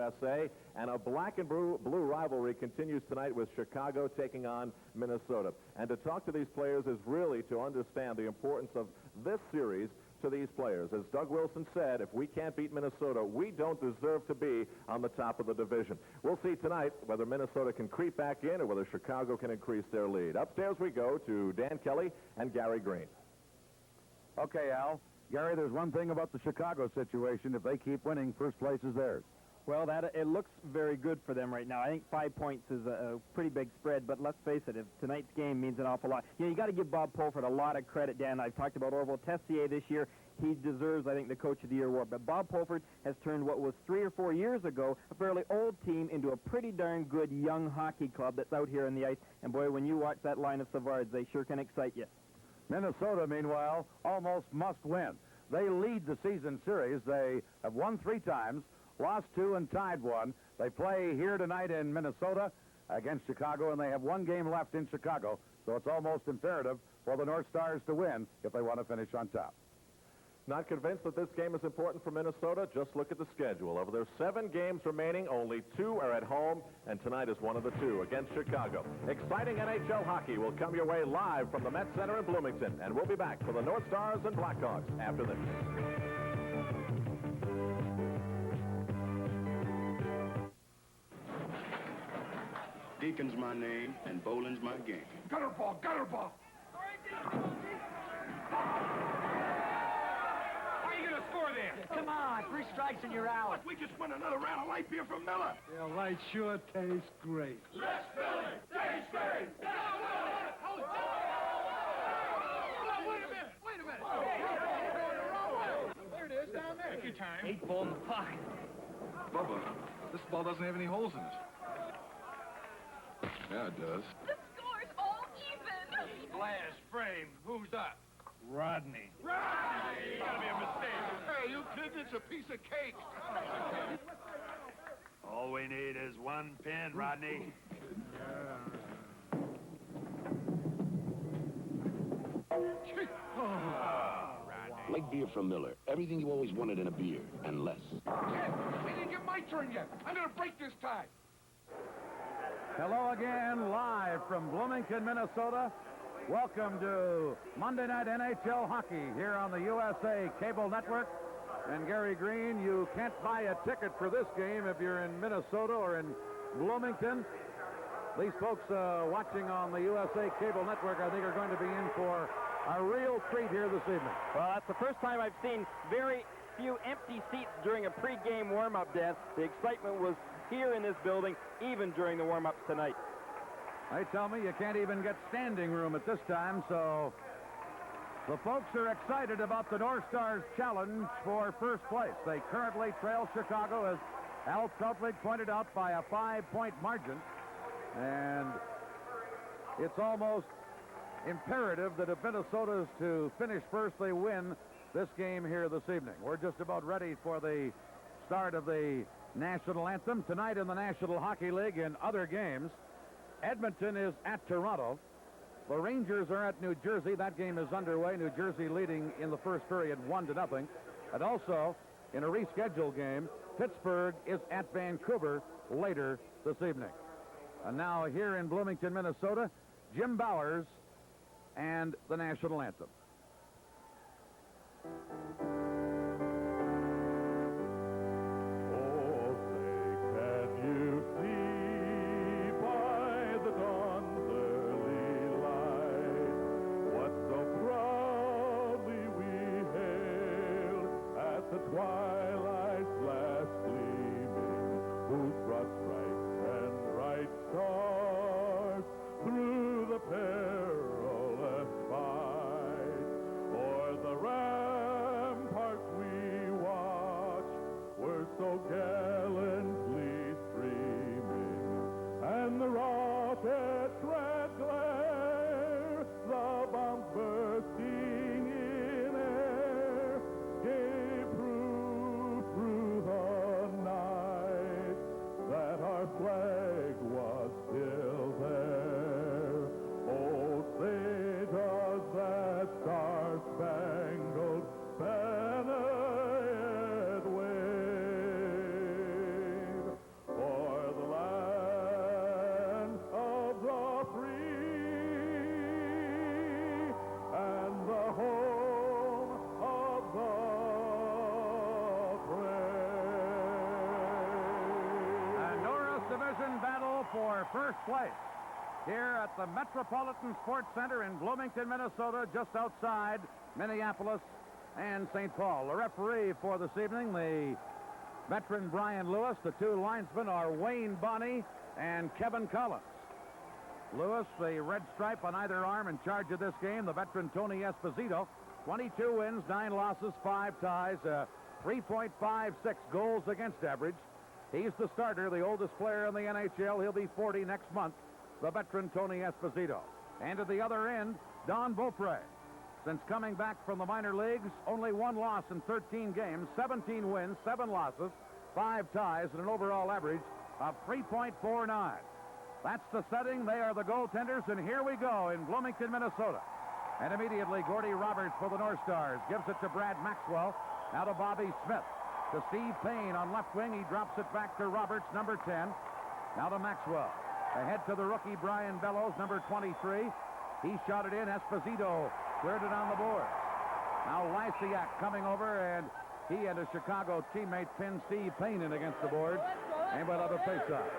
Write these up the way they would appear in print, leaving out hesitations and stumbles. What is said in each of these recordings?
USA. And a black and blue rivalry continues tonight with Chicago taking on Minnesota. And to talk to these players is really to understand the importance of this series to these players. As Doug Wilson said, if we can't beat Minnesota, we don't deserve to be on the top of the division. We'll see tonight whether Minnesota can creep back in or whether Chicago can increase their lead. Upstairs we go to Dan Kelly and Gary Green. Okay, Al. Gary, there's one thing about the Chicago situation. If they keep winning, first place is theirs. Well, it looks very good for them right now. I think 5 points is a pretty big spread, but let's face it, if tonight's game means an awful lot. You got to give Bob Pulford a lot of credit, Dan. I've talked about Orville Tessier this year. He deserves, I think, the Coach of the Year award. But Bob Pulford has turned what was 3 or 4 years ago a fairly old team into a pretty darn good young hockey club that's out here on the ice. And, boy, when you watch that line of Savards, they sure can excite you. Minnesota, meanwhile, almost must win. They lead the season series. They have won 3 times, lost 2 and tied 1. They play here tonight in Minnesota against Chicago, and they have 1 game left in Chicago, so it's almost imperative for the North Stars to win if they want to finish on top. Not convinced that this game is important for Minnesota? Just look at the schedule. Of their 7 games remaining, only 2 are at home, and tonight is one of the 2 against Chicago. Exciting NHL hockey will come your way live from the Met Center in Bloomington, and we'll be back for the North Stars and Blackhawks after this. Deacon's my name, and bowling's my game. Gutter ball, gutter ball! How are you going to score there? Come on, 3 strikes and you're out. We just won another round of light beer from Miller. Yeah, light sure tastes great. Let's fill it! Taste great! Wait a minute! There it is, down there. Take your time. 8 ball in the pocket. Bubba, this ball doesn't have any holes in it. Yeah, it does. The score's all even. Splash, frame, who's up? Rodney. Right! Gotta be a mistake. Hey, you kids, it's a piece of cake. All we need is 1 pin, Rodney. Light beer from Miller. Everything you always wanted in a beer, and less. We didn't get my turn yet. I'm going to break this tie. Hello again, live from Bloomington, Minnesota. Welcome to Monday Night NHL Hockey here on the USA Cable Network. And Gary Green, you can't buy a ticket for this game if you're in Minnesota or in Bloomington. These folks watching on the USA Cable Network, I think, are going to be in for a real treat here this evening. Well, that's the first time I've seen very few empty seats during a pregame warm-up, Dan. The excitement was here in this building, even during the warm-ups tonight. They tell me you can't even get standing room at this time, so the folks are excited about the North Stars challenge for first place. They currently trail Chicago, as Al Krutwig pointed out, by a 5-point margin. And it's almost imperative that if Minnesota is to finish first, they win this game here this evening. We're just about ready for the start of the national anthem. Tonight in the National Hockey League in other games, Edmonton is at Toronto. The Rangers are at New Jersey. That game is underway. New Jersey leading in the first period 1-0. And also, in a rescheduled game, Pittsburgh is at Vancouver later this evening. And now here in Bloomington, Minnesota, Jim Bowers and the national anthem. Twilight's last gleaming, whose broad stripes and bright stars through the perilous fight, o'er the ramparts we watch, were so gallantly streaming, and the rocket's red glare, the bombs bursting in air, gave proof through the night that our flag was still there. Oh, say does that star-spangled banner yet wave? for first place here at the Metropolitan Sports Center in Bloomington, Minnesota, just outside Minneapolis and St. Paul. The referee for this evening, the veteran Brian Lewis. The two linesmen are Wayne Bonney and Kevin Collins. Lewis, the red stripe on either arm, in charge of this game. The veteran Tony Esposito, 22 wins, 9 losses, 5 ties, 3.56 goals against average. He's the starter, the oldest player in the NHL. He'll be 40 next month, the veteran Tony Esposito. And at the other end, Don Beaupre. Since coming back from the minor leagues, only 1 loss in 13 games, 17 wins, 7 losses, 5 ties, and an overall average of 3.49. That's the setting. They are the goaltenders, and here we go in Bloomington, Minnesota. And immediately, Gordy Roberts for the North Stars gives it to Brad Maxwell. Now to Bobby Smith. To Steve Payne on left wing. He drops it back to Roberts, number 10. Now to Maxwell. Ahead to the rookie, Brian Bellows, number 23. He shot it in. Esposito cleared it on the board. Now Lysiak coming over, and he and his Chicago teammate pinned Steve Payne in against the boards. And we'll have a face-off.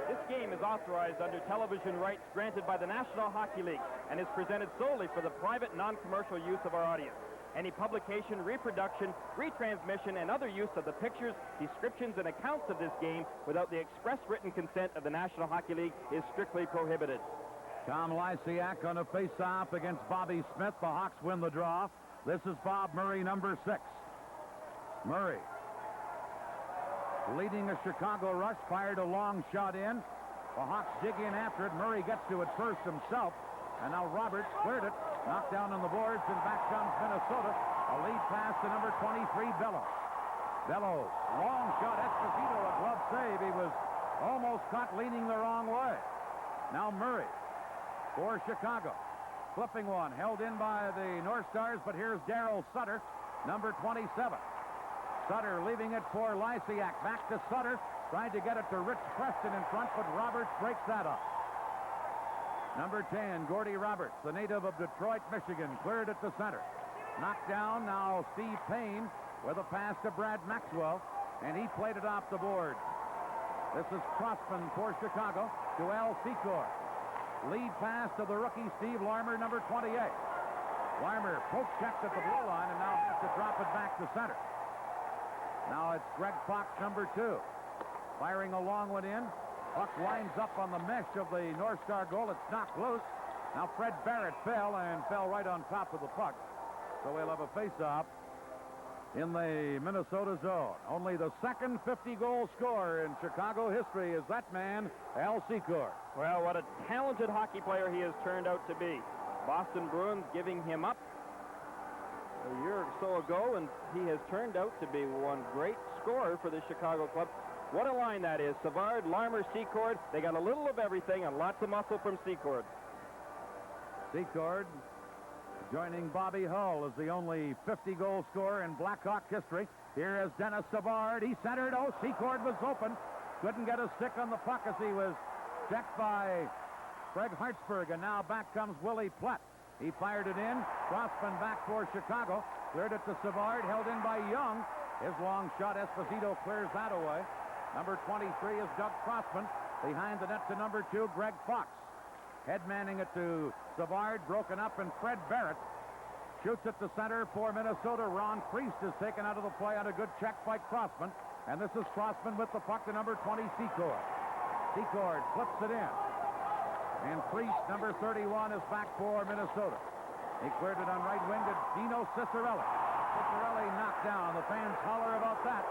This game is authorized under television rights granted by the National Hockey League and is presented solely for the private, non-commercial use of our audience. Any publication, reproduction, retransmission, and other use of the pictures, descriptions, and accounts of this game without the express written consent of the National Hockey League is strictly prohibited. Tom Lysiak on a face-off against Bobby Smith. The Hawks win the draw. This is Bob Murray, number 6. Murray, leading a Chicago rush, fired a long shot in. The Hawks dig in after it. Murray gets to it first himself. And now Roberts cleared it. Knocked down on the boards, and back comes Minnesota. A lead pass to number 23, Bellows. Bellows, long shot. Esposito, a glove save. He was almost caught leaning the wrong way. Now Murray for Chicago. Flipping one, held in by the North Stars, but here's Darryl Sutter, number 27. Sutter leaving it for Lysiak. Back to Sutter. Tried to get it to Rich Preston in front, but Roberts breaks that up. Number 10, Gordy Roberts, the native of Detroit, Michigan, cleared it to center. Knocked down, now Steve Payne with a pass to Brad Maxwell, and he played it off the board. This is Crossman for Chicago to Al Secor. Lead pass to the rookie Steve Larmer, number 28. Larmer poke-checked at the blue line and now has to drop it back to center. Now it's Greg Fox, number 2. Firing a long one in. Puck lines up on the mesh of the North Star goal. It's knocked loose. Now Fred Barrett fell right on top of the puck. So we'll have a face-off in the Minnesota zone. Only the second 50-goal scorer in Chicago history is that man, Al Secor. Well, what a talented hockey player he has turned out to be. Boston Bruins giving him up a year or so ago, and he has turned out to be one great scorer for the Chicago club. What a line that is. Savard, Larmer, Secord. They got a little of everything and lots of muscle from Secord. Secord joining Bobby Hull as the only 50-goal scorer in Blackhawk history. Here is Dennis Savard. He centered. Oh, Secord was open. Couldn't get a stick on the puck as he was checked by Greg Hartsburg. And now back comes Willie Platt. He fired it in. Crossman back for Chicago. Cleared it to Savard. Held in by Young. His long shot, Esposito clears that away. Number 23 is Doug Crossman. Behind the net to number 2, Greg Fox. Headmanning it to Savard, broken up, and Fred Barrett shoots it to center for Minnesota. Ron Priest is taken out of the play on a good check by Crossman. And this is Crossman with the puck to number 20, Secord. Secord flips it in. And Priest, number 31, is back for Minnesota. He cleared it on right wing to Dino Ciccarelli. Ciccarelli knocked down. The fans holler about that.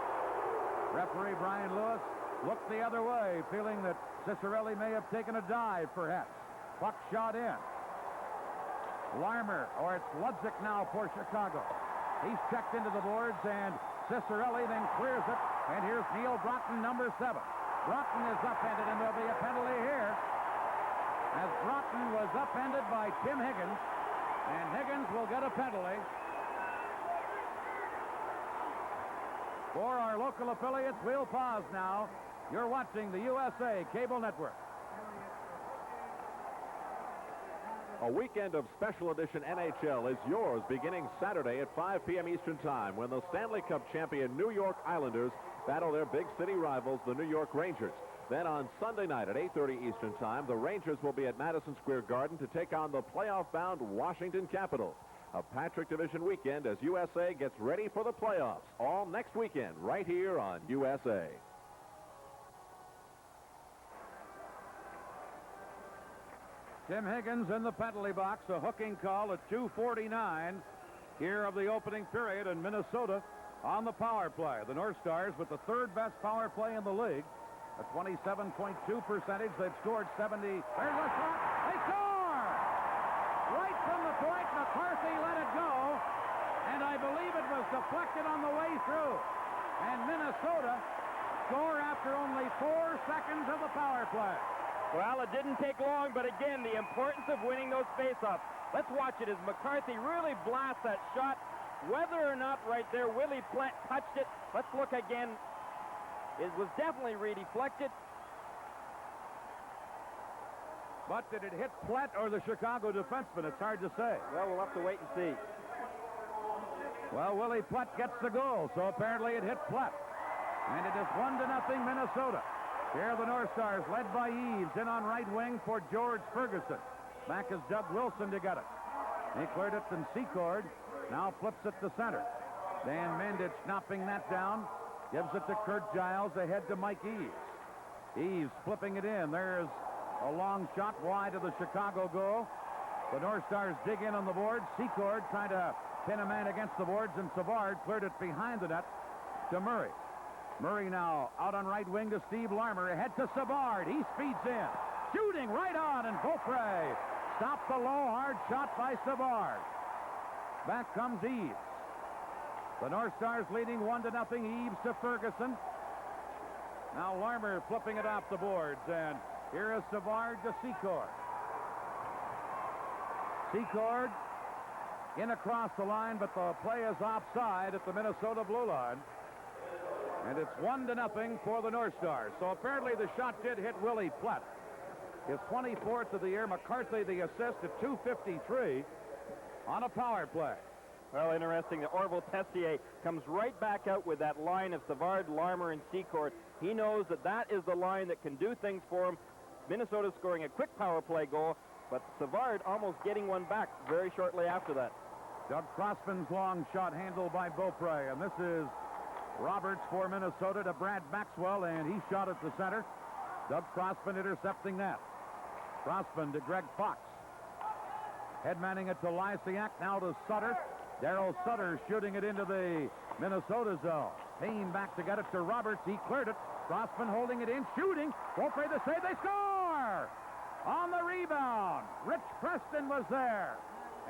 Referee Brian Lewis looked the other way, feeling that Ciccarelli may have taken a dive, perhaps. Puck shot in. Larmer, or it's Ludzik now for Chicago. He's checked into the boards, and Ciccarelli then clears it. And here's Neil Broughton, number 7. Broughton is upended, and there'll be a penalty here, as Broughton was upended by Tim Higgins, and Higgins will get a penalty. For our local affiliates, we'll pause now. You're watching the USA Cable Network. A weekend of special edition NHL is yours beginning Saturday at 5 p.m. Eastern Time when the Stanley Cup champion New York Islanders battle their big city rivals, the New York Rangers. Then on Sunday night at 8:30 Eastern Time, the Rangers will be at Madison Square Garden to take on the playoff-bound Washington Capitals. A Patrick Division weekend as USA gets ready for the playoffs, all next weekend right here on USA. Tim Higgins in the penalty box, a hooking call at 2:49 here of the opening period, in Minnesota on the power play. The North Stars with the third best power play in the league, a 27.2 percentage. They've scored 70. There's a shot. They score! Right from the point, McCarthy let it go, and I believe it was deflected on the way through. And Minnesota score after only 4 seconds of the power play. Well, it didn't take long, but again, the importance of winning those faceoffs. Let's watch it as McCarthy really blasts that shot. Whether or not right there Willie Plett touched it, let's look again. It was definitely redeflected. But did it hit Plett or the Chicago defenseman? It's hard to say. Well, we'll have to wait and see. Well, Willie Plett gets the goal, so apparently it hit Plett. And it is 1-0 Minnesota. Here are the North Stars, led by Eaves, in on right wing for George Ferguson. Back is Doug Wilson to get it. He cleared it, and Secord now flips it to center. Dan Mandich knocking that down. Gives it to Kurt Giles, ahead to Mike Eaves. Eaves flipping it in. There's a long shot wide of the Chicago goal. The North Stars dig in on the board. Secord trying to pin a man against the boards, and Savard cleared it behind the net to Murray. Murray now out on right wing to Steve Larmer. Ahead to Savard. He speeds in. Shooting right on, and Beaupre stopped the low, hard shot by Savard. Back comes Eaves. The North Stars leading 1-0. Eaves to Ferguson. Now Larmer flipping it off the boards, and here is Savard to Secord. Secord in across the line, but the play is offside at the Minnesota blue line. And it's 1-0 for the North Stars. So apparently the shot did hit Willie Plett. His 24th of the year. McCarthy the assist at 2:53 on a power play. Well, interesting that Orville Tessier comes right back out with that line of Savard, Larmer, and Secord. He knows that that is the line that can do things for him. Minnesota scoring a quick power play goal, but Savard almost getting one back very shortly after that. Doug Crossman's long shot handled by Beaupre, and this is Roberts for Minnesota to Brad Maxwell, and he shot at the center. Doug Crossman intercepting that. Crossman to Greg Fox. Headmanning it to Lysiak, now to Sutter. Darryl Sutter shooting it into the Minnesota zone. Payne back to get it to Roberts. He cleared it. Crossman holding it in, shooting. Beaupre the save. They score! On the rebound, Rich Preston was there.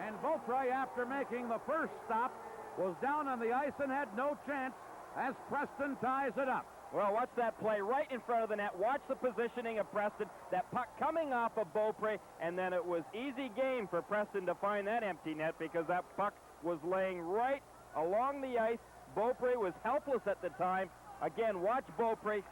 And Beaupre, after making the first stop, was down on the ice and had no chance as Preston ties it up. Well, watch that play right in front of the net. Watch the positioning of Preston. That puck coming off of Beaupre, and then it was easy game for Preston to find that empty net because that puck was laying right along the ice. Beaupre was helpless at the time. Again, watch Beaupre.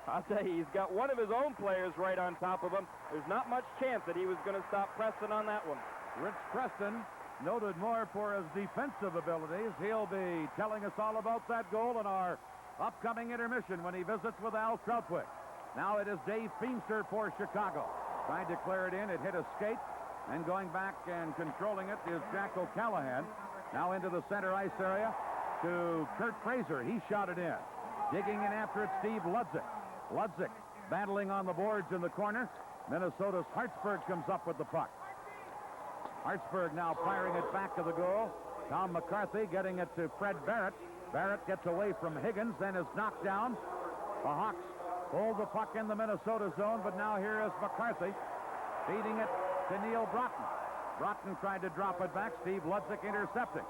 I'll tell you, he's got one of his own players right on top of him. There's not much chance that he was going to stop Preston on that one. Rich Preston, noted more for his defensive abilities. He'll be telling us all about that goal in our upcoming intermission when he visits with Al Troutwick. Now it is Dave Feimster for Chicago. Trying to clear it in. It hit a skate. And going back and controlling it is Jack O'Callahan. Now into the center ice area to Kurt Fraser. He shot it in. Digging in after it, Steve Ludzik. Ludzik battling on the boards in the corner. Minnesota's Hartsburg comes up with the puck. Hartsburg now firing it back to the goal. Tom McCarthy getting it to Fred Barrett. Barrett gets away from Higgins, then is knocked down. The Hawks hold the puck in the Minnesota zone, but now here is McCarthy feeding it to Neil Broughton. Broughton tried to drop it back. Steve Ludzik intercepting.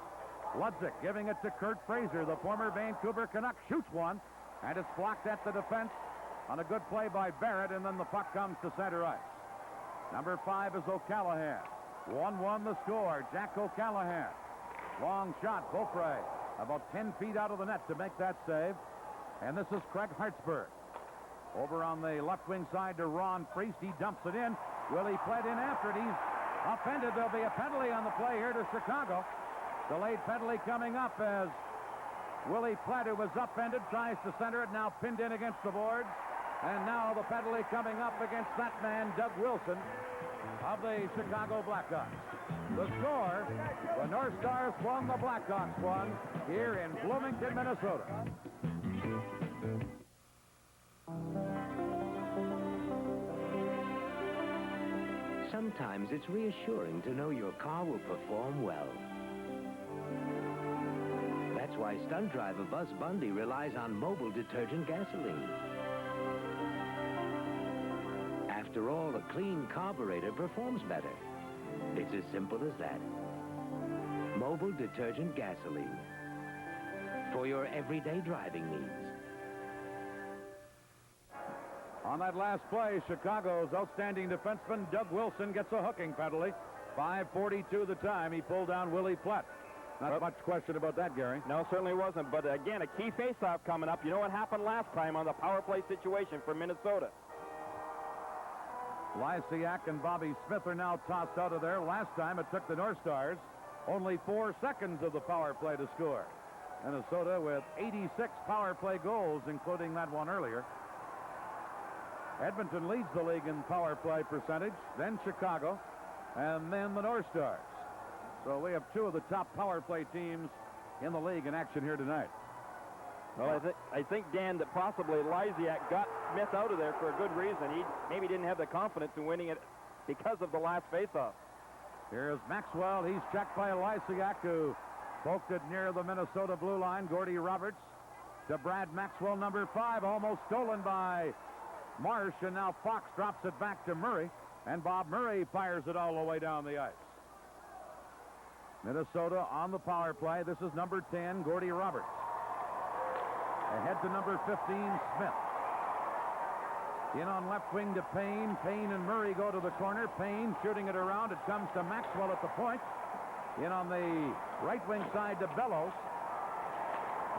Ludzik giving it to Kurt Fraser. The former Vancouver Canuck shoots one, and it's blocked at the defense on a good play by Barrett, and then the puck comes to center ice. Number 5 is O'Callahan. 1-1 the score. Jack O'Callahan. Long shot. Beaupre about 10 feet out of the net to make that save. And this is Craig Hartsburg. Over on the left wing side to Ron Priest. He dumps it in. Willie Plett in after it. He's upended. There'll be a penalty on the play here to Chicago. Delayed penalty coming up as Willie Platt, who was upended, tries to center it, now pinned in against the boards. And now the penalty coming up against that man, Doug Wilson, of the Chicago Blackhawks. The score, the North Stars won, the Blackhawks won, here in Bloomington, Minnesota. Sometimes it's reassuring to know your car will perform well. That's why stunt driver Buzz Bundy relies on mobile detergent gasoline. After all, a clean carburetor performs better. It's as simple as that. Mobile detergent gasoline. For your everyday driving needs. On that last play, Chicago's outstanding defenseman, Doug Wilson, gets a hooking penalty. 5:42 the time. He pulled down Willie Platt. Not much question about that, Gary. No, certainly wasn't. But again, a key faceoff coming up. You know what happened last time on the power play situation for Minnesota? Lysiak and Bobby Smith are now tossed out of there. Last time it took the North Stars only 4 seconds of the power play to score. Minnesota with 86 power play goals, including that one earlier. Edmonton leads the league in power play percentage, then Chicago, and then the North Stars. So we have 2 of the top power play teams in the league in action here tonight. Well, I think, Dan, that possibly Lysiak got Smith out of there for a good reason. He maybe didn't have the confidence in winning it because of the last faceoff. Here's Maxwell. He's checked by Lysiak, who poked it near the Minnesota blue line. Gordy Roberts to Brad Maxwell, number 5, almost stolen by Marsh, and now Fox drops it back to Murray, and Bob Murray fires it all the way down the ice. Minnesota on the power play. This is number 10, Gordy Roberts. Ahead to number 15, Smith. In on left wing to Payne. Payne and Murray go to the corner. Payne shooting it around. It comes to Maxwell at the point. In on the right wing side to Bellows.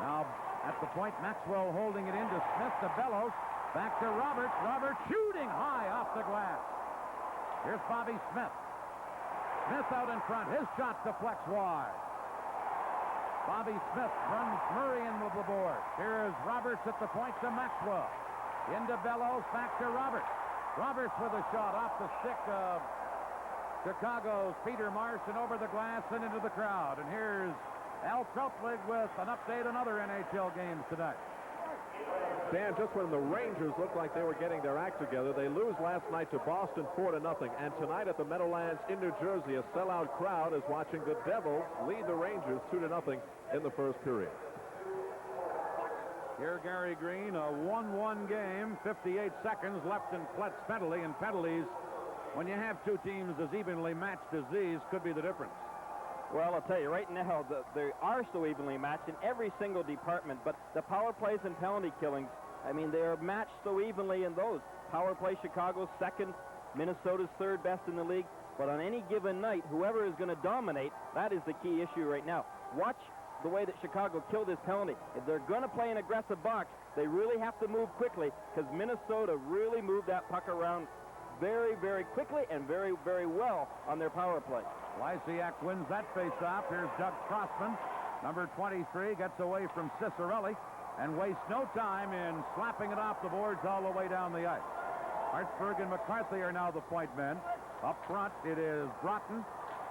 Now at the point, Maxwell holding it in to Smith to Bellows. Back to Roberts. Roberts shooting high off the glass. Here's Bobby Smith. Smith out in front. His shot deflects wide. Bobby Smith runs Murray into the board. Here's Roberts at the point to Maxwell. Into Bellows, back to Roberts. Roberts with a shot off the stick of Chicago's Peter Marsh and over the glass and into the crowd. And here's Al Kruplig with an update on other NHL games tonight. Dan, just when the Rangers looked like they were getting their act together, they lose last night to Boston 4-0. And tonight at the Meadowlands in New Jersey, a sellout crowd is watching the Devils lead the Rangers 2-0 in the first period. Here, Gary Green, a 1-1 game, 58 seconds left in Platt's penalty, and penalties, when you have 2 teams as evenly matched as these, could be the difference. Well, I'll tell you right now, they are so evenly matched in every single department, but the power plays and penalty killings, I mean, they are matched so evenly in those. Power play, Chicago's second, Minnesota's third best in the league, but on any given night, whoever is going to dominate, that is the key issue right now. Watch the way that Chicago killed this penalty. If they're going to play an aggressive box, they really have to move quickly, because Minnesota really moved that puck around very, very quickly and very, very well on their power play. Lysiak wins that faceoff. Here's Doug Crossman. Number 23 gets away from Cicerelli and wastes no time in slapping it off the boards all the way down the ice. Hartsburg and McCarthy are now the point men. Up front, it is Broughton,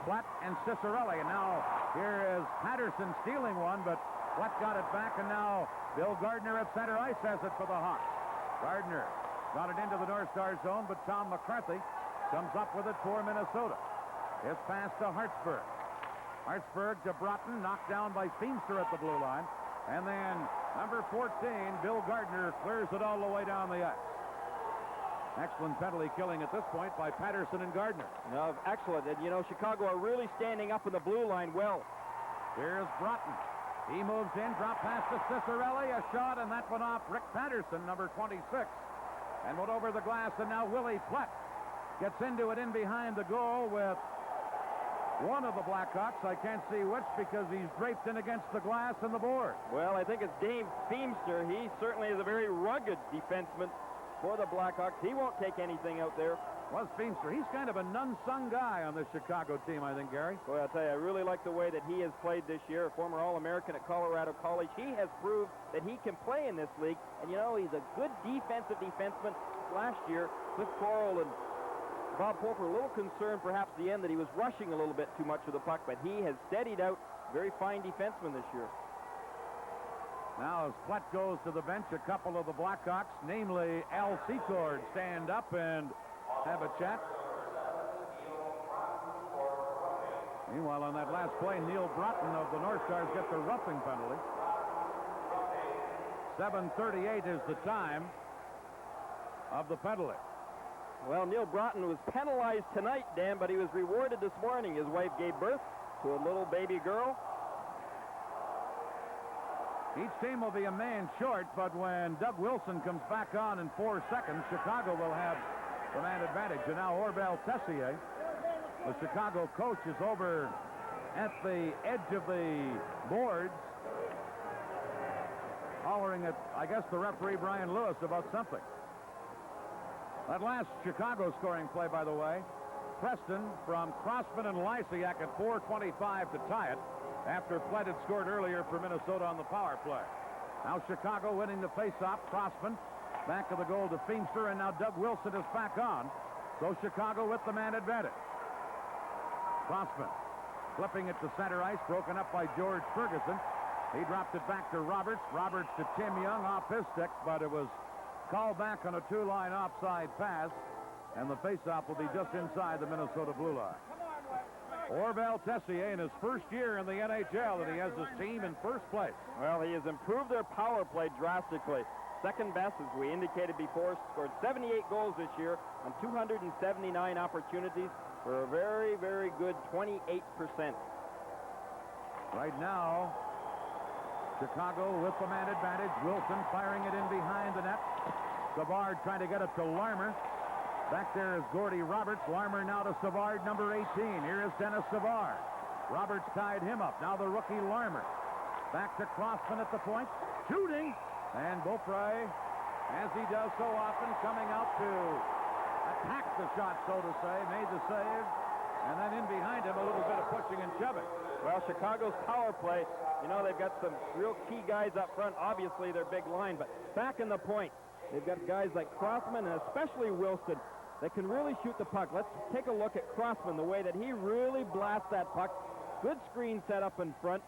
Platt, and Cicerelli. And now here is Patterson stealing one, but Platt got it back, and now Bill Gardner at center ice has it for the Hawks. Gardner got it into the North Star zone, but Tom McCarthy comes up with it for Minnesota. It's passed to Hartsburg. Hartsburg to Broughton, knocked down by Feimster at the blue line. And then number 14, Bill Gardner, clears it all the way down the ice. Excellent penalty killing at this point by Patterson and Gardner. No, excellent. And, you know, Chicago are really standing up in the blue line well. Here's Broughton. He moves in, drop pass to Cicerelli, a shot, and that went off Rick Patterson, number 26. And went over the glass, and now Willie Platt gets into it in behind the goal with one of the Blackhawks. I can't see which because he's draped in against the glass and the board. Well, I think it's Dave Feimster. He certainly is a very rugged defenseman for the Blackhawks. He won't take anything out there. Was Feimster. He's kind of an unsung guy on this Chicago team, I think, Gary. Boy, I'll tell you, I really like the way that he has played this year. A former All-American at Colorado College. He has proved that he can play in this league. And, you know, he's a good defensive defenseman. Last year, Cliff Quarrell and Bob Pope were a little concerned, perhaps, at the end that he was rushing a little bit too much with the puck. But he has steadied out. Very fine defenseman this year. Now, as Platt goes to the bench, a couple of the Blackhawks, namely Al Secord, stand up and have a chat. Meanwhile, on that last play, Neil Broughton of the North Stars gets a roughing penalty. 7:38 is the time of the penalty. Well, Neil Broughton was penalized tonight, Dan, but he was rewarded this morning. His wife gave birth to a little baby girl. Each team will be a man short, but when Doug Wilson comes back on in 4 seconds, Chicago will have the man advantage. And now Orville Tessier, the Chicago coach, is over at the edge of the boards, hollering at, I guess, the referee, Brian Lewis, about something. That last Chicago scoring play, by the way, Preston from Crossman and Lysiak at 4:25 to tie it, after Platt had scored earlier for Minnesota on the power play. Now Chicago winning the faceoff. Crossman back of the goal to Feimster, and now Doug Wilson is back on. So Chicago with the man advantage. Crossman flipping it to center ice, broken up by George Ferguson. He dropped it back to Roberts. Roberts to Tim Young off his stick, but it was called back on a two-line offside pass, and the faceoff will be just inside the Minnesota blue line. Orville Tessier in his first year in the NHL, and he has his team in first place. Well, he has improved their power play drastically. Second best, as we indicated before, scored 78 goals this year on 279 opportunities for a very, very good 28%. Right now, Chicago with the man advantage. Wilson firing it in behind the net. Savard trying to get it to Larmer. Back there is Gordy Roberts. Larmer now to Savard, number 18. Here is Dennis Savard. Roberts tied him up. Now the rookie Larmer. Back to Crossman at the point. Shooting. And Beaupre, as he does so often, coming out to attack the shot, so to say. Made the save. And then in behind him, a little bit of pushing and shoving. Well, Chicago's power play, you know, they've got some real key guys up front. Obviously, their big line. But back in the point, they've got guys like Crossman and especially Wilson that can really shoot the puck. Let's take a look at Crossman, the way that he really blasts that puck. Good screen set up in front.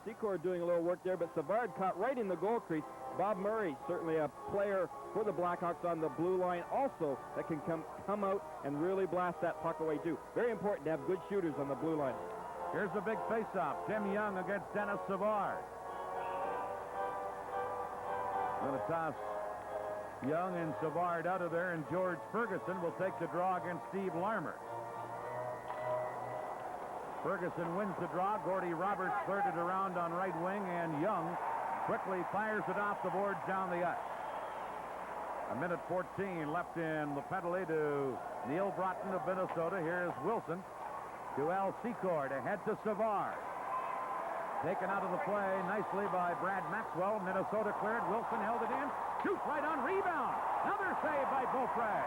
Secord doing a little work there, but Savard caught right in the goal crease. Bob Murray, certainly a player for the Blackhawks on the blue line also that can come out and really blast that puck away too. Very important to have good shooters on the blue line. Here's a big face-off. Tim Young against Dennis Savard. Going to toss Young and Savard out of there, and George Ferguson will take the draw against Steve Larmer. Ferguson wins the draw. Gordy Roberts cleared it around on right wing, and Young quickly fires it off the boards down the ice. 1:14 left in the penalty to Neil Broughton of Minnesota. Here's Wilson to Al Secord, ahead to Savard. Taken out of the play nicely by Brad Maxwell. Minnesota cleared. Wilson held it in. Shoots right on rebound. Another save by Beaupre.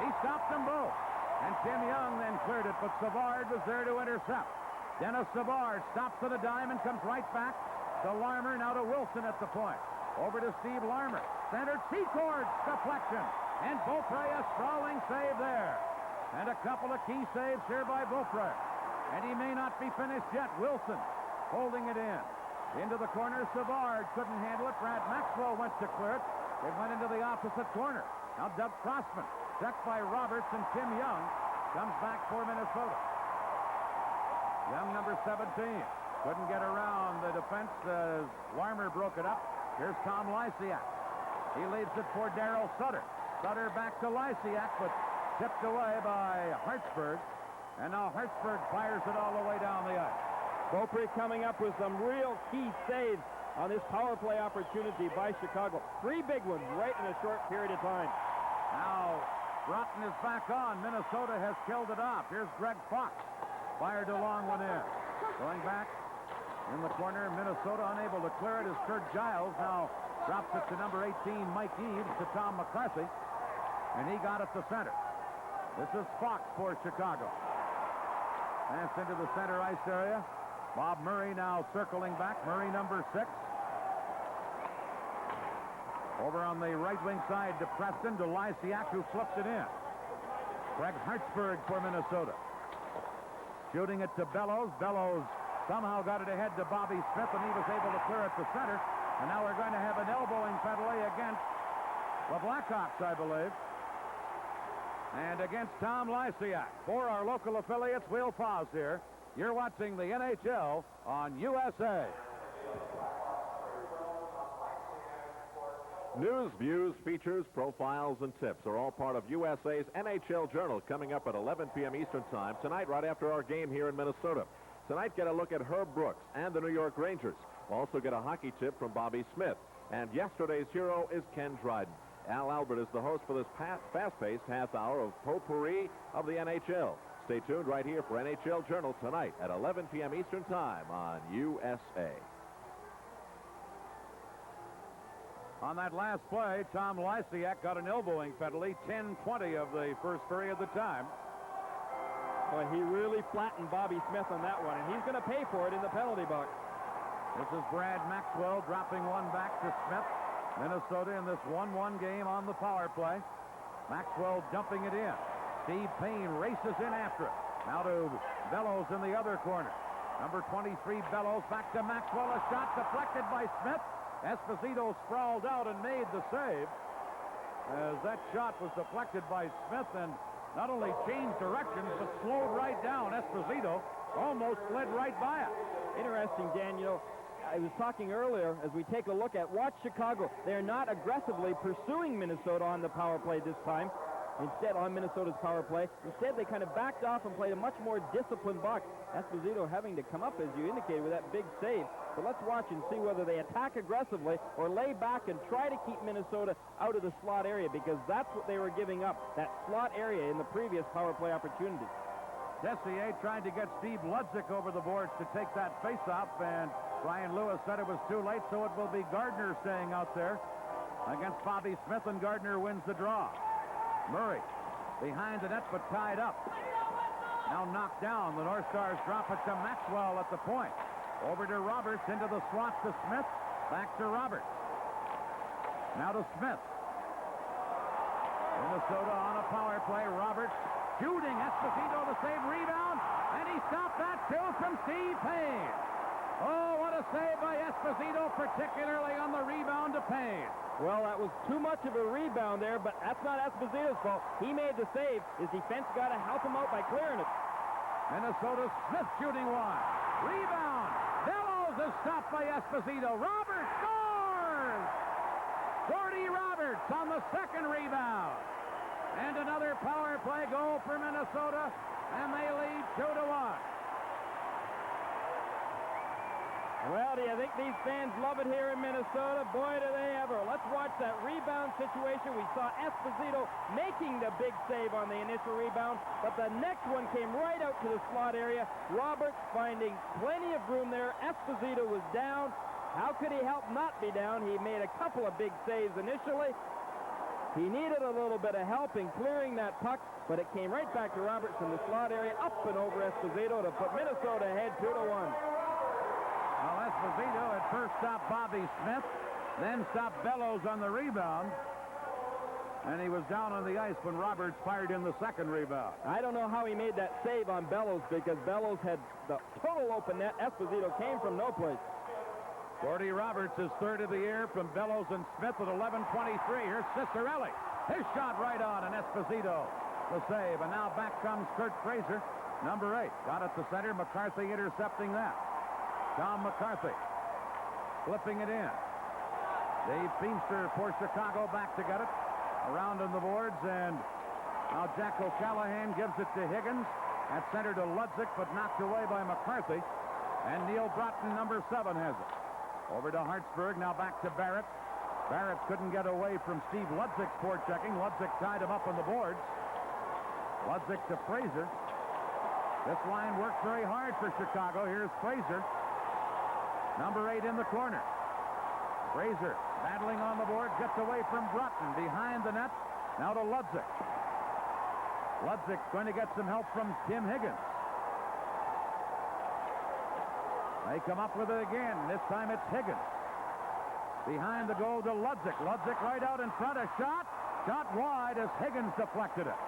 He stopped them both. And Tim Young then cleared it, but Savard was there to intercept. Dennis Savard stops to the dime and comes right back to Larmer. Now to Wilson at the point. Over to Steve Larmer. Centered Secord deflection. And Beaupre a sprawling save there. And a couple of key saves here by Beaupre. And he may not be finished yet. Wilson holding it in. Into the corner. Savard couldn't handle it. Brad Maxwell went to clear it. It went into the opposite corner. Now Doug Crossman, checked by Roberts, and Tim Young comes back for Minnesota. Young, number 17. Couldn't get around the defense as Larmer broke it up. Here's Tom Lysiak. He leaves it for Darryl Sutter. Sutter back to Lysiak, but tipped away by Hartsburg. And now Hartsburg fires it all the way down the ice. Beaupre coming up with some real key saves on this power play opportunity by Chicago. 3 big ones right in a short period of time. Now, Broughton is back on. Minnesota has killed it off. Here's Greg Fox. Fired a long one in. Going back in the corner, Minnesota unable to clear it as Kurt Giles now drops it to number 18, Mike Eaves, to Tom McCarthy. And he got it to center. This is Fox for Chicago. Pass into the center ice area. Bob Murray now circling back. Murray, number 6. Over on the right wing side to Preston, to Lysiak, who flipped it in. Greg Hartsburg for Minnesota. Shooting it to Bellows. Bellows somehow got it ahead to Bobby Smith, and he was able to clear it to center. And now we're going to have an elbowing penalty against the Blackhawks, I believe. And against Tom Lysiak. For our local affiliates, we'll pause here. You're watching the NHL on USA. News, views, features, profiles, and tips are all part of USA's NHL Journal, coming up at 11 p.m. Eastern Time tonight, right after our game here in Minnesota. Tonight, get a look at Herb Brooks and the New York Rangers. We'll also get a hockey tip from Bobby Smith. And yesterday's hero is Ken Dryden. Al Albert is the host for this fast-paced half hour of potpourri of the NHL. Stay tuned right here for NHL Journal tonight at 11 p.m. Eastern Time on USA. On that last play, Tom Lysiak got an elbowing penalty, 10-20 of the first period of the time. Well, he really flattened Bobby Smith on that one, and he's going to pay for it in the penalty box. This is Brad Maxwell dropping one back to Smith. Minnesota in this 1-1 game on the power play. Maxwell dumping it in. Steve Payne races in after it. Now to Bellows in the other corner. Number 23, Bellows, back to Maxwell. A shot deflected by Smith. Esposito sprawled out and made the save, as that shot was deflected by Smith and not only changed directions, but slowed right down. Esposito almost slid right by it. Interesting, Dan. You know, I was talking earlier, as we take a look at, watch Chicago. They're not aggressively pursuing Minnesota on the power play this time. Instead, on Minnesota's power play, instead they kind of backed off and played a much more disciplined box. Esposito having to come up, as you indicated, with that big save. But let's watch and see whether they attack aggressively or lay back and try to keep Minnesota out of the slot area, because that's what they were giving up, that slot area in the previous power play opportunity. Dessier tried to get Steve Ludzik over the boards to take that faceoff, and Brian Lewis said it was too late, so it will be Gardner staying out there against Bobby Smith, and Gardner wins the draw. Murray behind the net but tied up. Now knocked down. The North Stars drop it to Maxwell at the point. Over to Roberts, into the slot to Smith. Back to Roberts. Now to Smith. Minnesota on a power play. Roberts shooting. Esposito the save, rebound. And he stopped that too from Steve Payne. Oh, what a save by Esposito, particularly on the rebound to Payne. Well, that was too much of a rebound there, but that's not Esposito's fault. He made the save. His defense got to help him out by clearing it. Minnesota, Smith shooting one. Rebound. Bellows is stopped by Esposito. Roberts scores! Gordy Roberts on the second rebound. And another power play goal for Minnesota, and they lead 2-1. Well, do you think these fans love it here in Minnesota? Boy, do they ever. Let's watch that rebound situation. We saw Esposito making the big save on the initial rebound, but the next one came right out to the slot area. Roberts finding plenty of room there. Esposito was down. How could he help not be down? He made a couple of big saves initially. He needed a little bit of help in clearing that puck, but it came right back to Roberts in the slot area, up and over Esposito to put Minnesota ahead 2-1. Well, Esposito at first stopped Bobby Smith, then stopped Bellows on the rebound, and he was down on the ice when Roberts fired in the second rebound. I don't know how he made that save on Bellows, because Bellows had the total open net. Esposito came from no place. Gordy Roberts is third of the year from Bellows and Smith at 11:23. Here's Cicerelli. His shot right on, and Esposito the save. And now back comes Kurt Fraser, number 8. Got it to center. McCarthy intercepting that. Tom McCarthy flipping it in. Dave Feimster for Chicago back to get it. Around on the boards, and now Jack O'Callahan gives it to Higgins. At center to Ludzik, but knocked away by McCarthy. And Neil Broughton, number 7, has it. Over to Hartsburg, now back to Barrett. Barrett couldn't get away from Steve Ludzik's forechecking. Ludzik tied him up on the boards. Ludzik to Fraser. This line worked very hard for Chicago. Here's Fraser. Number 8 in the corner. Fraser battling on the board, gets away from Broughton. Behind the net, now to Ludzik. Ludzik's going to get some help from Tim Higgins. They come up with it again. This time it's Higgins. Behind the goal to Ludzik. Ludzik right out in front. A shot. Shot wide as Higgins deflected it.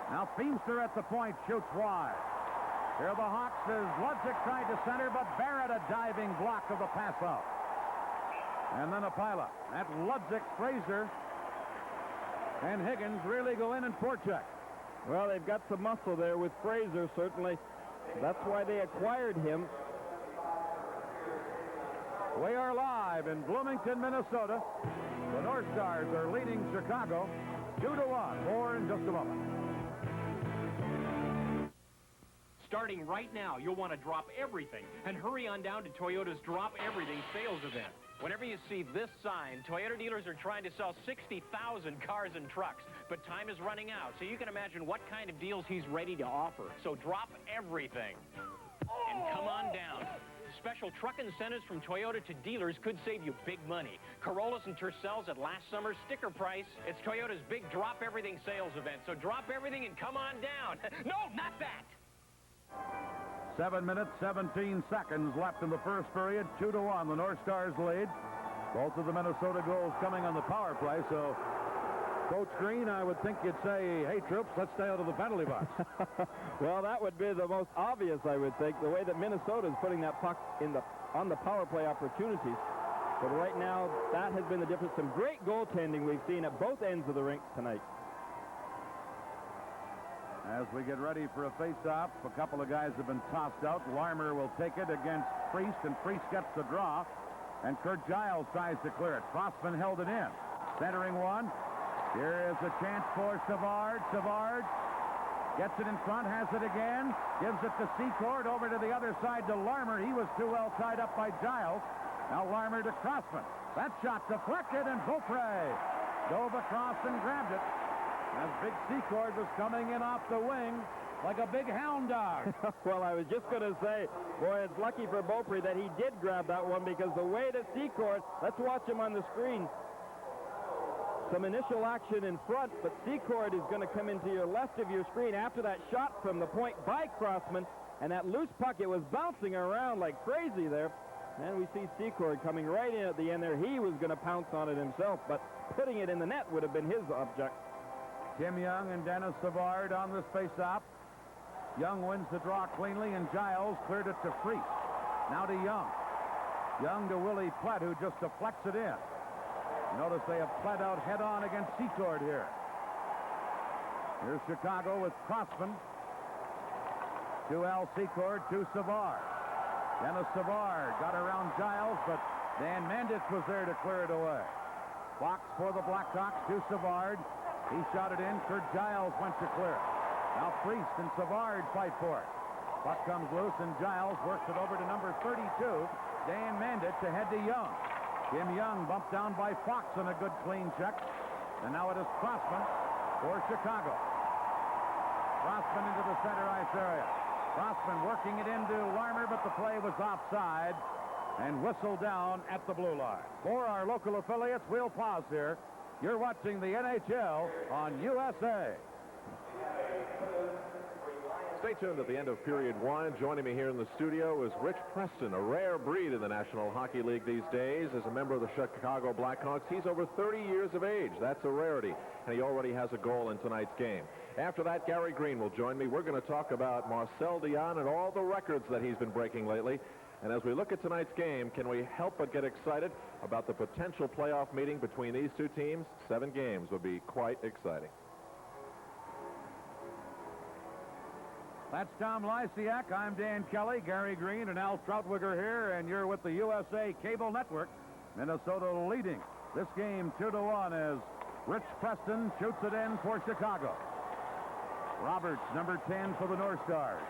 Now Feimster at the point shoots wide. Here are the Hawks as Ludzik tried to center, but Barrett a diving block of the pass out. And then a pileup. At Ludzik, Fraser, and Higgins really go in and forecheck. Well, they've got some muscle there with Fraser, certainly. That's why they acquired him. We are live in Bloomington, Minnesota. The North Stars are leading Chicago 2-1. More in just a moment. Starting right now, you'll want to drop everything and hurry on down to Toyota's Drop Everything sales event. Whenever you see this sign, Toyota dealers are trying to sell 60,000 cars and trucks, but time is running out, so you can imagine what kind of deals he's ready to offer. So drop everything and come on down. Special truck incentives from Toyota to dealers could save you big money. Corollas and Tercels at last summer's sticker price. It's Toyota's big Drop Everything sales event, so drop everything and come on down. No, not that! 7 minutes, 17 seconds left in the first period. 2-1, the North Stars lead. Both of the Minnesota goals coming on the power play, so Coach Green, I would think you'd say, hey, troops, let's stay out of the penalty box. Well, that would be the most obvious, I would think, the way that Minnesota is putting that puck on the power play opportunities. But right now, that has been the difference. Some great goaltending we've seen at both ends of the rink tonight. As we get ready for a face-off, a couple of guys have been tossed out. Larmer will take it against Priest, and Priest gets the draw. And Kurt Giles tries to clear it. Crossman held it in. Centering one. Here is a chance for Savard. Savard gets it in front, has it again. Gives it to Secord, over to the other side to Larmer. He was too well tied up by Giles. Now Larmer to Crossman. That shot deflected, and Beaupre dove across and grabbed it. As Big Secord was coming in off the wing like a big hound dog. Well, I was just going to say, boy, it's lucky for Beaupre that he did grab that one, because the way that Secord, let's watch him on the screen. Some initial action in front, but Secord is going to come into your left of your screen after that shot from the point by Crossman, and that loose puck, it was bouncing around like crazy there. And we see Secord coming right in at the end there. He was going to pounce on it himself, but putting it in the net would have been his object. Tim Young and Dennis Savard on this face-off. Young wins the draw cleanly, and Giles cleared it to Priest. Now to Young. Young to Willie Plett, who just deflects it in. Notice they have Plett out head-on against Secord here. Here's Chicago with Crossman. To Al Secord, to Savard. Dennis Savard got around Giles, but Dan Mandich was there to clear it away. Fox for the Blackhawks to Savard. He shot it in. Kurt Giles went to clear it. Now Priest and Savard fight for it. Puck comes loose, and Giles works it over to number 32, Dan Mandich, ahead to Young. Tim Young bumped down by Fox on a good clean check. And now it is Crossman for Chicago. Crossman into the center ice area. Crossman working it into Larmer, but the play was offside and whistled down at the blue line. For our local affiliates, we'll pause here. You're watching the NHL on USA. Stay tuned at the end of period one. Joining me here in the studio is Rich Preston, a rare breed in the National Hockey League these days. As a member of the Chicago Blackhawks, he's over 30 years of age. That's a rarity, and he already has a goal in tonight's game. After that, Gary Green will join me. We're going to talk about Marcel Dion and all the records that he's been breaking lately. And as we look at tonight's game, can we help but get excited about the potential playoff meeting between these two teams? 7 games would be quite exciting. That's Tom Lysiak. I'm Dan Kelly, Gary Green, and Al Troutwigger here, and you're with the USA Cable Network. Minnesota leading this game 2-1 as Rich Preston shoots it in for Chicago. Roberts, number 10 for the North Stars.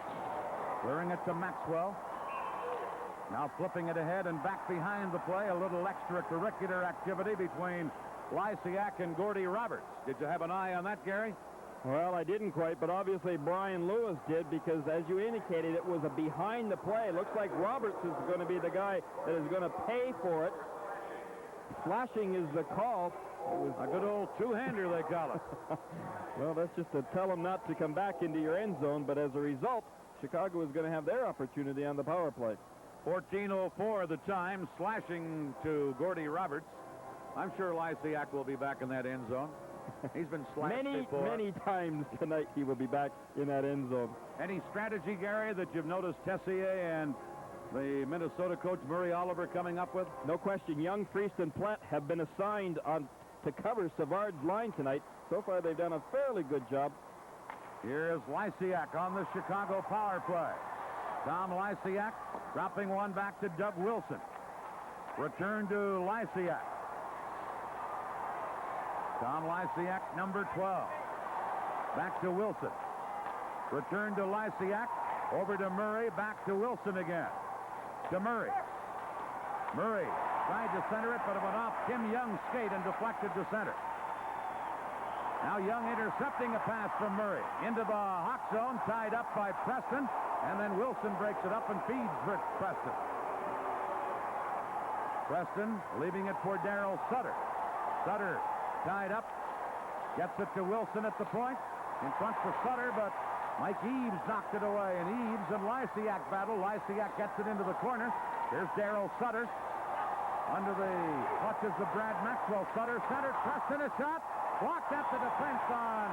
Clearing it to Maxwell. Now flipping it ahead and back behind the play. A little extracurricular activity between Lysiak and Gordy Roberts. Did you have an eye on that, Gary? Well, I didn't quite, but obviously Brian Lewis did, because as you indicated, it was a behind the play. Looks like Roberts is going to be the guy that is going to pay for it. Flashing is the call. A good old two-hander, they call it. Well, that's just to tell them not to come back into your end zone, but as a result, Chicago is going to have their opportunity on the power play. 14:04 the time, slashing to Gordy Roberts. I'm sure Lysiak will be back in that end zone. He's been slashed before. Many times tonight he will be back in that end zone. Any strategy, Gary, that you've noticed Tessier and the Minnesota coach Murray Oliver coming up with? No question. Young, Priest, and Platt have been assigned to cover Savard's line tonight. So far, they've done a fairly good job. Here is Lysiak on the Chicago power play. Tom Lysiak dropping one back to Doug Wilson. Return to Lysiak. Tom Lysiak, number 12. Back to Wilson. Return to Lysiak. Over to Murray. Back to Wilson again. To Murray. Murray tried to center it, but it went off Tim Young's skate and deflected to center. Now Young intercepting a pass from Murray. Into the Hawk zone, tied up by Preston. And then Wilson breaks it up and feeds for Preston. Preston leaving it for Darryl Sutter. Sutter tied up. Gets it to Wilson at the point. In front for Sutter, but Mike Eaves knocked it away. And Eaves and Lysiak battle. Lysiak gets it into the corner. Here's Darryl Sutter. Under the clutches of Brad Maxwell. Sutter centered. Preston a shot. Blocked at the defense on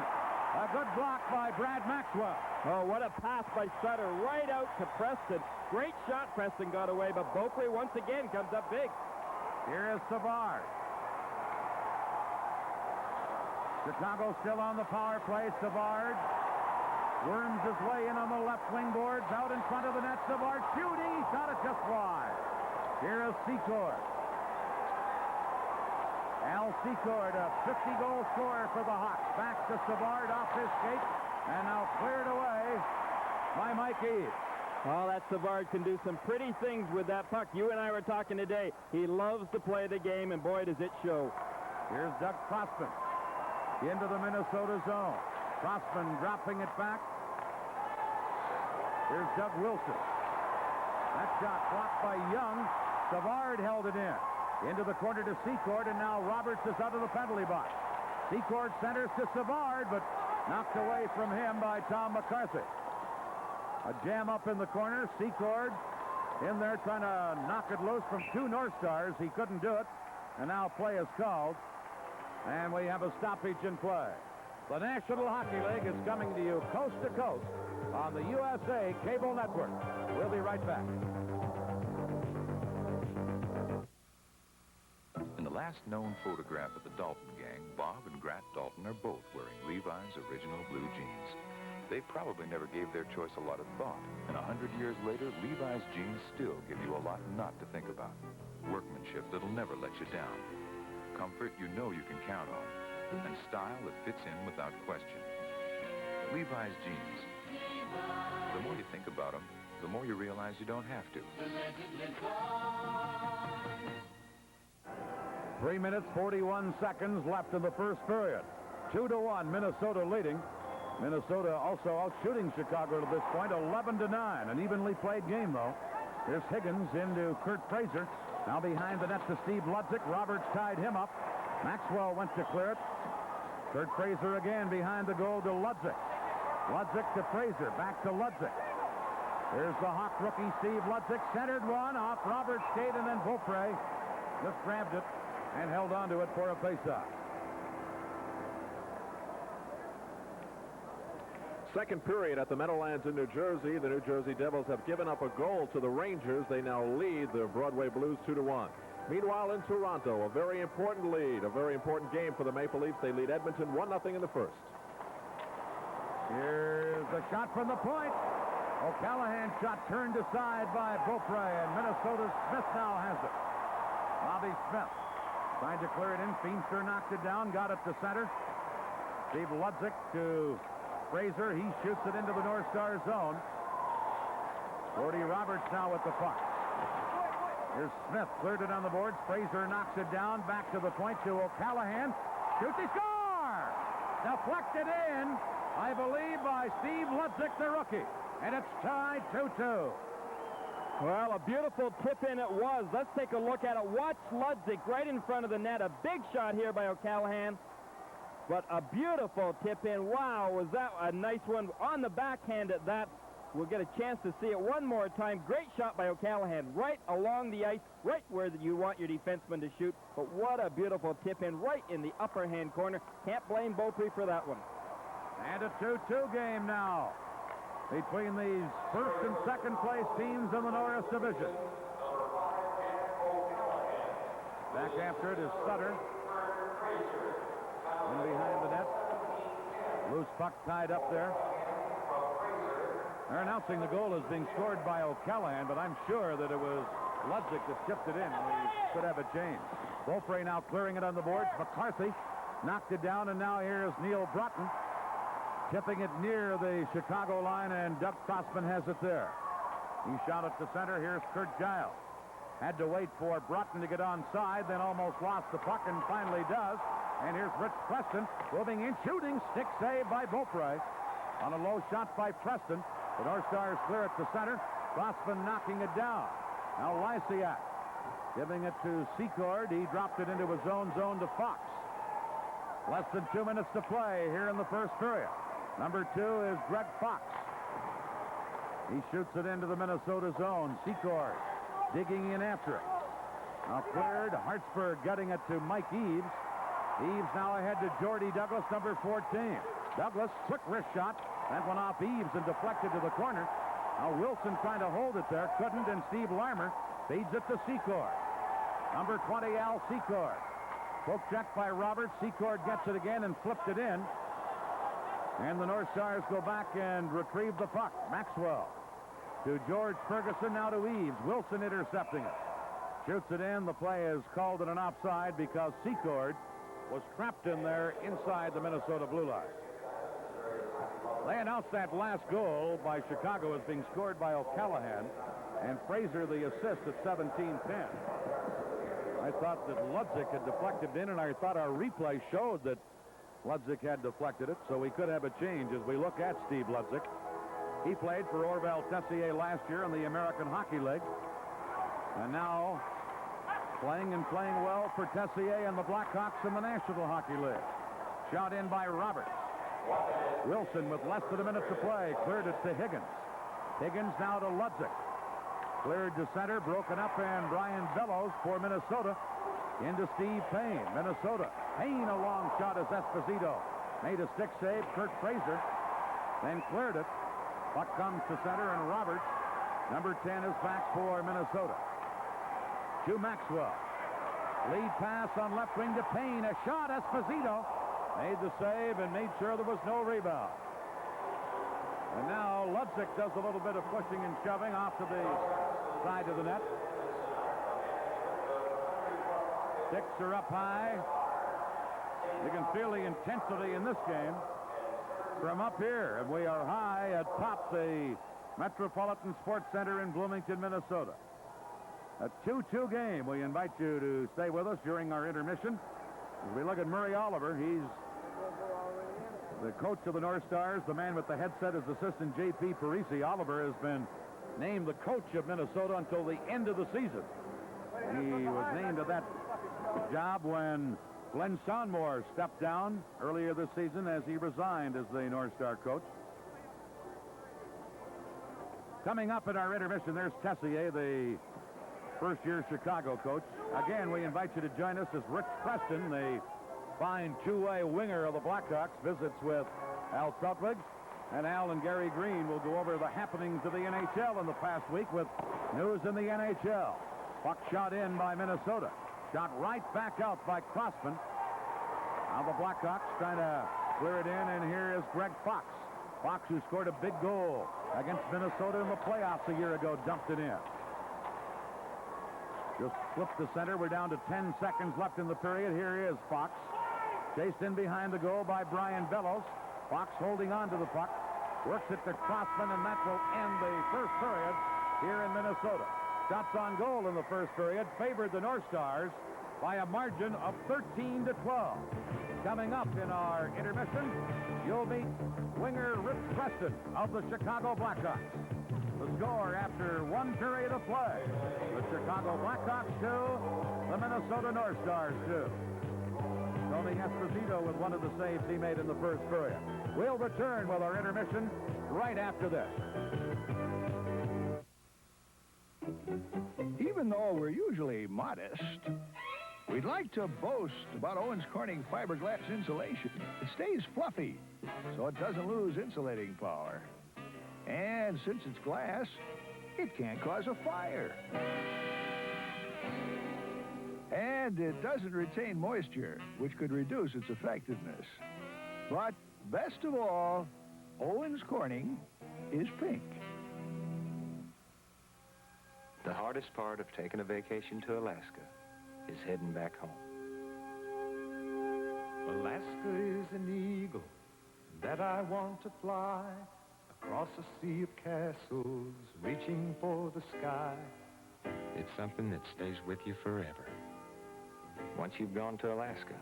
a good block by Brad Maxwell. Oh, what a pass by Sutter right out to Preston. Great shot Preston got away, but Beaupre once again comes up big. Here is Savard. Chicago still on the power play. Savard worms his way in on the left wing boards. Out in front of the net. Savard shooting. He shot it just wide. Here is Secord. Al Secord, a 50-goal scorer for the Hawks. Back to Savard off his skate. And now cleared away by Mike Eaves. Oh, that Savard can do some pretty things with that puck. You and I were talking today. He loves to play the game, and boy, does it show. Here's Doug Crossman into the Minnesota zone. Crossman dropping it back. Here's Doug Wilson. That shot blocked by Young. Savard held it in. Into the corner to Secord, and now Roberts is out of the penalty box. Secord centers to Savard, but knocked away from him by Tom McCarthy. A jam up in the corner. Secord in there trying to knock it loose from two North Stars. He couldn't do it, and now play is called. And we have a stoppage in play. The National Hockey League is coming to you coast to coast on the USA Cable Network. We'll be right back. In the last known photograph of the Dalton gang, Bob and Grat Dalton are both wearing Levi's original blue jeans. They probably never gave their choice a lot of thought, and 100 years later, Levi's jeans still give you a lot not to think about. Workmanship that'll never let you down. Comfort you know you can count on, and style that fits in without question. Levi's jeans. The more you think about them, the more you realize you don't have to. 3 minutes, 41 seconds left in the first period. 2-1, Minnesota leading. Minnesota also out shooting Chicago to this point, 11-9. An evenly played game, though. Here's Higgins into Kurt Fraser. Now behind the net to Steve Ludzik. Roberts tied him up. Maxwell went to clear it. Kurt Fraser again behind the goal to Ludzik. Ludzik to Fraser. Back to Ludzik. Here's the Hawk rookie Steve Ludzik. Centered one off Roberts' skate, and then Beaupre just grabbed it and held on to it for a faceoff. Second period at the Meadowlands in New Jersey. The New Jersey Devils have given up a goal to the Rangers. They now lead the Broadway Blues 2-1. Meanwhile, in Toronto, a very important lead, a very important game for the Maple Leafs. They lead Edmonton 1-0 in the first. Here's the shot from the point. O'Callahan shot turned aside by Beaupre, and Minnesota's Smith now has it. Bobby Smith trying to clear it in. Feenstra knocked it down, got it to center. Steve Ludzik to Fraser. He shoots it into the North Star zone. Gordy Roberts now with the puck. Here's Smith, cleared it on the boards. Fraser knocks it down, back to the point to O'Callahan. Shoots, he score! Deflected in, I believe, by Steve Ludzik, the rookie. And it's tied 2-2. Well, a beautiful tip-in it was. Let's take a look at it. Watch Ludzik right in front of the net. A big shot here by O'Callahan. But a beautiful tip-in. Wow, was that a nice one. On the backhand at that. We'll get a chance to see it one more time. Great shot by O'Callahan. Right along the ice, right where you want your defenseman to shoot. But what a beautiful tip-in right in the upper hand corner. Can't blame Beaupre for that one. And a 2-2 game now between these first and second place teams in the Norris Division. Back after it is Sutter. In behind the net. Loose puck tied up there. They're announcing the goal as being scored by O'Callahan, but I'm sure that it was Ludzik that chipped it in. We could have a change. Beaupre now clearing it on the boards. McCarthy knocked it down, and now here's Neil Broughton tipping it near the Chicago line, and Doug Crossman has it there. He shot it to center. Here's Kurt Giles. Had to wait for Broughton to get onside, then almost lost the puck, and finally does. And here's Rich Preston moving in, shooting, stick save by Beaupre on a low shot by Preston. The North Stars clear it to center. Crossman knocking it down. Now Lysiak giving it to Secord. He dropped it into his own zone to Fox. Less than 2 minutes to play here in the first period. Number 2 is Greg Fox. He shoots it into the Minnesota zone. Secord digging in after it. Now cleared. Hartsburg getting it to Mike Eaves. Eaves now ahead to Jordy Douglas, number 14. Douglas, quick wrist shot. That went off Eaves and deflected to the corner. Now Wilson trying to hold it there. Couldn't, and Steve Larmer feeds it to Secord. Number 20, Al Secord. Poke check by Roberts. Secord gets it again and flipped it in. And the North Stars go back and retrieve the puck. Maxwell to George Ferguson, now to Eaves. Wilson intercepting it. Shoots it in. The play is called in an offside because Secord was trapped in there inside the Minnesota blue line. They announced that last goal by Chicago as being scored by O'Callahan, and Fraser the assist at 17-10. I thought that Ludzik had deflected in, and I thought our replay showed that Ludzik had deflected it, so we could have a change as we look at Steve Ludzik. He played for Orval Tessier last year in the American Hockey League, and now playing well for Tessier and the Blackhawks in the National Hockey League. Shot in by Roberts. Wilson with less than a minute to play cleared it to Higgins. Higgins now to Ludzik. Cleared to center, broken up, and Brian Bellows for Minnesota into Steve Payne. Minnesota. Payne a long shot as Esposito made a stick save. Kurt Fraser then cleared it. Puck comes to center, and Roberts, number 10, is back for Minnesota. To Maxwell. Lead pass on left wing to Payne. A shot. Esposito made the save and made sure there was no rebound. And now Ludzik does a little bit of pushing and shoving off to the side of the net. Sticks are up high. You can feel the intensity in this game from up here. And we are high atop the Metropolitan Sports Center in Bloomington, Minnesota. A 2-2 game. We invite you to stay with us during our intermission. As we look at Murray Oliver, he's the coach of the North Stars. The man with the headset is assistant J.P. Parisi. Oliver has been named the coach of Minnesota until the end of the season. He was named to that job when Glenn Sonmore stepped down earlier this season as he resigned as the North Star coach. Coming up in our intermission, there's Tessier, the first-year Chicago coach. Again, we invite you to join us as Rich Preston, the fine two-way winger of the Blackhawks, visits with Al Krutwig. And Al and Gary Green will go over the happenings of the NHL in the past week with news in the NHL. Puck shot in by Minnesota. Shot right back out by Crossman. Now the Blackhawks trying to clear it in, and here is Greg Fox. Fox, who scored a big goal against Minnesota in the playoffs a year ago, dumped it in. Just flipped the center. We're down to 10 seconds left in the period. Here is Fox. Chased in behind the goal by Brian Bellows. Fox holding on to the puck. Works it to Crossman, and that will end the first period here in Minnesota. Shots on goal in the first period favored the North Stars by a margin of 13-12. Coming up in our intermission, you'll meet winger Rich Preston of the Chicago Blackhawks. The score after one period of play. The Chicago Blackhawks 2, the Minnesota North Stars 2. Tony Esposito with one of the saves he made in the first period. We'll return with our intermission right after this. Even though we're usually modest, we'd like to boast about Owens Corning fiberglass insulation. It stays fluffy, so it doesn't lose insulating power. And since it's glass, it can't cause a fire. And it doesn't retain moisture, which could reduce its effectiveness. But best of all, Owens Corning is pink. The hardest part of taking a vacation to Alaska is heading back home. Alaska is an eagle that I want to fly across a sea of castles reaching for the sky. It's something that stays with you forever. Once you've gone to Alaska,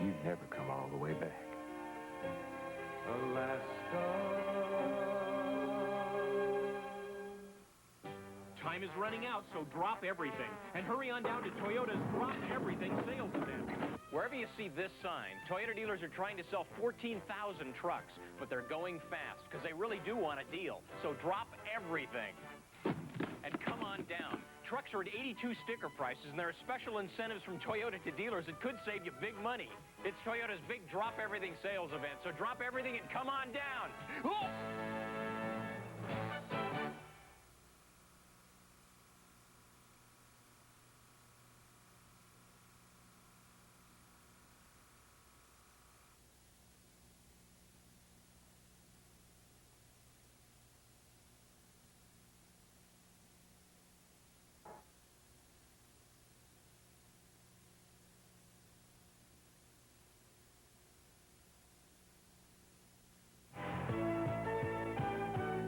you never come all the way back. Time is running out, so drop everything. And hurry on down to Toyota's Drop Everything sales event. Wherever you see this sign, Toyota dealers are trying to sell 14,000 trucks, but they're going fast because they really do want a deal. So drop everything. And come on down. Trucks are at 82 sticker prices, and there are special incentives from Toyota to dealers that could save you big money. It's Toyota's big Drop Everything sales event, so drop everything and come on down. Oh!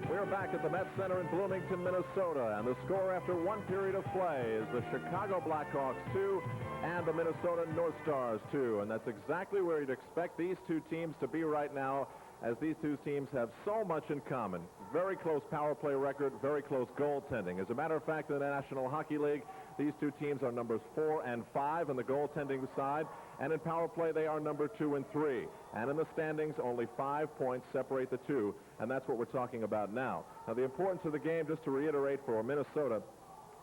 We're back at the Met Center in Bloomington, Minnesota, and the score after one period of play is the Chicago Blackhawks 2 and the Minnesota North Stars 2, and that's exactly where you'd expect these two teams to be right now, as these two teams have so much in common. Very close power play record, very close goaltending. As a matter of fact, in the National Hockey League, these two teams are numbers 4 and 5 on the goaltending side, and in power play they are number 2 and 3. And in the standings, only 5 points separate the two, and that's what we're talking about now. Now, the importance of the game, just to reiterate for Minnesota,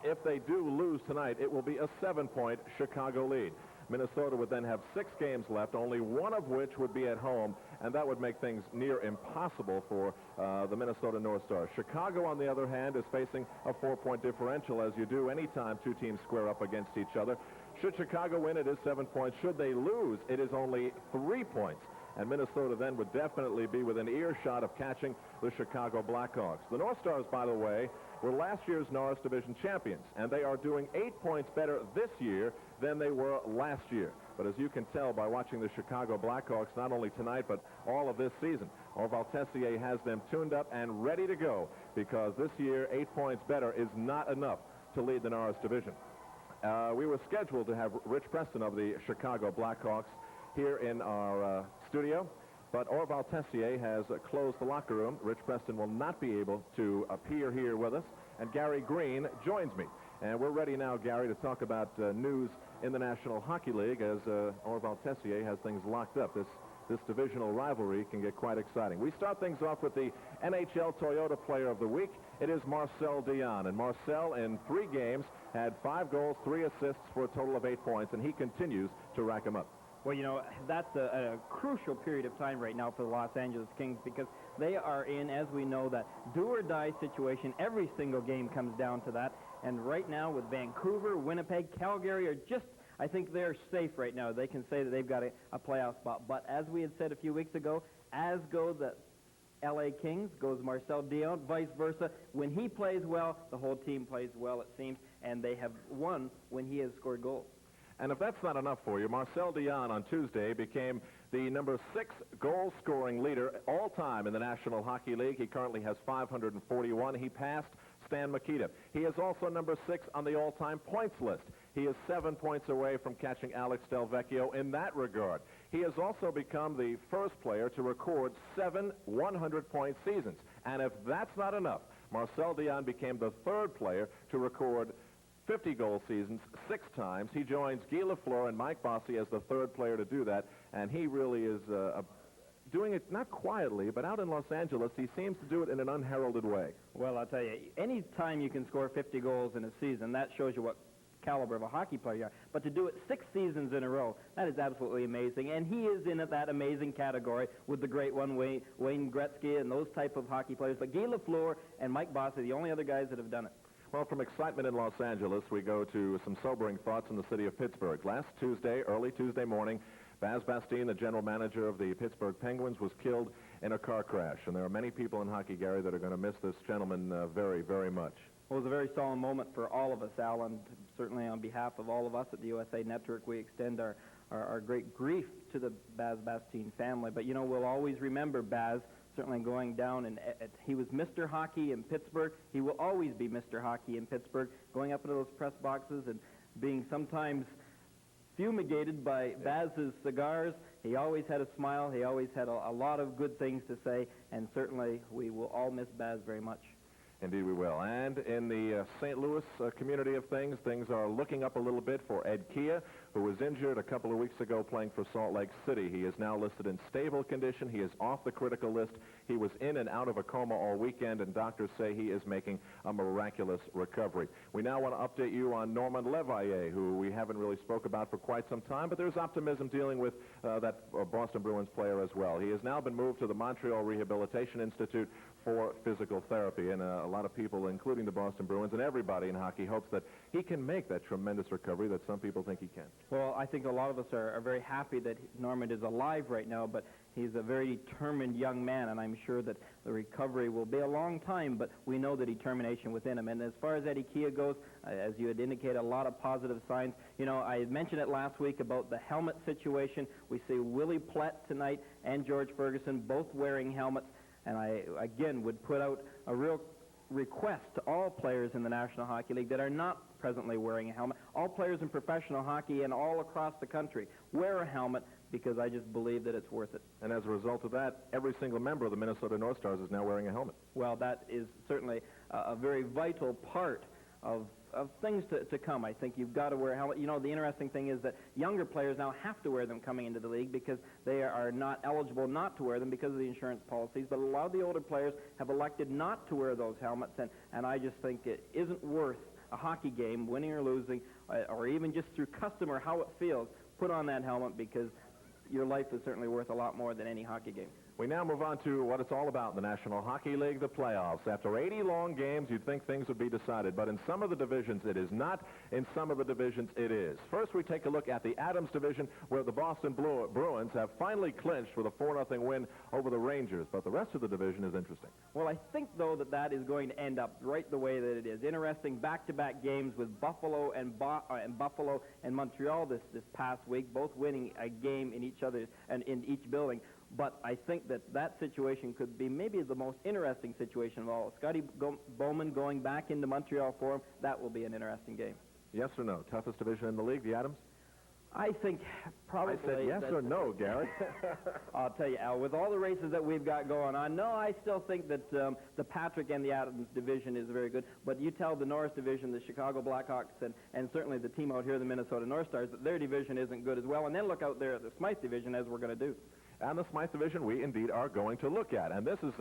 if they do lose tonight, it will be a 7-point Chicago lead. Minnesota would then have 6 games left, only one of which would be at home, and that would make things near impossible for the Minnesota North Stars. Chicago, on the other hand, is facing a 4-point differential, as you do anytime two teams square up against each other. Should Chicago win, it is 7 points. Should they lose, it is only 3 points. And Minnesota then would definitely be within earshot of catching the Chicago Blackhawks. The North Stars, by the way, were last year's Norris Division champions, and they are doing 8 points better this year than they were last year. But as you can tell by watching the Chicago Blackhawks, not only tonight, but all of this season, Orval Tessier has them tuned up and ready to go, because this year, 8 points better is not enough to lead the Norris Division. We were scheduled to have Rich Preston of the Chicago Blackhawks here in our studio, but Orval Tessier has closed the locker room. Rich Preston will not be able to appear here with us, and Gary Green joins me. And we're ready now, Gary, to talk about news in the National Hockey League, as Orval Tessier has things locked up. This divisional rivalry can get quite exciting. We start things off with the NHL Toyota Player of the Week. It is Marcel Dion, and Marcel in 3 games had 5 goals, 3 assists for a total of 8 points, and he continues to rack them up. Well, you know, that's a crucial period of time right now for the Los Angeles Kings, because they are in, as we know, that do-or-die situation. Every single game comes down to that. And right now with Vancouver, Winnipeg, Calgary are just, I think they're safe right now. They can say that they've got a playoff spot. But as we had said a few weeks ago, as go the L.A. Kings, goes Marcel Dion, vice versa. When he plays well, the whole team plays well, it seems, and they have won when he has scored goals. And if that's not enough for you, Marcel Dion on Tuesday became the number 6 goal-scoring leader all-time in the National Hockey League. He currently has 541. He passed Stan Mikita. He is also number 6 on the all-time points list. He is 7 points away from catching Alex Delvecchio in that regard. He has also become the first player to record 7 100-point seasons. And if that's not enough, Marcel Dion became the third player to record 50-goal seasons 6 times. He joins Guy Lafleur and Mike Bossy as the third player to do that, and he really is doing it not quietly, but out in Los Angeles, he seems to do it in an unheralded way. Well, I'll tell you, any time you can score 50 goals in a season, that shows you what caliber of a hockey player you are. But to do it 6 seasons in a row, that is absolutely amazing. And he is in that amazing category with the great one, Wayne Gretzky, and those type of hockey players. But Guy Lafleur and Mike Bossy are the only other guys that have done it. Well, from excitement in Los Angeles, we go to some sobering thoughts in the city of Pittsburgh. Last Tuesday, early Tuesday morning, Baz Bastien, the general manager of the Pittsburgh Penguins, was killed in a car crash. And there are many people in hockey, Gary, that are going to miss this gentleman very, very much. Well, it was a very solemn moment for all of us, Al, and certainly on behalf of all of us at the USA Network, we extend our great grief to the Baz Bastien family. But, you know, we'll always remember Baz certainly going down, and he was Mr. Hockey in Pittsburgh. He will always be Mr. Hockey in Pittsburgh, going up into those press boxes and being sometimes fumigated by Baz's cigars. He always had a smile. He always had a lot of good things to say, and certainly we will all miss Baz very much. Indeed we will. And in the St. Louis community of things are looking up a little bit for Ed Kia, who was injured a couple of weeks ago playing for Salt Lake City. He is now listed in stable condition. He is off the critical list. He was in and out of a coma all weekend, and doctors say he is making a miraculous recovery. We now want to update you on Normand Levaillet, who we haven't really spoke about for quite some time, but there's optimism dealing with that Boston Bruins player as well. He has now been moved to the Montreal Rehabilitation Institute for physical therapy, and a lot of people, including the Boston Bruins and everybody in hockey, hopes that he can make that tremendous recovery that some people think he can. Well, I think a lot of us are very happy that Normand is alive right now, but he's a very determined young man, and I'm sure that the recovery will be a long time, but we know the determination within him. And as far as Eddie Kia goes, as you had indicated, a lot of positive signs. You know, I mentioned it last week about the helmet situation. We see Willie Plett tonight and George Ferguson both wearing helmets. And I, again, would put out a real request to all players in the National Hockey League that are not presently wearing a helmet. All players in professional hockey and all across the country wear a helmet, because I just believe that it's worth it. And as a result of that, every single member of the Minnesota North Stars is now wearing a helmet. Well, that is certainly a very vital part of things to come. I think you've got to wear a helmet. You know, the interesting thing is that younger players now have to wear them coming into the league because they are not eligible not to wear them because of the insurance policies. But a lot of the older players have elected not to wear those helmets, and I just think it isn't worth a hockey game, winning or losing, or even just through custom or how it feels, put on that helmet, because your life is certainly worth a lot more than any hockey game. We now move on to what it's all about in the National Hockey League, the playoffs. After 80 long games, you'd think things would be decided, but in some of the divisions it is not. In some of the divisions it is. First, we take a look at the Adams division, where the Boston Bruins have finally clinched with a 4-0 win over the Rangers, but the rest of the division is interesting. Well, I think, though, that is going to end up right the way that it is. Interesting back-to-back games with Buffalo and Buffalo and Montreal this past week, both winning a game in each building. But I think that situation could be maybe the most interesting situation of all. Scotty Bowman going back into Montreal for him, that will be an interesting game. Yes or no? Toughest division in the league, the Adams? I think probably... I said yes or no, Garrett. I'll tell you, Al, with all the races that we've got going on, no, I still think that the Patrick and the Adams division is very good. But you tell the Norris division, the Chicago Blackhawks, and certainly the team out here, the Minnesota North Stars, that their division isn't good as well. And then look out there at the Smythe division, as we're going to do. And the Smythe division we indeed are going to look at. And this is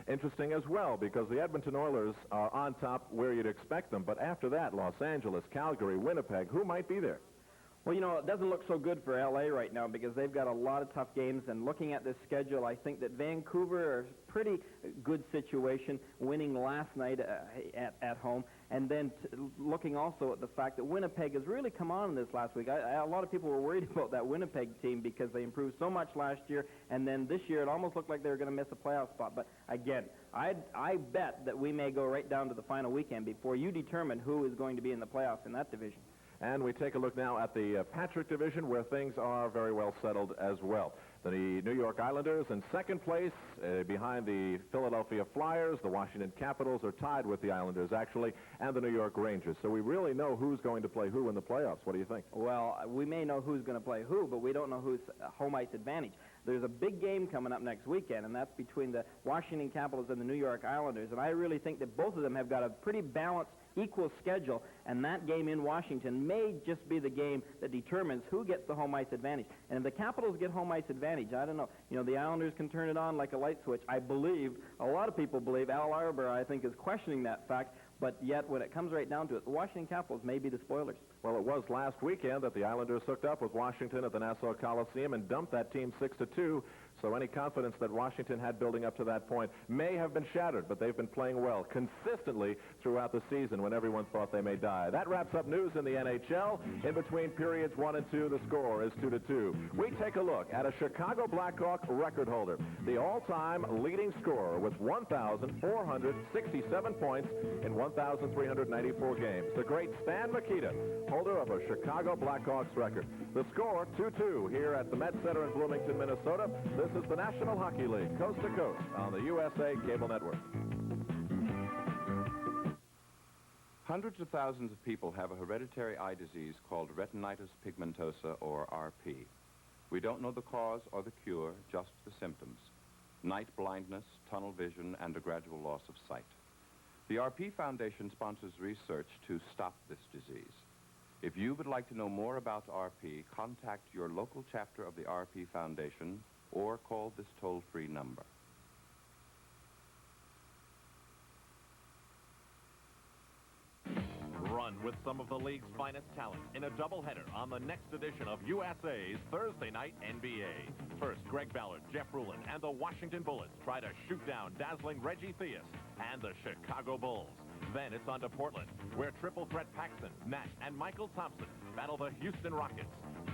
interesting as well, because the Edmonton Oilers are on top where you'd expect them. But after that, Los Angeles, Calgary, Winnipeg, who might be there? Well, you know, it doesn't look so good for L.A. right now because they've got a lot of tough games. And looking at this schedule, I think that Vancouver are a pretty good situation, winning last night at home. And then looking also at the fact that Winnipeg has really come on in this last week. A lot of people were worried about that Winnipeg team because they improved so much last year. And then this year, it almost looked like they were going to miss a playoff spot. But again, I bet that we may go right down to the final weekend before you determine who is going to be in the playoffs in that division. And we take a look now at the Patrick division, where things are very well settled as well. The New York Islanders in second place, behind the Philadelphia Flyers. The Washington Capitals are tied with the Islanders, actually, and the New York Rangers. So we really know who's going to play who in the playoffs. What do you think? Well, we may know who's going to play who, but we don't know who's home ice advantage. There's a big game coming up next weekend, and that's between the Washington Capitals and the New York Islanders, and I really think that both of them have got a pretty balanced, equal schedule, and that game in Washington may just be the game that determines who gets the home ice advantage. And if the Capitals get home ice advantage, I don't know. You know, the Islanders can turn it on like a light switch. I believe, a lot of people believe, Al Arbour, I think, is questioning that fact, but yet when it comes right down to it, the Washington Capitals may be the spoilers. Well, it was last weekend that the Islanders hooked up with Washington at the Nassau Coliseum and dumped that team 6-2. So any confidence that Washington had building up to that point may have been shattered, but they've been playing well consistently throughout the season when everyone thought they may die. That wraps up news in the NHL. In between periods 1 and 2, the score is 2-2. We take a look at a Chicago Blackhawk record holder, the all-time leading scorer with 1,467 points in 1,394 games. The great Stan Mikita, holder of a Chicago Blackhawks record. The score, 2-2, here at the Met Center in Bloomington, Minnesota. This is the National Hockey League, coast to coast, on the USA Cable Network. Hundreds of thousands of people have a hereditary eye disease called retinitis pigmentosa, or RP. We don't know the cause or the cure, just the symptoms: night blindness, tunnel vision, and a gradual loss of sight. The RP Foundation sponsors research to stop this disease. If you would like to know more about RP, contact your local chapter of the RP Foundation or call this toll-free number. Run with some of the league's finest talent in a doubleheader on the next edition of USA's Thursday Night NBA. First, Greg Ballard, Jeff Rulin, and the Washington Bullets try to shoot down dazzling Reggie Theus and the Chicago Bulls. Then it's on to Portland, where triple threat Paxson, Nash, and Michael Thompson battle the Houston Rockets.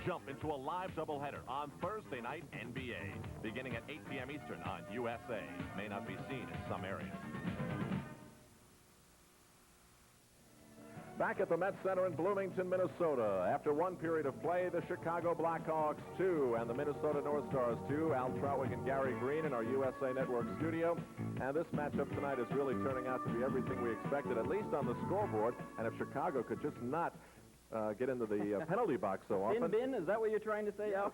Jump into a live doubleheader on Thursday Night NBA, beginning at 8 p.m. Eastern on USA. May not be seen in some areas. Back at the Met Center in Bloomington, Minnesota. After one period of play, the Chicago Blackhawks 2 and the Minnesota North Stars 2. Al Trautwig and Gary Green in our USA Network studio. And this matchup tonight is really turning out to be everything we expected, at least on the scoreboard. And if Chicago could just not get into the penalty box so often. Bin, is that what you're trying to say, Al?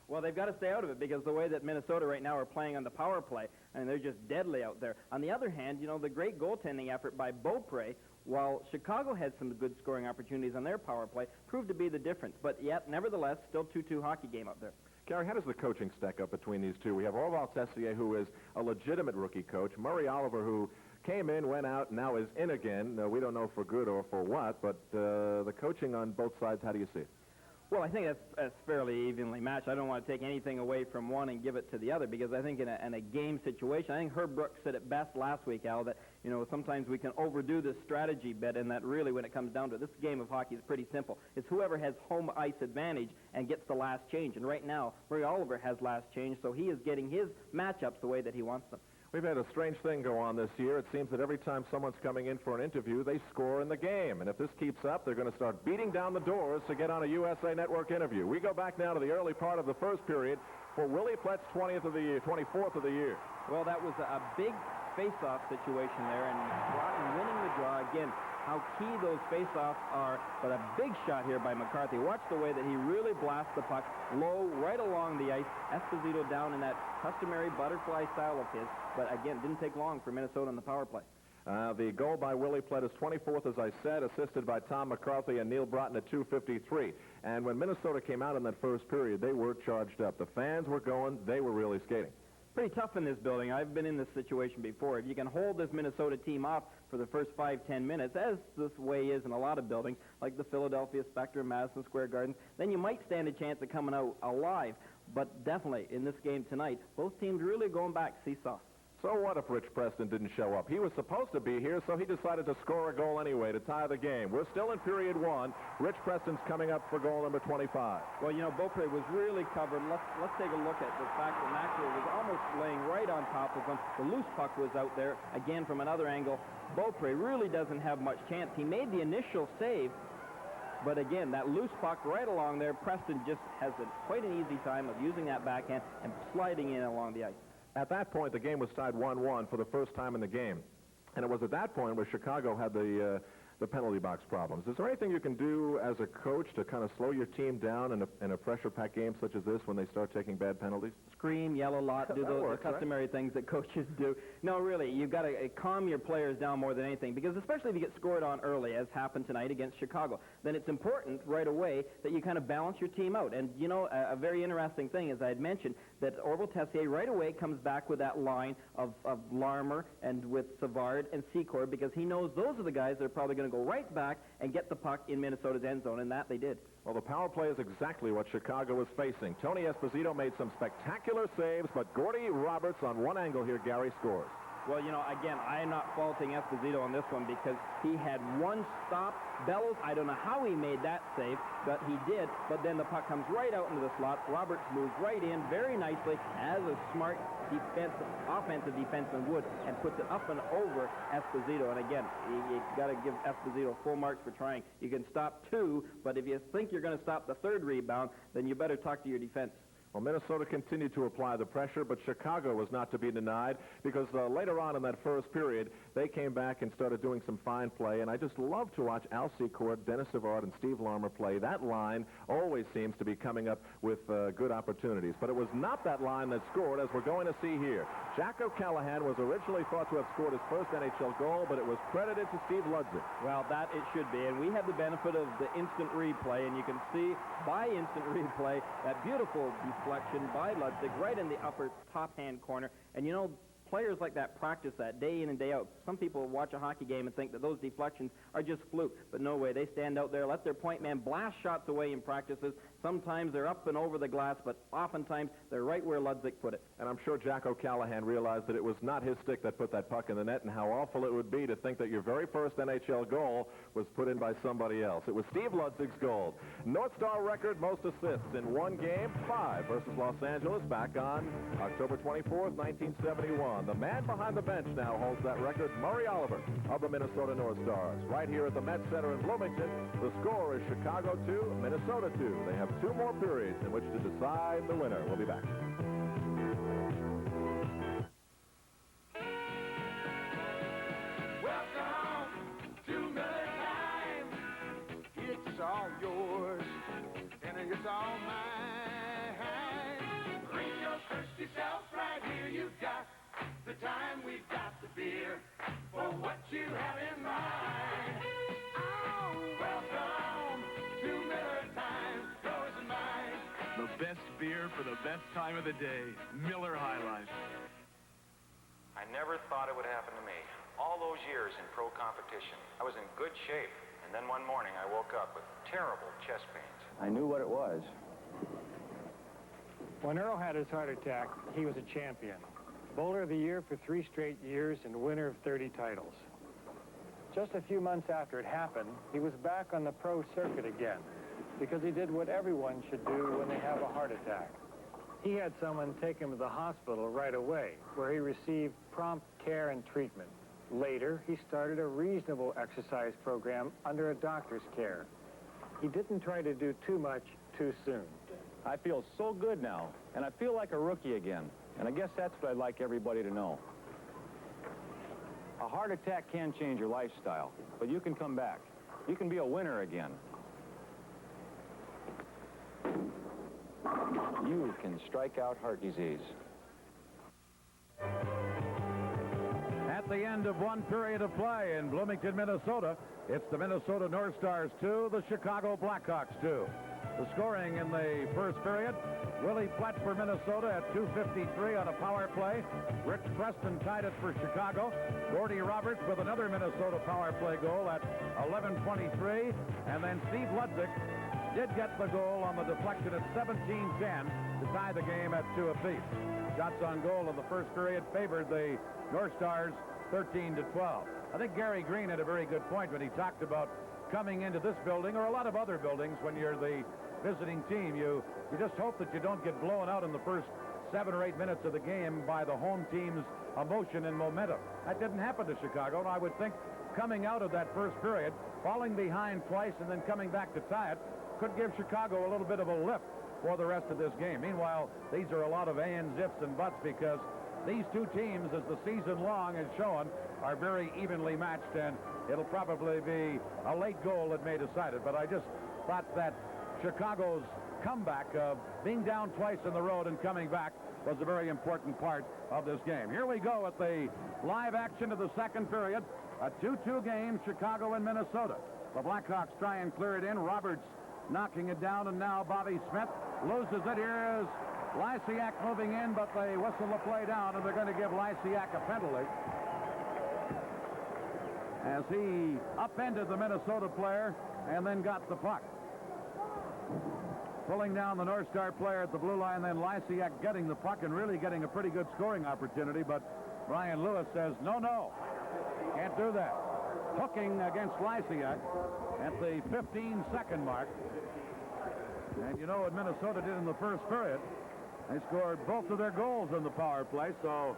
Well, they've got to stay out of it because the way that Minnesota right now are playing on the power play, and they're just deadly out there. On the other hand, you know, the great goaltending effort by Beaupre, while Chicago had some good scoring opportunities on their power play, proved to be the difference. But yet, nevertheless, still 2-2 hockey game up there. Gary, how does the coaching stack up between these two? We have Orval Tessier, who is a legitimate rookie coach, Murray Oliver, who came in, went out, now is in again. We don't know for good or for what, but the coaching on both sides, how do you see it? Well, I think that's fairly evenly matched. I don't want to take anything away from one and give it to the other, because I think in a game situation, I think Herb Brooks said it best last week, Al, that, you know, sometimes we can overdo this strategy bit, and that really, when it comes down to it, this game of hockey is pretty simple. It's whoever has home ice advantage and gets the last change. And right now, Murray Oliver has last change, so he is getting his matchups the way that he wants them. We've had a strange thing go on this year. It seems that every time someone's coming in for an interview, they score in the game. And if this keeps up, they're going to start beating down the doors to get on a USA Network interview. We go back now to the early part of the first period for Willie Plett's 24th of the year. Well, that was a big face-off situation there, and Broughton winning the draw. Again, how key those face-offs are, but a big shot here by McCarthy. Watch the way that he really blasts the puck low right along the ice. Esposito down in that customary butterfly style of his, but again, didn't take long for Minnesota in the power play. The goal by Willie Plett is 24th, as I said, assisted by Tom McCarthy and Neil Broughton at 2:53. And when Minnesota came out in that first period, they were charged up. The fans were going. They were really skating. Pretty tough in this building. I've been in this situation before. If you can hold this Minnesota team off for the first 5-10 minutes, as this way is in a lot of buildings, like the Philadelphia Spectrum, Madison Square Garden, then you might stand a chance of coming out alive. But definitely, in this game tonight, both teams really going back seesaw. So what if Rich Preston didn't show up? He was supposed to be here, so he decided to score a goal anyway to tie the game. We're still in period one. Rich Preston's coming up for goal number 25. Well, you know, Beaupre was really covered. Let's take a look at the fact that Maxwell was almost laying right on top of him. The loose puck was out there, again, from another angle. Beaupre really doesn't have much chance. He made the initial save, but again, that loose puck right along there, Preston just has quite an easy time of using that backhand and sliding in along the ice. At that point, the game was tied 1-1 for the first time in the game. And it was at that point where Chicago had the the penalty box problems. Is there anything you can do as a coach to kind of slow your team down in a pressure-packed game such as this when they start taking bad penalties? Scream, yell a lot, do the customary things that coaches do. No, really, you've got to calm your players down more than anything, because especially if you get scored on early, as happened tonight against Chicago, then it's important right away that you kind of balance your team out. And, you know, a very interesting thing, as I had mentioned, that Orville Tessier right away comes back with that line of Larmer and with Savard and Secor, because he knows those are the guys that are probably going to go right back and get the puck in Minnesota's end zone, and that they did. Well, the power play is exactly what Chicago was facing. Tony Esposito made some spectacular saves, but Gordy Roberts on one angle here, Gary, scores. Well, you know, again, I'm not faulting Esposito on this one because he had one stop. Bellows, I don't know how he made that save, but he did. But then the puck comes right out into the slot. Roberts moves right in very nicely, as a smart offensive defenseman would, and puts it up and over Esposito. And again, you got to give Esposito full marks for trying. You can stop two, but if you think you're going to stop the third rebound, then you better talk to your defense. Well, Minnesota continued to apply the pressure, but Chicago was not to be denied, because later on in that first period, they came back and started doing some fine play, and I just love to watch Al Secord, Dennis Savard, and Steve Larmer play. That line always seems to be coming up with good opportunities, but it was not that line that scored, as we're going to see here. Jack O'Callahan was originally thought to have scored his first NHL goal, but it was credited to Steve Ludzik. Well, that it should be, and we had the benefit of the instant replay, and you can see by instant replay that beautiful deflection by Ludzik right in the upper top-hand corner. And, you know, players like that practice that day in and day out. Some people watch a hockey game and think that those deflections are just fluke, but no way. They stand out there, let their point man blast shots away in practices. Sometimes they're up and over the glass, but oftentimes they're right where Ludzik put it. And I'm sure Jack O'Callahan realized that it was not his stick that put that puck in the net, and how awful it would be to think that your very first NHL goal was put in by somebody else. It was Steve Ludzik's goal. North Star record most assists in one game, 5 versus Los Angeles, back on October 24th, 1971. The man behind the bench now holds that record, Murray Oliver of the Minnesota North Stars. Right here at the Met Center in Bloomington, the score is Chicago 2, Minnesota 2. They have 2 more periods in which to decide the winner. We'll be back. Welcome to Miller Time. It's all yours, and it's all mine. Bring your thirsty self right here. You've got the time, we've got the beer for what you have in mind. Oh, welcome to Miller Time, yours and mine. The best beer for the best time of the day. Miller High Life. I never thought it would happen to me. All those years in pro competition, I was in good shape. And then one morning I woke up with terrible chest pains. I knew what it was. When Earl had his heart attack, he was a champion. Bowler of the Year for 3 straight years and winner of 30 titles. Just a few months after it happened, he was back on the pro circuit again, because he did what everyone should do when they have a heart attack. He had someone take him to the hospital right away, where he received prompt care and treatment. Later, he started a reasonable exercise program under a doctor's care. He didn't try to do too much too soon. I feel so good now, and I feel like a rookie again. And I guess that's what I'd like everybody to know. A heart attack can change your lifestyle, but you can come back. You can be a winner again. You can strike out heart disease. At the end of one period of play in Bloomington, Minnesota, it's the Minnesota North Stars 2, the Chicago Blackhawks 2. The scoring in the first period, Willie Platt for Minnesota at 2:53 on a power play. Rick Preston tied it for Chicago. Gordy Roberts with another Minnesota power play goal at 11:23. And then Steve Ludzik did get the goal on the deflection at 17:10 to tie the game at 2 apiece. Shots on goal in the first period favored the North Stars 13-12. I think Gary Green had a very good point when he talked about coming into this building or a lot of other buildings when you're the visiting team. You just hope that you don't get blown out in the first 7 or 8 minutes of the game by the home team's emotion and momentum. That didn't happen to Chicago, and I would think coming out of that first period, falling behind twice and then coming back to tie it, could give Chicago a little bit of a lift for the rest of this game. Meanwhile, these are a lot of ands, ifs, and buts, because these two teams, as the season long has shown, are very evenly matched, and it'll probably be a late goal that may decide it. But I just thought that Chicago's comeback of being down twice in the road and coming back was a very important part of this game. Here we go at the live action of the second period. A 2-2 game, Chicago and Minnesota. The Blackhawks try and clear it in. Roberts knocking it down, and now Bobby Smith loses it. Here is Lysiak moving in, but they whistle the play down, and they're going to give Lysiak a penalty as he upended the Minnesota player and then got the puck. Pulling down the North Star player at the blue line, then Lysiak getting the puck and really getting a pretty good scoring opportunity, but Brian Lewis says, no, can't do that. Hooking against Lysiak at the 15-second mark. And you know what Minnesota did in the first period? They scored both of their goals in the power play, so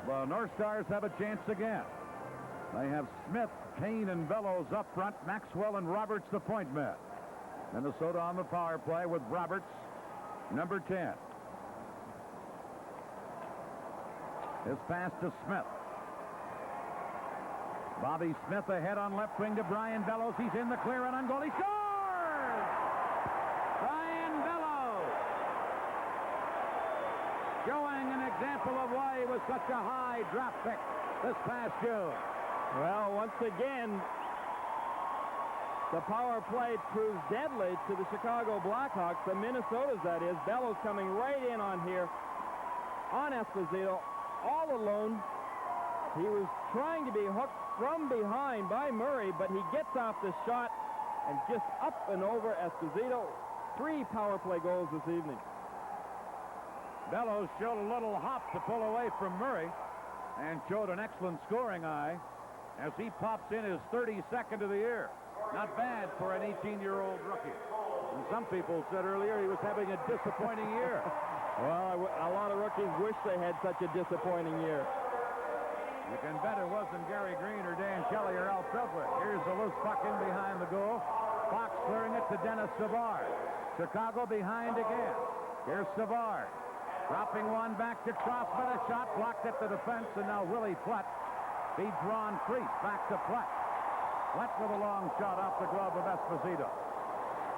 the North Stars have a chance again. They have Smith, Kane, and Bellows up front. Maxwell and Roberts the point men. Minnesota on the power play with Roberts, number 10. His pass to Smith. Bobby Smith ahead on left wing to Brian Bellows. He's in the clear and on goal. He scores! Brian Bellows! Showing an example of why he was such a high draft pick this past June. Well, once again, the power play proves deadly to the Chicago Blackhawks, the Minnesotas, that is. Bellows coming right in on here, on Esposito, all alone. He was trying to be hooked from behind by Murray, but he gets off the shot and just up and over Esposito. 3 power play goals this evening. Bellows showed a little hop to pull away from Murray and showed an excellent scoring eye as he pops in his 32nd of the year. Not bad for an 18-year-old rookie. And some people said earlier he was having a disappointing year. Well, a lot of rookies wish they had such a disappointing year. You can bet it wasn't Gary Green or Dan Kelly or Al Silver. Here's the loose puck in behind the goal. Fox clearing it to Dennis Savard. Chicago behind again. Here's Savard. Dropping one back to Crossman. A shot blocked at the defense, and now Willie Flett feeds Ron Priest back to Flett. Flett with a long shot off the glove of Esposito.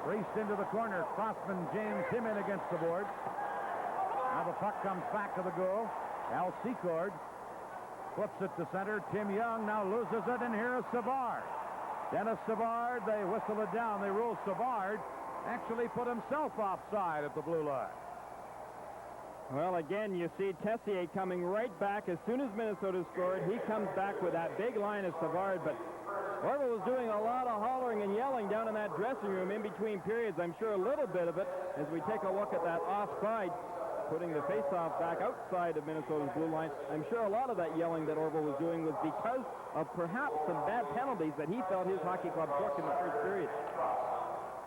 Priest into the corner. Crossman jams him in against the boards. Now the puck comes back to the goal. Al Secord flips it to center. Tim Young now loses it, and here is Savard. Dennis Savard, they whistle it down. They rule Savard actually put himself offside at the blue line. Well, again, you see Tessier coming right back. As soon as Minnesota scored, he comes back with that big line of Savard, but Orville was doing a lot of hollering and yelling down in that dressing room in between periods. I'm sure a little bit of it as we take a look at that offside, putting the faceoff back outside of Minnesota's blue line. I'm sure a lot of that yelling that Orville was doing was because of perhaps some bad penalties that he felt his hockey club took in the first period.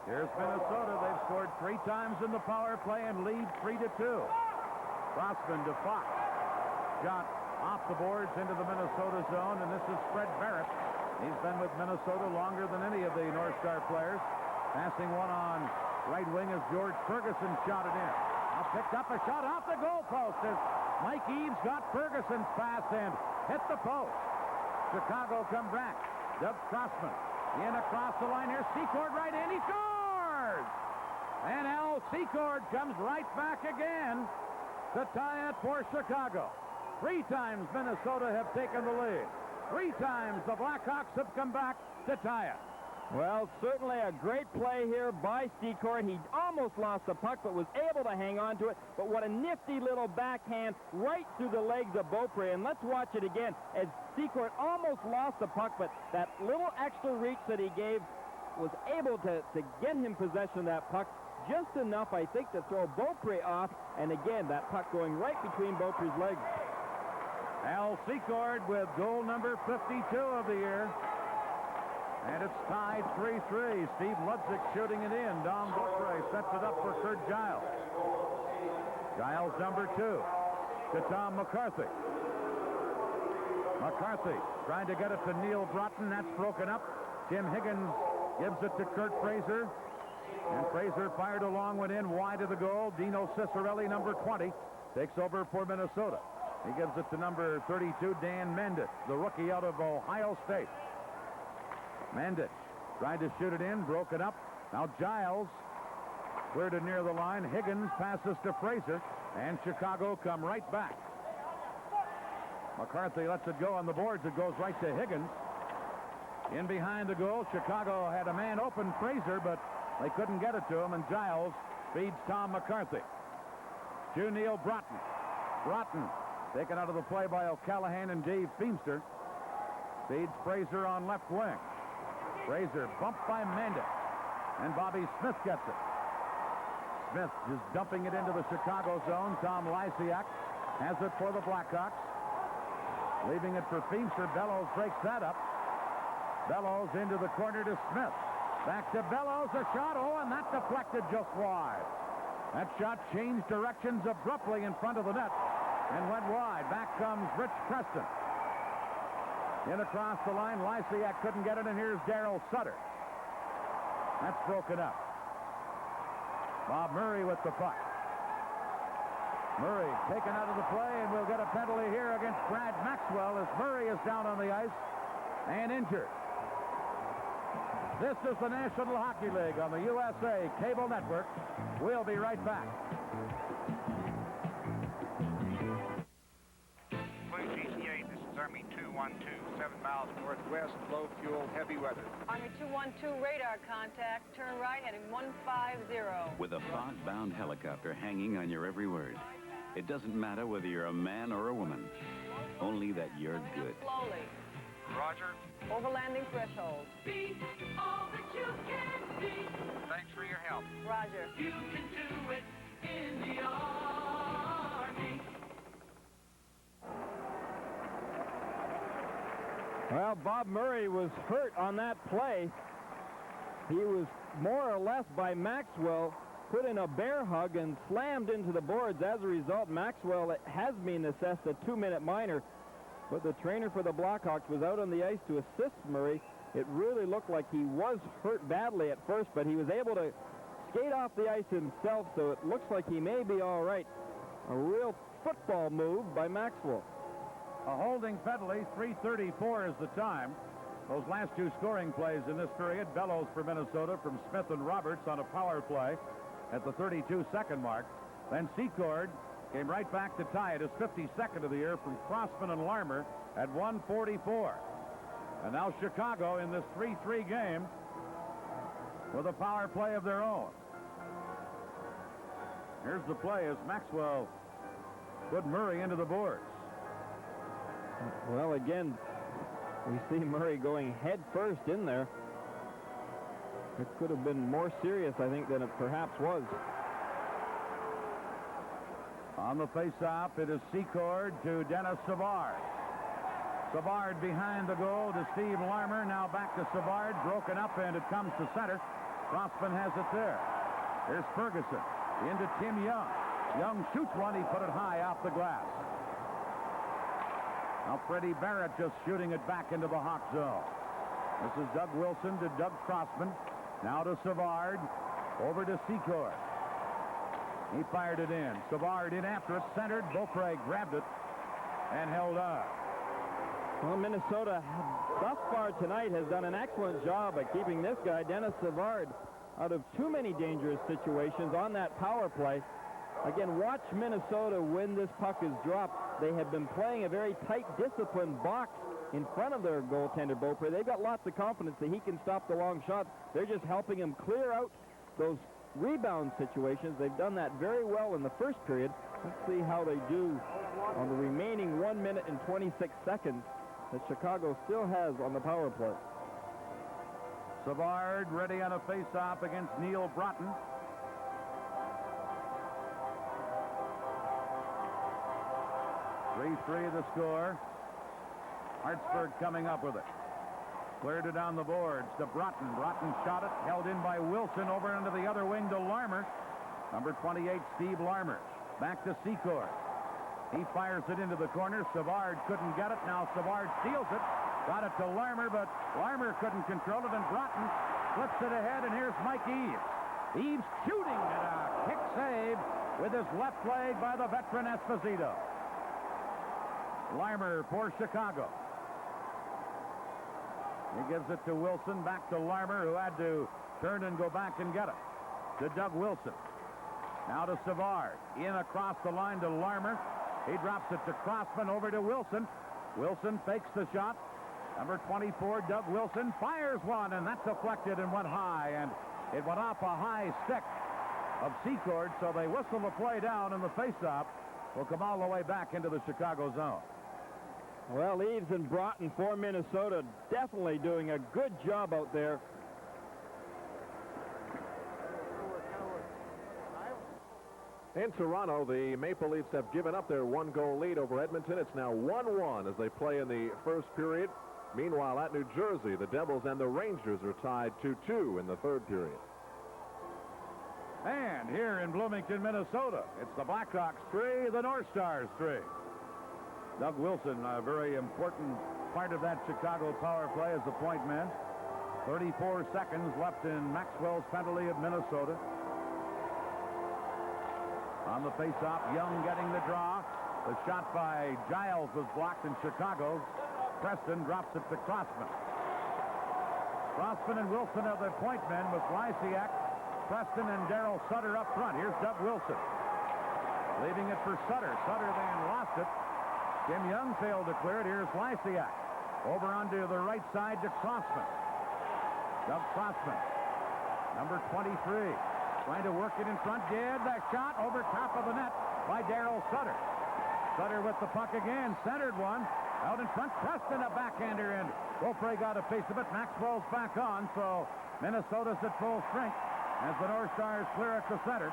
Here's Minnesota. They've scored 3 times in the power play and lead 3-2. Crossman to Fox. Shot off the boards into the Minnesota zone, and this is Fred Barrett. He's been with Minnesota longer than any of the North Star players. Passing one on right wing as George Ferguson shot it in. Now picked up a shot off the goalpost as Mike Eaves got Ferguson's pass and hit the post. Chicago come back. Doug Crossman in across the line here. Secord right in. He scores! And Al Secord comes right back again to tie it for Chicago. 3 times Minnesota have taken the lead. 3 times the Blackhawks have come back to tie it. Well, certainly a great play here by Secord. He almost lost the puck, but was able to hang on to it. But what a nifty little backhand right through the legs of Beaupre. And let's watch it again as Secord almost lost the puck, but that little extra reach that he gave was able to get him possession of that puck. Just enough, I think, to throw Beaupre off. And again, that puck going right between Beaupre's legs. Al Secord with goal number 52 of the year. And it's tied 3-3. Steve Ludzik shooting it in. Dom Beaupre sets it up for Kurt Giles. Giles number 2 to Tom McCarthy. McCarthy trying to get it to Neil Broughton. That's broken up. Tim Higgins gives it to Kurt Fraser. And Fraser fired a long one in wide of the goal. Dino Cicerelli, number 20, takes over for Minnesota. He gives it to number 32, Dan Mendich, the rookie out of Ohio State. Mendich tried to shoot it in, broke it up. Now Giles cleared it near the line. Higgins passes to Fraser, and Chicago come right back. McCarthy lets it go on the boards. It goes right to Higgins. In behind the goal, Chicago had a man open, Fraser, but they couldn't get it to him, and Giles feeds Tom McCarthy. To Neil Broughton. Broughton taken out of the play by O'Callahan and Dave Feimster. Feeds Fraser on left wing. Fraser bumped by Mendich, and Bobby Smith gets it. Smith is dumping it into the Chicago zone. Tom Lysiak has it for the Blackhawks. Leaving it for Feimster. Bellows breaks that up. Bellows into the corner to Smith. Back to Bellows, a shot. Oh, and that deflected just wide. That shot changed directions abruptly in front of the net and went wide. Back comes Rich Preston. In across the line, Lysiak couldn't get it, and here's Darryl Sutter. That's broken up. Bob Murray with the puck. Murray taken out of the play, and we'll get a penalty here against Brad Maxwell as Murray is down on the ice and injured. This is the National Hockey League on the USA Cable Network. We'll be right back. Blue GC8, this is Army 212, 7 miles northwest, low fuel, heavy weather. Army 212, radar contact, turn right, heading 150. With a fog-bound helicopter hanging on your every word, it doesn't matter whether you're a man or a woman, only that you're good. Slowly. Roger. Overlanding threshold. Be all that you can be. Thanks for your help. Roger. You can do it in the Army. Well, Bob Murray was hurt on that play. He was more or less by Maxwell put in a bear hug and slammed into the boards. As a result, Maxwell has been assessed a 2-minute minor. But the trainer for the Blackhawks was out on the ice to assist Murray. It really looked like he was hurt badly at first, but he was able to skate off the ice himself, so it looks like he may be all right. A real football move by Maxwell. A holding penalty, 3:34 is the time. Those last two scoring plays in this period, Bellows for Minnesota from Smith and Roberts on a power play at the 32-second mark. Then Secord came right back to tie it, his 52nd of the year, from Crossman and Larmer at 1:44. And now Chicago in this 3-3 game with a power play of their own. Here's the play as Maxwell put Murray into the boards. Well, again, we see Murray going head first in there. It could have been more serious, I think, than it perhaps was. On the face-off, it is Secord to Dennis Savard. Savard behind the goal to Steve Larmer. Now back to Savard, broken up, and it comes to center. Crossman has it there. Here's Ferguson into Tim Young. Young shoots one. He put it high off the glass. Now Freddie Barrett just shooting it back into the Hawk zone. This is Doug Wilson to Doug Crossman. Now to Savard. Over to Secord. He fired it in. Savard in after it, centered. Beaupre grabbed it and held on. Well, Minnesota thus far tonight has done an excellent job at keeping this guy, Dennis Savard, out of too many dangerous situations on that power play. Again, watch Minnesota when this puck is dropped. They have been playing a very tight, disciplined box in front of their goaltender, Beaupre. They've got lots of confidence that he can stop the long shots. They're just helping him clear out those rebound situations. They've done that very well in the first period. Let's see how they do on the remaining 1 minute and 26 seconds that Chicago still has on the power play. Savard ready on a face-off against Neil Broughton. .3-3 the score. Hartsburg coming up with it. Cleared it down the boards to Broughton. Broughton shot it, held in by Wilson, over into the other wing to Larmer. Number 28, Steve Larmer. Back to Secord. He fires it into the corner. Savard couldn't get it. Now Savard steals it. Got it to Larmer, but Larmer couldn't control it, and Broughton flips it ahead, and here's Mike Eaves. Eaves shooting, and a kick save with his left leg by the veteran Esposito. Larmer for Chicago. He gives it to Wilson, back to Larmer, who had to turn and go back and get it. To Doug Wilson. Now to Savard. In across the line to Larmer. He drops it to Crossman, over to Wilson. Wilson fakes the shot. Number 24, Doug Wilson, fires one, and that's deflected and went high, and it went off a high stick of Secord, so they whistle the play down, and the faceoff will come all the way back into the Chicago zone. Well, Eaves and Broughton for Minnesota definitely doing a good job out there. In Toronto, the Maple Leafs have given up their one-goal lead over Edmonton. It's now 1-1 as they play in the first period. Meanwhile, at New Jersey, the Devils and the Rangers are tied 2-2 in the third period. And here in Bloomington, Minnesota, it's the Blackhawks 3, the North Stars 3. Doug Wilson, a very important part of that Chicago power play as the point man. 34 seconds left in Maxwell's penalty of Minnesota. On the faceoff, Young getting the draw. The shot by Giles was blocked in Chicago. Preston drops it to Crossman. Crossman and Wilson are the point men with Lysiak, Preston, and Darryl Sutter up front. Here's Doug Wilson. Leaving it for Sutter. Sutter then lost it. Tim Young failed to clear it. Here's Lysiak. Over onto the right side to Crossman. Doug Crossman. Number 23. Trying to work it in front. Did the shot over top of the net by Darryl Sutter. Sutter with the puck again. Centered one. Out in front. Preston a backhander, and Beaupre got a piece of it. Maxwell's back on, so Minnesota's at full strength as the North Stars clear it to center.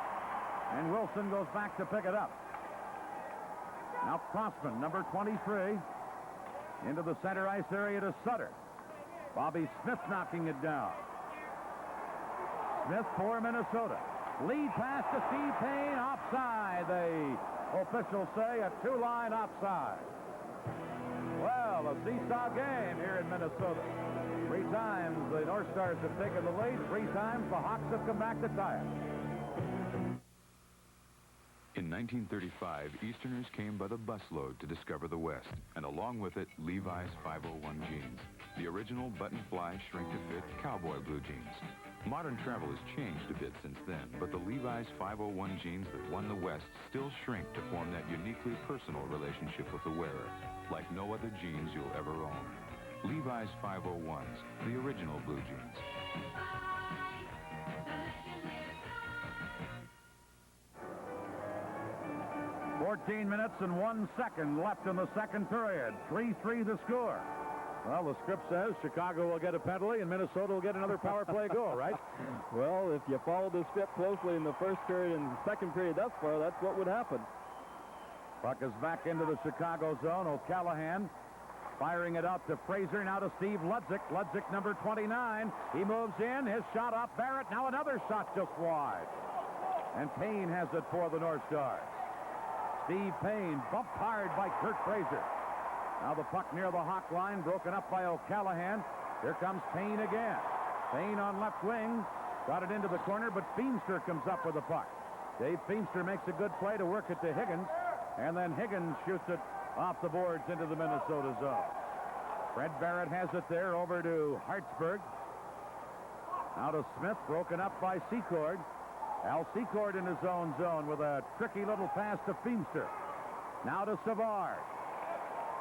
And Wilson goes back to pick it up. Now Crossman, number 23, into the center ice area to Sutter. Bobby Smith knocking it down. Smith for Minnesota. Lead pass to Steve Payne. Offside. The officials say a two-line offside. Well, a seesaw game here in Minnesota. 3 times the North Stars have taken the lead. 3 times the Hawks have come back to tie it. In 1935, Easterners came by the busload to discover the West, and along with it, Levi's 501 jeans, the original button-fly, shrink-to-fit cowboy blue jeans. Modern travel has changed a bit since then, but the Levi's 501 jeans that won the West still shrink to form that uniquely personal relationship with the wearer, like no other jeans you'll ever own. Levi's 501s, the original blue jeans. 14 minutes and 1 second left in the second period. 3-3 the score. Well, the script says Chicago will get a penalty and Minnesota will get another power play goal, right? Well, if you follow the script closely in the first period and the second period thus far, that's what would happen. Puck is back into the Chicago zone. O'Callahan firing it out to Fraser. Now to Steve Ludzik. Ludzik, number 29. He moves in. His shot off Barrett. Now another shot just wide. And Payne has it for the North Stars. Steve Payne bumped hard by Kurt Fraser. Now the puck near the Hawk line, broken up by O'Callahan. Here comes Payne again. Payne on left wing. Got it into the corner, but Feimster comes up with the puck. Dave Feimster makes a good play to work it to Higgins. And then Higgins shoots it off the boards into the Minnesota zone. Fred Barrett has it there over to Hartsburg. Now to Smith, broken up by Secord. Al Secord in his own zone with a tricky little pass to Feimster. Now to Savard.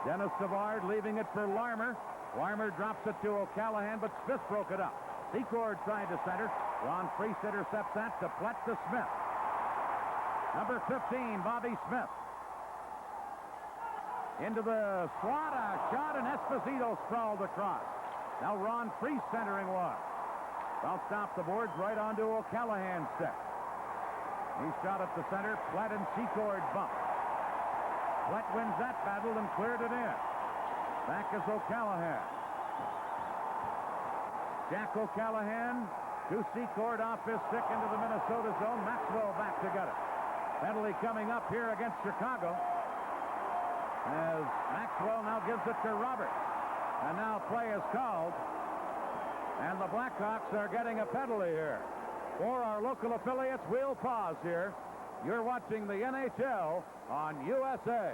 Dennis Savard leaving it for Larmer. Larmer drops it to O'Callahan, but Smith broke it up. Secord tried to center. Ron Priest intercepts that to Plett to Smith. Number 15, Bobby Smith. Into the slot, a shot, and Esposito sprawled across. Now Ron Priest centering one. Bounced off the boards right onto O'Callahan's stick. He shot at the center. Plett and Secord bump. Plett wins that battle and cleared it in. Back is O'Callahan. Jack O'Callahan to Secord off his stick into the Minnesota zone. Maxwell back to get it. Penalty coming up here against Chicago. As Maxwell now gives it to Roberts. And now play is called. And the Blackhawks are getting a penalty here. For our local affiliates, we'll pause here You're watching the NHL on USA.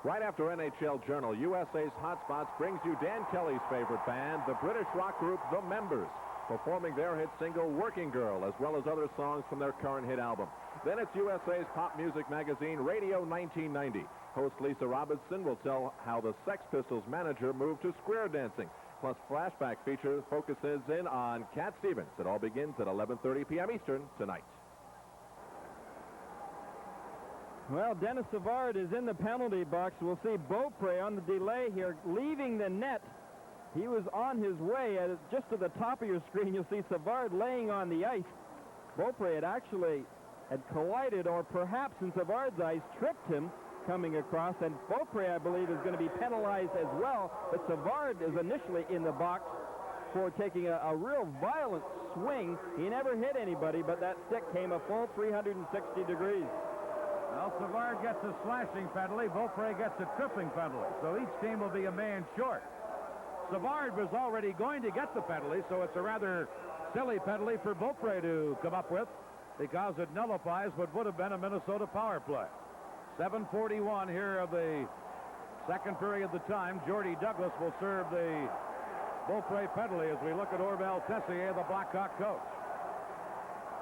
Right after NHL Journal, USA's Hot Spots brings you Dan Kelly's favorite band, the British rock group The Members, performing their hit single Working Girl, as well as other songs from their current hit album. Then it's USA's pop music magazine, Radio 1990. Host Lisa Robinson will tell how the Sex Pistols manager moved to square dancing. Plus, flashback feature focuses in on Cat Stevens. It all begins at 11:30 p.m. Eastern tonight. Well, Dennis Savard is in the penalty box. We'll see Beaupre on the delay here, leaving the net. He was on his way. Just to the top of your screen, you'll see Savard laying on the ice. Beaupre had collided, or perhaps in Savard's eyes, tripped him coming across, and Beaupre, I believe, is going to be penalized as well. But Savard is initially in the box for taking a real violent swing. He never hit anybody, but that stick came a full 360 degrees. Well, Savard gets a slashing penalty. Beaupre gets a tripping penalty. So each team will be a man short. Savard was already going to get the penalty, so it's a rather silly penalty for Beaupre to come up with, because it nullifies what would have been a Minnesota power play. 7:41 here of the second period of the time. Jordy Douglas will serve the Beaupre penalty as we look at Orville Tessier, the Blackhawk coach.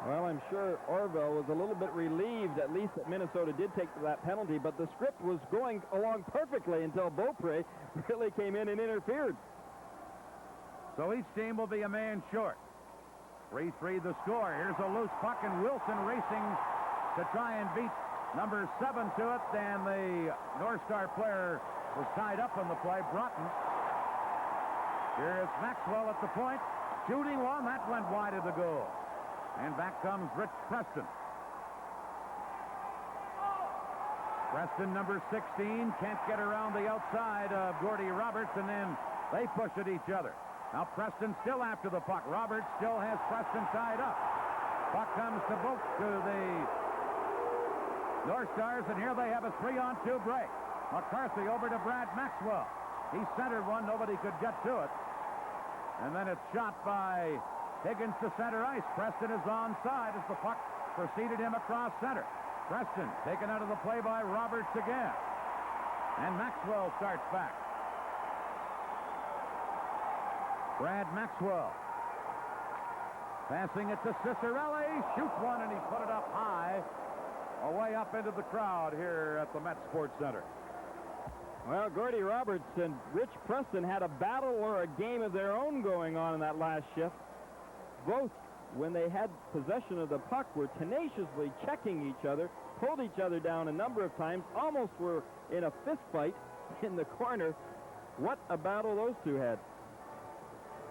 Well, I'm sure Orville was a little bit relieved, at least that Minnesota did take that penalty, but the script was going along perfectly until Beaupre really came in and interfered. So each team will be a man short. 3-3 the score. Here's a loose puck, and Wilson racing to try and beat number 7 to it. Then the North Star player was tied up on the play, Broughton. Here is Maxwell at the point, shooting one. That went wide of the goal. And back comes Rich Preston. Preston, number 16, can't get around the outside of Gordy Roberts, and then they push at each other. Now Preston still after the puck. Roberts still has Preston tied up. Puck comes to the North Stars, and here they have a 3-on-2 break. McCarthy over to Brad Maxwell. He centered one. Nobody could get to it. And then it's shot by Higgins to center ice. Preston is onside as the puck preceded him across center. Preston taken out of the play by Roberts again. And Maxwell starts back. Brad Maxwell passing it to Cicerelli. Shoots one, and he put it up high, away up into the crowd here at the Met Sports Center. Well, Gordy Roberts and Rich Preston had a battle or a game of their own going on in that last shift. Both, when they had possession of the puck, were tenaciously checking each other, pulled each other down a number of times, almost were in a fist fight in the corner. What a battle those two had.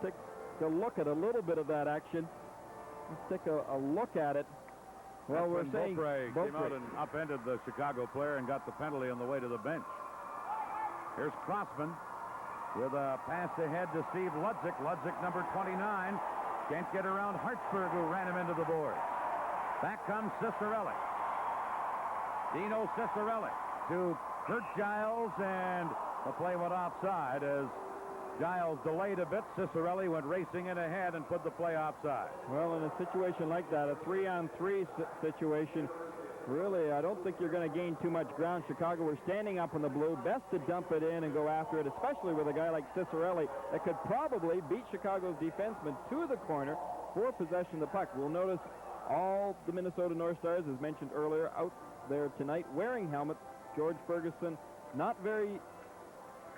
Take a look at a little bit of that action. Let's take a look at it. Well, That's we're when saying Beaupre came out and upended the Chicago player and got the penalty on the way to the bench. Here's Crossman with a pass ahead to Steve Ludzik. Ludzik, number 29. Can't get around Hartsburg, who ran him into the board. Back comes Cicerelli. Dino Cicerelli to Kurt Giles, and the play went offside as Giles delayed a bit. Cicerelli went racing in ahead and put the play offside. Well, in a situation like that, a 3-on-3 situation, really, I don't think you're going to gain too much ground. Chicago were standing up on the blue. Best to dump it in and go after it, especially with a guy like Cicerelli that could probably beat Chicago's defenseman to the corner for possession of the puck. We'll notice all the Minnesota North Stars, as mentioned earlier, out there tonight wearing helmets. George Ferguson, not very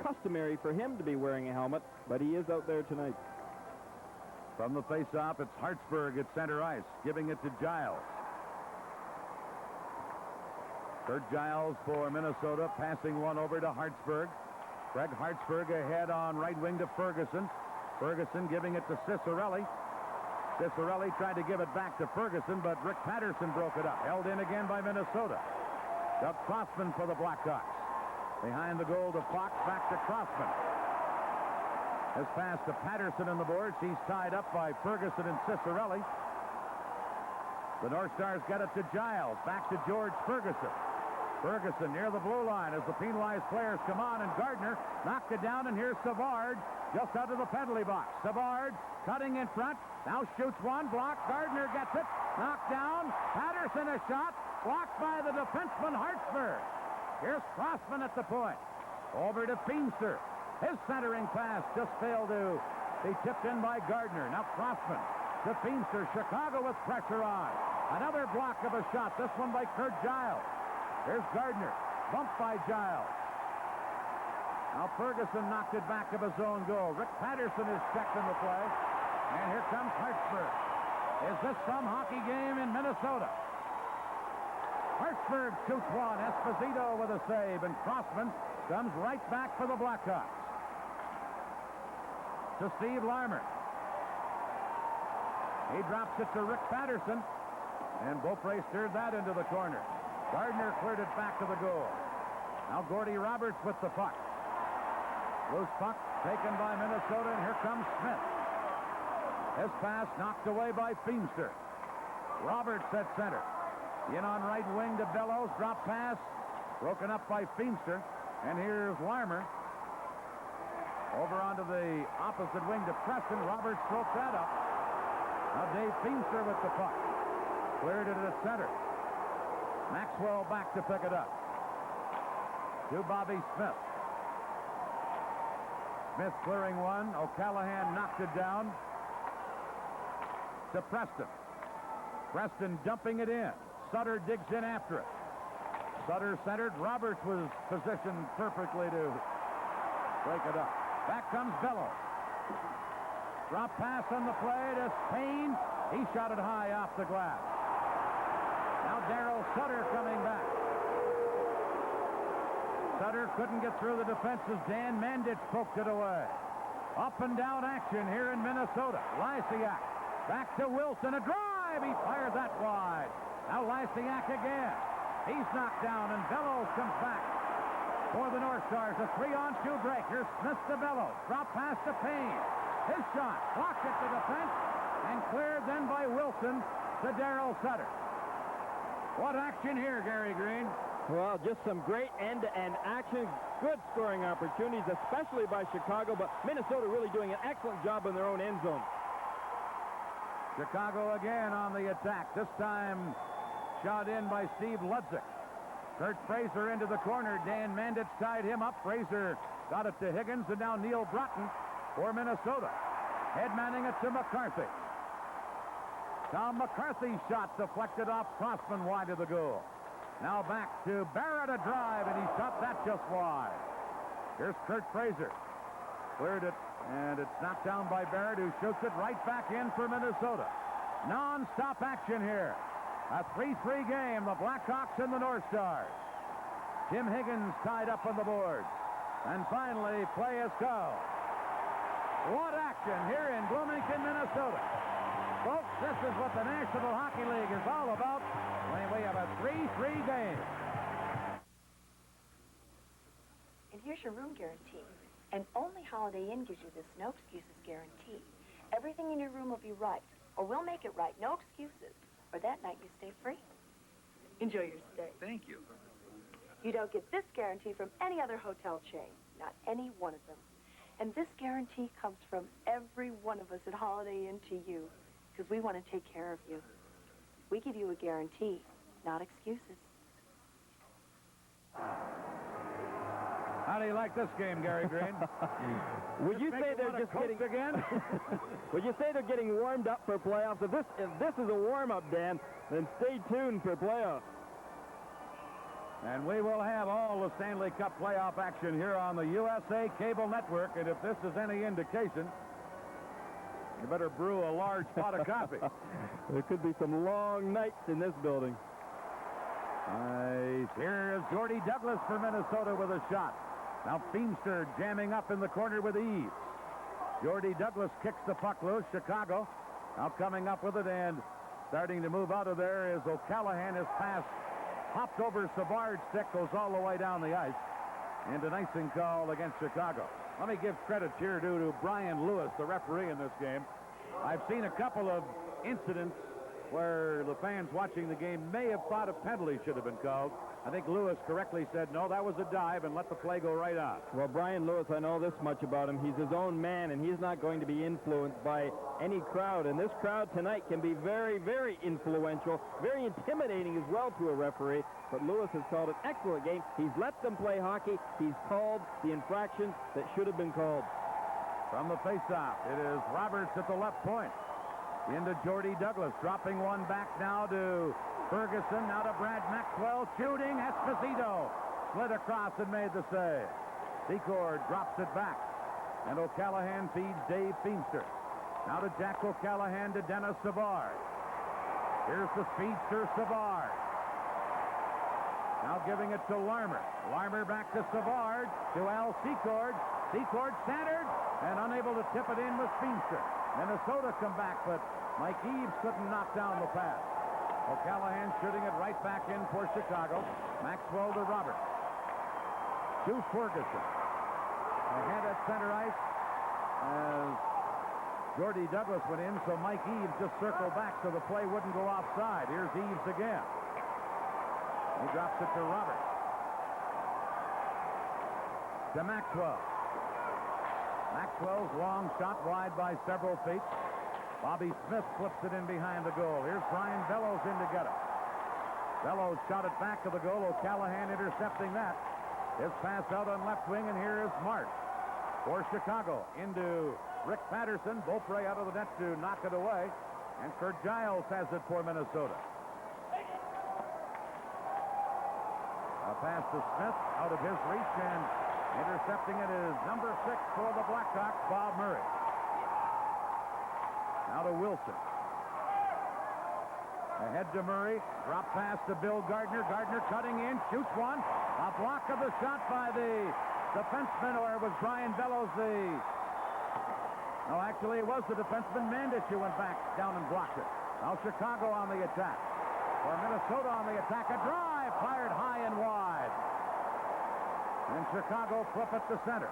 customary for him to be wearing a helmet, but he is out there tonight. From the face-off, it's Hartsburg at center ice, giving it to Giles. Kurt Giles for Minnesota, passing one over to Hartsburg. Greg Hartsburg ahead on right wing to Ferguson. Ferguson giving it to Cicerelli. Cicerelli tried to give it back to Ferguson, but Rick Patterson broke it up. Held in again by Minnesota. Got Crossman for the Blackhawks. Behind the goal to Fox, back to Crossman. This pass to Patterson in the boards. He's tied up by Ferguson and Cicerelli. The North Stars get it to Giles. Back to George Ferguson. Ferguson near the blue line as the penalized players come on, and Gardner knocked it down, and here's Savard just out of the penalty box. Savard cutting in front, now shoots one, blocked. Gardner gets it, knocked down. Patterson a shot, blocked by the defenseman Hartsburg. Here's Crossman at the point. Over to Feimster. His centering pass just failed to be tipped in by Gardner. Now Crossman to Feimster. Chicago with pressure on. Another block of a shot, this one by Kurt Giles. Here's Gardner, bumped by Giles. Now Ferguson knocked it back of his own goal. Rick Patterson is checked in the play. And here comes Hartsburg. Is this some hockey game in Minnesota? Hartsburg shoots one. Esposito with a save, and Crossman comes right back for the Blackhawks. To Steve Larmer. He drops it to Rick Patterson, and Beaupre steered that into the corner. Gardner cleared it back to the goal. Now Gordy Roberts with the puck. Loose puck taken by Minnesota, and here comes Smith. His pass knocked away by Feimster. Roberts at center. In on right wing to Bellows. Drop pass broken up by Feimster. And here's Larmer. Over onto the opposite wing to Preston. Roberts broke that up. Now Dave Feimster with the puck. Cleared it at center. Maxwell back to pick it up. To Bobby Smith. Smith clearing one. O'Callahan knocked it down. To Preston. Preston dumping it in. Sutter digs in after it. Sutter centered. Roberts was positioned perfectly to break it up. Back comes Bellows. Drop pass on the play to Payne. He shot it high off the glass. Now Darryl Sutter coming back. Sutter couldn't get through the defenses. Dan Mandich poked it away. Up and down action here in Minnesota. Lysiak back to Wilson. A drive. He fired that wide. Now Lysiak again. He's knocked down, and Bellows comes back for the North Stars. A 3-on-2 break. Here's Smith to Bellows. Drop pass to Payne. His shot blocked at the defense and cleared then by Wilson to Darryl Sutter. What action here, Gary Green? Well, just some great end-to-end action. Good scoring opportunities, especially by Chicago, but Minnesota really doing an excellent job in their own end zone. Chicago again on the attack. This time shot in by Steve Ludzik. Kurt Fraser into the corner. Dan Mandich tied him up. Fraser got it to Higgins, and now Neil Broughton for Minnesota. Headmanning it to McCarthy. Tom McCarthy's shot deflected off Crossman wide of the goal. Now back to Barrett, a drive, and he shot that just wide. Here's Kurt Fraser. Cleared it, and it's knocked down by Barrett, who shoots it right back in for Minnesota. Non-stop action here. A 3-3 game, the Blackhawks and the North Stars. Tim Higgins tied up on the boards. And finally, play is called. What action here in Bloomington, Minnesota. Folks, this is what the National Hockey League is all about when we have a 3-3 game. And here's your room guarantee. And only Holiday Inn gives you this no excuses guarantee. Everything in your room will be right, or we'll make it right. No excuses. Or that night you stay free. Enjoy your stay. Thank you. You don't get this guarantee from any other hotel chain. Not any one of them. And this guarantee comes from every one of us at Holiday Inn to you, because we want to take care of you. We give you a guarantee, not excuses. How do you like this game, Gary Green? Would you say they're just getting again? Would you say they're getting warmed up for playoffs? If this is a warm-up, Dan, then stay tuned for playoffs. And we will have all the Stanley Cup playoff action here on the USA Cable Network. And if this is any indication, you better brew a large pot of coffee. There could be some long nights in this building. Nice. Here is Jordy Douglas for Minnesota with a shot. Now Feimster jamming up in the corner with ease. Jordy Douglas kicks the puck loose. Chicago now coming up with it, and starting to move out of there is O'Callahan. His pass hopped over Savard's stick, goes all the way down the ice. And an icing call against Chicago. Let me give credit here to Brian Lewis, the referee in this game. I've seen a couple of incidents where the fans watching the game may have thought a penalty should have been called. I think Lewis correctly said, no, that was a dive, and let the play go right on. Well, Brian Lewis, I know this much about him. He's his own man, and he's not going to be influenced by any crowd. And this crowd tonight can be very, very influential, very intimidating as well to a referee. But Lewis has called an excellent game. He's let them play hockey. He's called the infractions that should have been called. From the faceoff, it is Roberts at the left point. Into Jordy Douglas, dropping one back now to Ferguson, now to Brad Maxwell, shooting, Esposito slid across and made the save. Secord drops it back, and O'Callahan feeds Dave Feimster. Now to Jack O'Callahan to Dennis Savard. Here's the speedster Savard. Now giving it to Larmer. Larmer back to Savard, to Al Secord. Secord centered, and unable to tip it in with Feimster. Minnesota come back, but Mike Eaves couldn't knock down the pass. O'Callahan shooting it right back in for Chicago. Maxwell to Roberts. To Ferguson. Ahead at center ice as Jordy Douglas went in, so Mike Eaves just circled back so the play wouldn't go offside. Here's Eaves again. He drops it to Roberts. To Maxwell. Maxwell's long shot wide by several feet. Bobby Smith flips it in behind the goal. Here's Brian Bellows in to get it. Bellows shot it back to the goal. O'Callahan intercepting that. His pass out on left wing, and here is March for Chicago. Into Rick Patterson. Beaupre out of the net to knock it away. And Kurt Giles has it for Minnesota. A pass to Smith out of his reach, and intercepting it is number 6 for the Blackhawks, Bob Murray. Now to Wilson. Ahead to Murray. Drop pass to Bill Gardner. Gardner cutting in, shoots one. A block of the shot by the defenseman, or it was Brian Bellows. No, actually it was the defenseman Mandich who went back down and blocked it. Now Chicago on the attack. Or Minnesota on the attack. A drive fired high and wide. And Chicago flip it to center.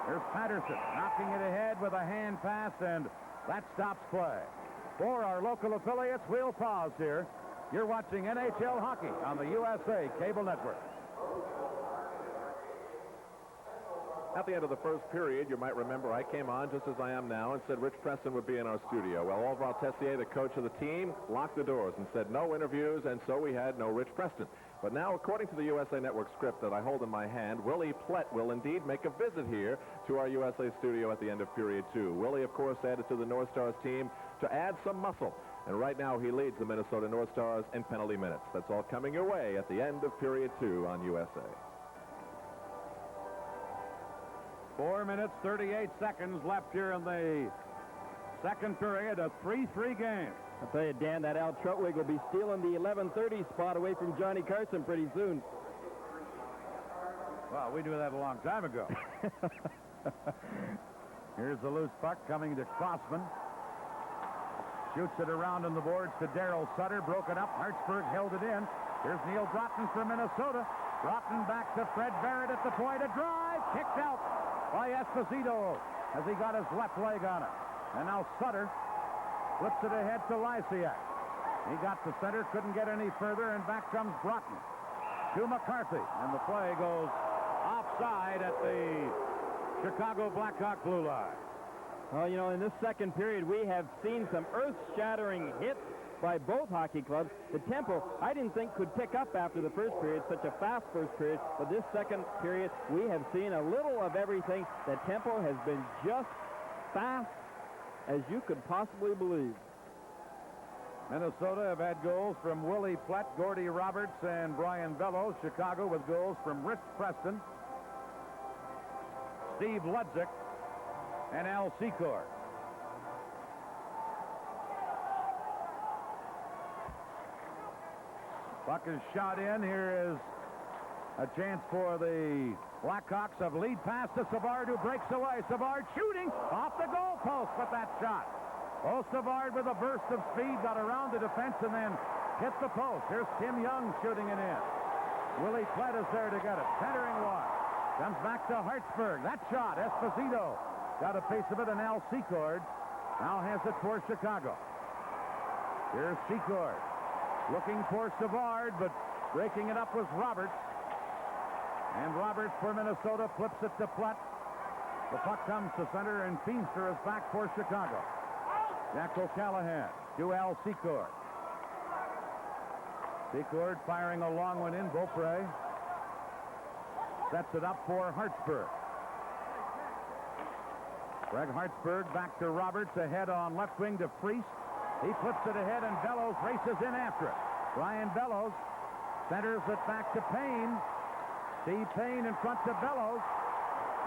Here's Patterson knocking it ahead with a hand pass, and that stops play. For our local affiliates, we'll pause here. You're watching NHL hockey on the USA Cable Network. At the end of the first period, you might remember I came on just as I am now and said Rich Preston would be in our studio. Well, Orval Tessier, the coach of the team, locked the doors and said no interviews, and so we had no Rich Preston. But now, according to the USA Network script that I hold in my hand, Willie Plett will indeed make a visit here to our USA studio at the end of period 2. Willie, of course, added to the North Stars team to add some muscle. And right now, he leads the Minnesota North Stars in penalty minutes. That's all coming your way at the end of period 2 on USA. 4 minutes, 38 seconds left here in the second period, a 3-3 game. I'll tell you, Dan, that Al Trutwig will be stealing the 11:30 spot away from Johnny Carson pretty soon. Well, we knew that a long time ago. Here's the loose puck coming to Crossman. Shoots it around on the boards to Darryl Sutter. Broken up. Hartsburg held it in. Here's Neil Broughton for Minnesota. Broughton back to Fred Barrett at the point. A drive. Kicked out by Esposito as he got his left leg on it. And now Sutter flips it ahead to Lysiak. He got to center, couldn't get any further, and back comes Broughton to McCarthy. And the play goes offside at the Chicago Blackhawk blue line. Well, you know, in this second period, we have seen some earth-shattering hits by both hockey clubs. The tempo, I didn't think could pick up after the first period, such a fast first period. But this second period, we have seen a little of everything. The tempo has been just fast as you could possibly believe. Minnesota have had goals from Willie Plett, Gordy Roberts, and Brian Bellows. Chicago with goals from Rich Preston, Steve Ludzik, and Al Secord. Puck is shot in. Here is a chance for the Blackhawks of lead pass to Savard, who breaks away. Savard shooting off the goalpost with that shot. Oh, Savard with a burst of speed got around the defense and then hit the post. Here's Tim Young shooting it in. Willie Plett is there to get it. Centering wide. Comes back to Hartsburg. That shot, Esposito got a piece of it, and Al Secord now has it for Chicago. Here's Secord. Looking for Savard, but breaking it up was Roberts. And Roberts for Minnesota flips it to Platt. The puck comes to center, and Feimster is back for Chicago. Jack O'Callahan to Al Secord. Secord firing a long one in. Beaupre sets it up for Hartsburg. Greg Hartsburg back to Roberts, ahead on left wing to Priest. He flips it ahead, and Bellows races in after it. Brian Bellows centers it back to Payne. Steve Payne in front to Bellows.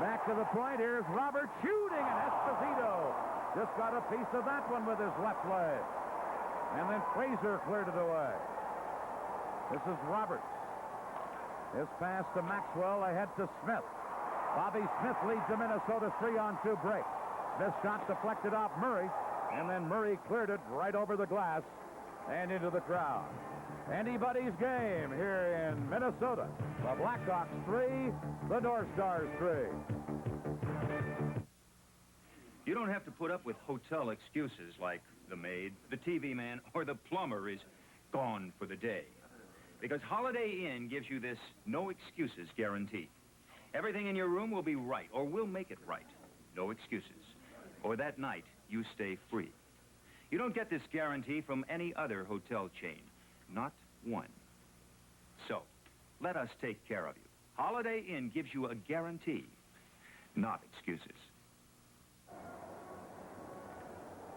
Back to the point. Here's Roberts shooting, and Esposito just got a piece of that one with his left leg. And then Fraser cleared it away. This is Roberts. His pass to Maxwell, ahead to Smith. Bobby Smith leads the Minnesota 3-on-2 break. This shot deflected off Murray, and then Murray cleared it right over the glass and into the crowd. Anybody's game here in Minnesota. The Blackhawks 3, the North Stars 3. You don't have to put up with hotel excuses like the maid, the TV man, or the plumber is gone for the day. Because Holiday Inn gives you this no excuses guarantee. Everything in your room will be right, or we'll make it right. No excuses. Or that night, you stay free. You don't get this guarantee from any other hotel chain. Not one. So, let us take care of you. Holiday Inn gives you a guarantee, not excuses.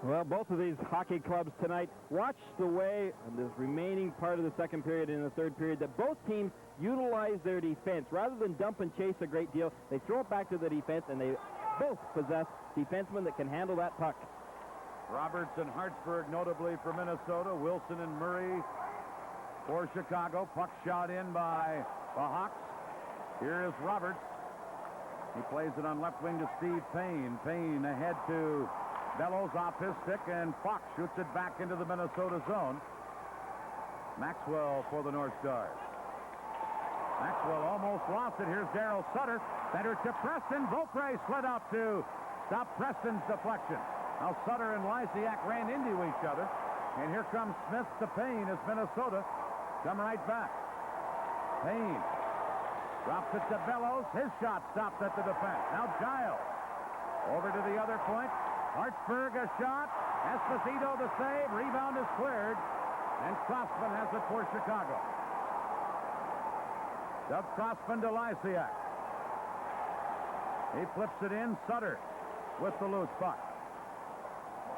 Well, both of these hockey clubs tonight watched the way in this remaining part of the second period and the third period that both teams utilize their defense. Rather than dump and chase a great deal, they throw it back to the defense, and they both possess defensemen that can handle that puck. Roberts and Hartsburg notably for Minnesota. Wilson and Murray for Chicago. Puck shot in by the Hawks. Here is Roberts. He plays it on left wing to Steve Payne. Payne ahead to Bellows off his stick, and Fox shoots it back into the Minnesota zone. Maxwell for the North Stars. Maxwell almost lost it. Here's Darryl Sutter. Center to Preston. Beaupre slid out to stop Preston's deflection. Now Sutter and Lysiak ran into each other. And here comes Smith to Payne as Minnesota come right back. Payne drops it to Bellows. His shot stopped at the defense. Now Giles over to the other point. Hartsburg a shot. Esposito the save. Rebound is cleared. And Crossman has it for Chicago. Doug Crossman to Lysiak. He flips it in. Sutter with the loose puck.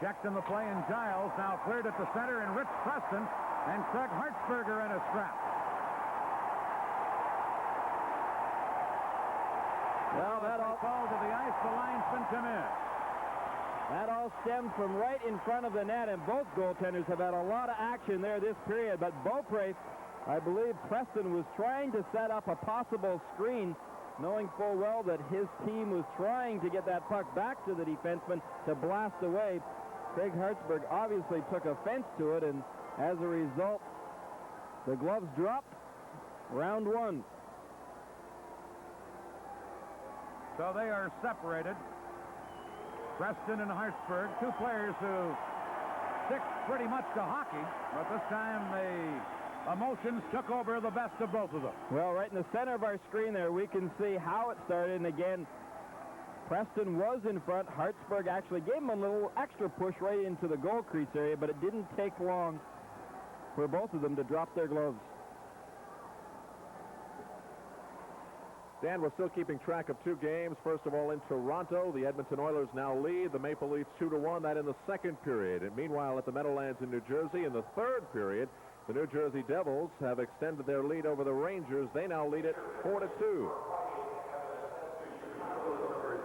Checked in the play, and Giles now cleared at the center, and Rich Preston and Craig Hartsberger in a scrap. Well, that all fall to the ice. The linesmen come in. That all stemmed from right in front of the net, and both goaltenders have had a lot of action there this period. But Beaupre, I believe Preston was trying to set up a possible screen, knowing full well that his team was trying to get that puck back to the defenseman to blast away. Craig Hartsburg obviously took offense to it, and as a result, the gloves dropped. Round one. So they are separated. Preston and Hartsburg, two players who stick pretty much to hockey, but this time the emotions took over the best of both of them. Well, right in the center of our screen there, we can see how it started, and again, Preston was in front. Hartsburg actually gave him a little extra push right into the goal crease area, but it didn't take long for both of them to drop their gloves. Dan, we're still keeping track of two games. First of all, in Toronto, the Edmonton Oilers now lead the Maple Leafs 2-1. That in the second period. And meanwhile, at the Meadowlands in New Jersey, in the third period, the New Jersey Devils have extended their lead over the Rangers. They now lead it 4-2.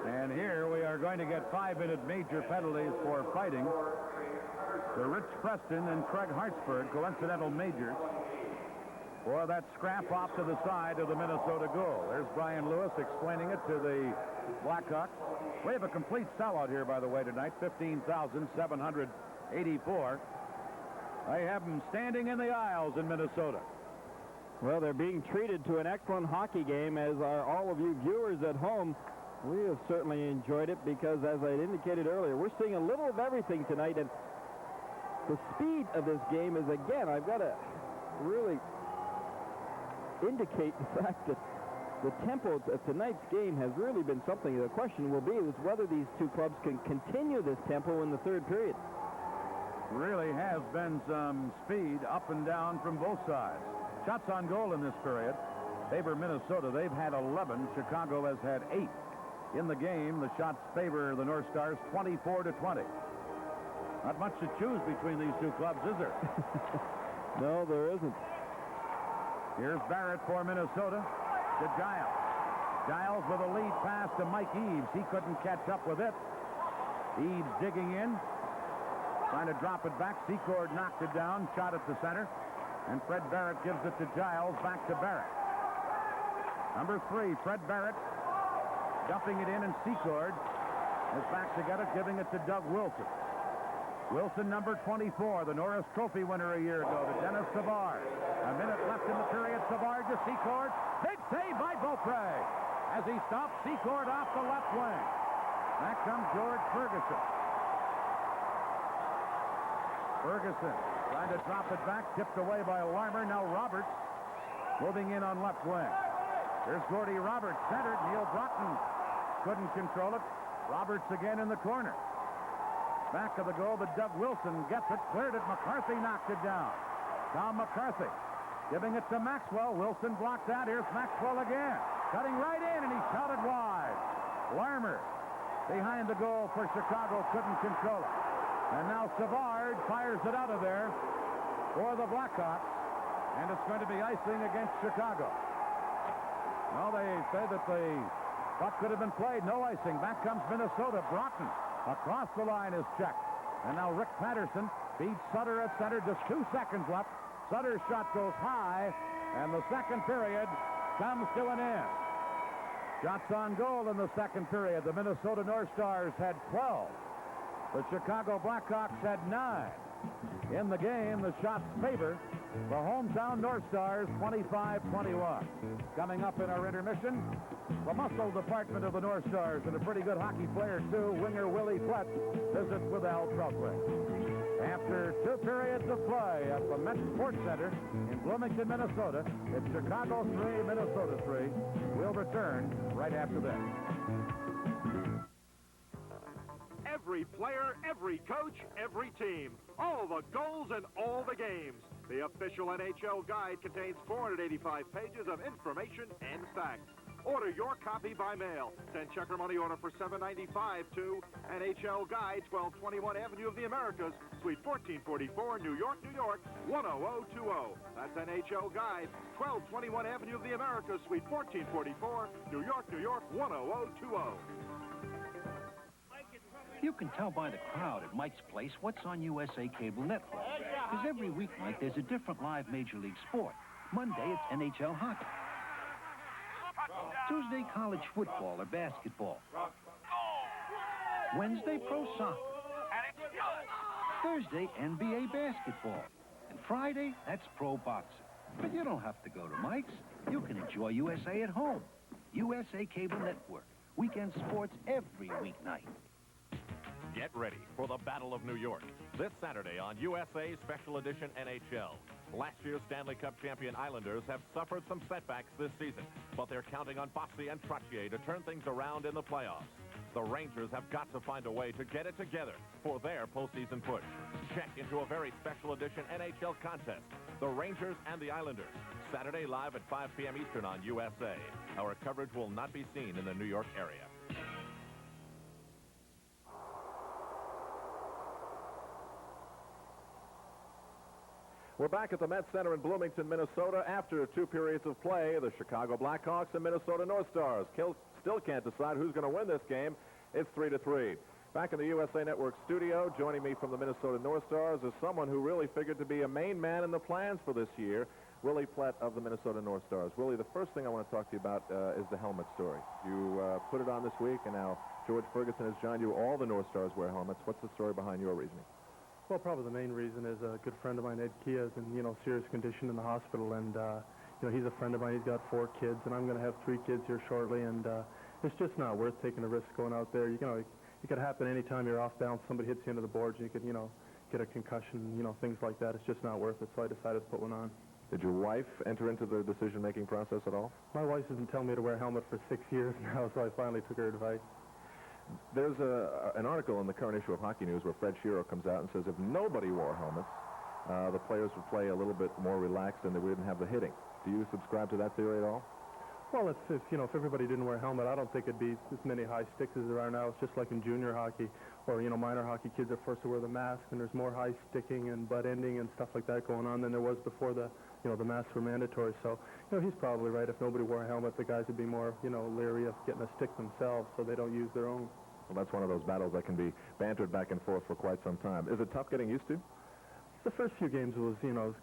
And here we are going to get 5-minute major penalties for fighting. To Rich Preston and Craig Hartsburg, coincidental majors, for that scrap off to the side of the Minnesota goal. There's Brian Lewis explaining it to the Blackhawks. We have a complete sellout here, by the way, tonight, 15,784. They have them standing in the aisles in Minnesota. Well, they're being treated to an excellent hockey game, as are all of you viewers at home. We have certainly enjoyed it because, as I indicated earlier, we're seeing a little of everything tonight. And The speed of this game is, again, I've got to really indicate the fact that the tempo of tonight's game has really been something. The question will be is whether these two clubs can continue this tempo in the third period. Really has been some speed up and down from both sides. Shots on goal in this period favor Minnesota. They've had 11. Chicago has had 8. In the game, the shots favor the North Stars 24-20. Not much to choose between these two clubs, is there? No, there isn't. Here's Barrett for Minnesota to Giles. Giles with a lead pass to Mike Eaves. He couldn't catch up with it. Eaves digging in, trying to drop it back. Secord knocked it down, shot at the center, and Fred Barrett gives it to Giles, back to Barrett. Number 3, Fred Barrett, dumping it in, and Secord is back to get it, giving it to Doug Wilson. Wilson, number 24, the Norris Trophy winner a year ago, to Dennis Savard. A minute left in the period. Savard to Secord. Big save by Beaupre as he stops Secord off the left wing. Back comes George Ferguson. Ferguson trying to drop it back, tipped away by Larmer. Now Roberts moving in on left wing. There's Gordy Roberts, centered. Neil Broughton couldn't control it. Roberts again in the corner. Back of the goal, but Doug Wilson gets it, cleared it. McCarthy knocked it down. Tom McCarthy giving it to Maxwell. Wilson blocked out. Here's Maxwell again. Cutting right in, and he shot it wide. Larmer behind the goal for Chicago, couldn't control it. And now Savard fires it out of there for the Blackhawks, and it's going to be icing against Chicago. Well, they say that the puck could have been played. No icing. Back comes Minnesota. Broughton across the line is checked. And now Rick Patterson beats Sutter at center. Just 2 seconds left. Sutter's shot goes high, and the second period comes to an end. Shots on goal in the second period. The Minnesota North Stars had 12. The Chicago Blackhawks had 9. In the game, the shots favor the hometown North Stars 25-21. Coming up in our intermission, the muscle department of the North Stars, and a pretty good hockey player, too, winger Willie Flett, visits with Al Trautwig. After 2 periods of play at the Met Sports Center in Bloomington, Minnesota, it's Chicago 3, Minnesota 3. We'll return right after this. Every player, every coach, every team. All the goals and all the games. The official NHL guide contains 485 pages of information and facts. Order your copy by mail. Send check or money order for $7.95 to NHL Guide, 1221 Avenue of the Americas, Suite 1444, New York, New York, 10020. That's NHL Guide, 1221 Avenue of the Americas, Suite 1444, New York, New York, 10020. You can tell by the crowd at Mike's Place what's on USA Cable Network. Because every weeknight there's a different live Major League sport. Monday it's NHL hockey. Tuesday college football or basketball. Wednesday pro soccer. Thursday NBA basketball. And Friday that's pro boxing. But you don't have to go to Mike's. You can enjoy USA at home. USA Cable Network. Weekend sports every weeknight. Get ready for the Battle of New York this Saturday on USA Special Edition NHL. Last year's Stanley Cup champion Islanders have suffered some setbacks this season, but they're counting on Bossy and Trottier to turn things around in the playoffs. The Rangers have got to find a way to get it together for their postseason push. Check into a very special edition NHL contest, the Rangers and the Islanders. Saturday live at 5 p.m. Eastern on USA. Our coverage will not be seen in the New York area. We're back at the Met Center in Bloomington, Minnesota. After 2 periods of play, the Chicago Blackhawks and Minnesota North Stars still can't decide who's going to win this game. It's 3-3. Back in the USA Network studio, joining me from the Minnesota North Stars is someone who really figured to be a main man in the plans for this year, Willie Flett of the Minnesota North Stars. Willie, the first thing I want to talk to you about is the helmet story. You put it on this week, and now George Ferguson has joined you. All the North Stars wear helmets. What's the story behind your reasoning? Well, probably the main reason is a good friend of mine, Ed Kia, is in, serious condition in the hospital, and, he's a friend of mine. He's got 4 kids, and I'm going to have 3 kids here shortly, and it's just not worth taking a risk going out there. It could happen anytime you're off balance. Somebody hits you into the boards, and you get a concussion, things like that. It's just not worth it, so I decided to put one on. Did your wife enter into the decision-making process at all? My wife has been telling me to wear a helmet for 6 years now, so I finally took her advice. There's an article in the current issue of Hockey News where Fred Shero comes out and says if nobody wore helmets, the players would play a little bit more relaxed and they wouldn't have the hitting. Do you subscribe to that theory at all? Well, if everybody didn't wear a helmet, I don't think it'd be as many high sticks as there are now. It's just like in junior hockey or, minor hockey, kids are forced to wear the mask, and there's more high sticking and butt ending and stuff like that going on than there was before the masks were mandatory. So, he's probably right. If nobody wore a helmet, the guys would be more, leery of getting a stick themselves, so they don't use their own. Well, that's one of those battles that can be bantered back and forth for quite some time. Is it tough getting used to? The first few games was,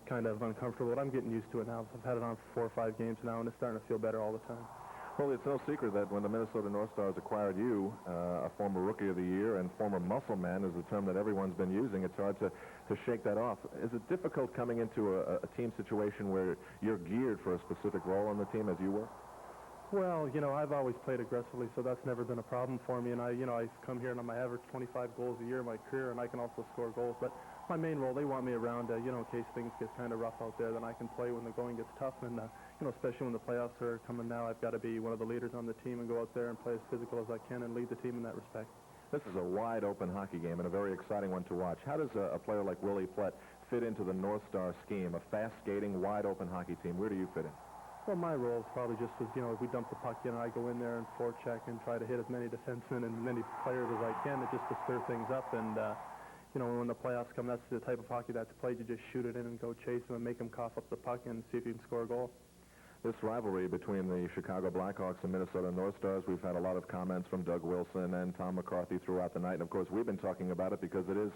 kind of uncomfortable, but I'm getting used to it now. I've had it on for 4 or 5 games now, and it's starting to feel better all the time. Well, it's no secret that when the Minnesota North Stars acquired you, a former Rookie of the Year and former muscle man is the term that everyone's been using. It's hard to shake that off. Is it difficult coming into a team situation where you're geared for a specific role on the team as you were? Well, I've always played aggressively, so that's never been a problem for me. And I've come here and I'm average 25 goals a year in my career, and I can also score goals. But my main role, they want me around, in case things get kind of rough out there, then I can play when the going gets tough. And, especially when the playoffs are coming now, I've got to be one of the leaders on the team and go out there and play as physical as I can and lead the team in that respect. This is a wide-open hockey game and a very exciting one to watch. How does a player like Willie Plett fit into the North Star scheme, a fast-skating, wide-open hockey team? Where do you fit in? Well, my role is probably just as, if we dump the puck in, I go in there and forecheck and try to hit as many defensemen and many players as I can, just to stir things up. And, when the playoffs come, that's the type of hockey that's played. You just shoot it in and go chase them and make them cough up the puck and see if you can score a goal. This rivalry between the Chicago Blackhawks and Minnesota North Stars, we've had a lot of comments from Doug Wilson and Tom McCarthy throughout the night. And, of course, we've been talking about it because it is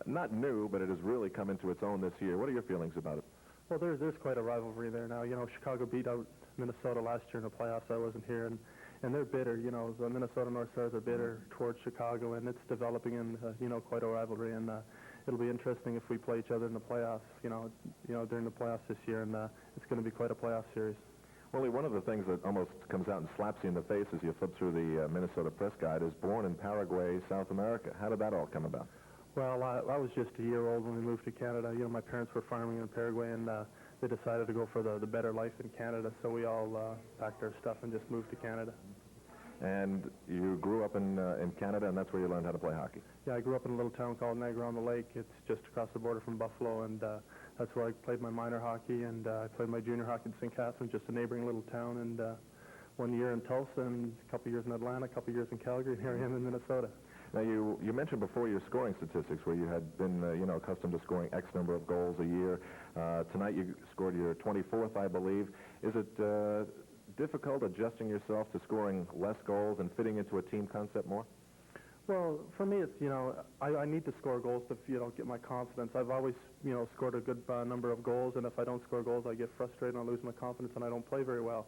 not new, but it has really come into its own this year. What are your feelings about it? Well, there's quite a rivalry there now. Chicago beat out Minnesota last year in the playoffs. I wasn't here, and they're bitter. The Minnesota North Stars are bitter towards Chicago, and it's developing in, quite a rivalry. And it'll be interesting if we play each other in the playoffs, during the playoffs this year, and it's going to be quite a playoff series. Willie, one of the things that almost comes out and slaps you in the face as you flip through the Minnesota Press Guide is born in Paraguay, South America. How did that all come about? Well, I was just a year old when we moved to Canada. My parents were farming in Paraguay, and they decided to go for the better life in Canada, so we all packed our stuff and just moved to Canada. And you grew up in Canada, and that's where you learned how to play hockey? Yeah, I grew up in a little town called Niagara-on-the-Lake. It's just across the border from Buffalo, and that's where I played my minor hockey, and I played my junior hockey in St. Catharines, just a neighboring little town, and 1 year in Tulsa, and a couple years in Atlanta, a couple years in Calgary, and here I am in Minnesota. Now, you mentioned before your scoring statistics where you had been, accustomed to scoring X number of goals a year. Tonight you scored your 24th, I believe. Is it difficult adjusting yourself to scoring less goals and fitting into a team concept more? Well, for me, it's, I need to score goals to, get my confidence. I've always, scored a good number of goals, and if I don't score goals, I get frustrated and I lose my confidence and I don't play very well.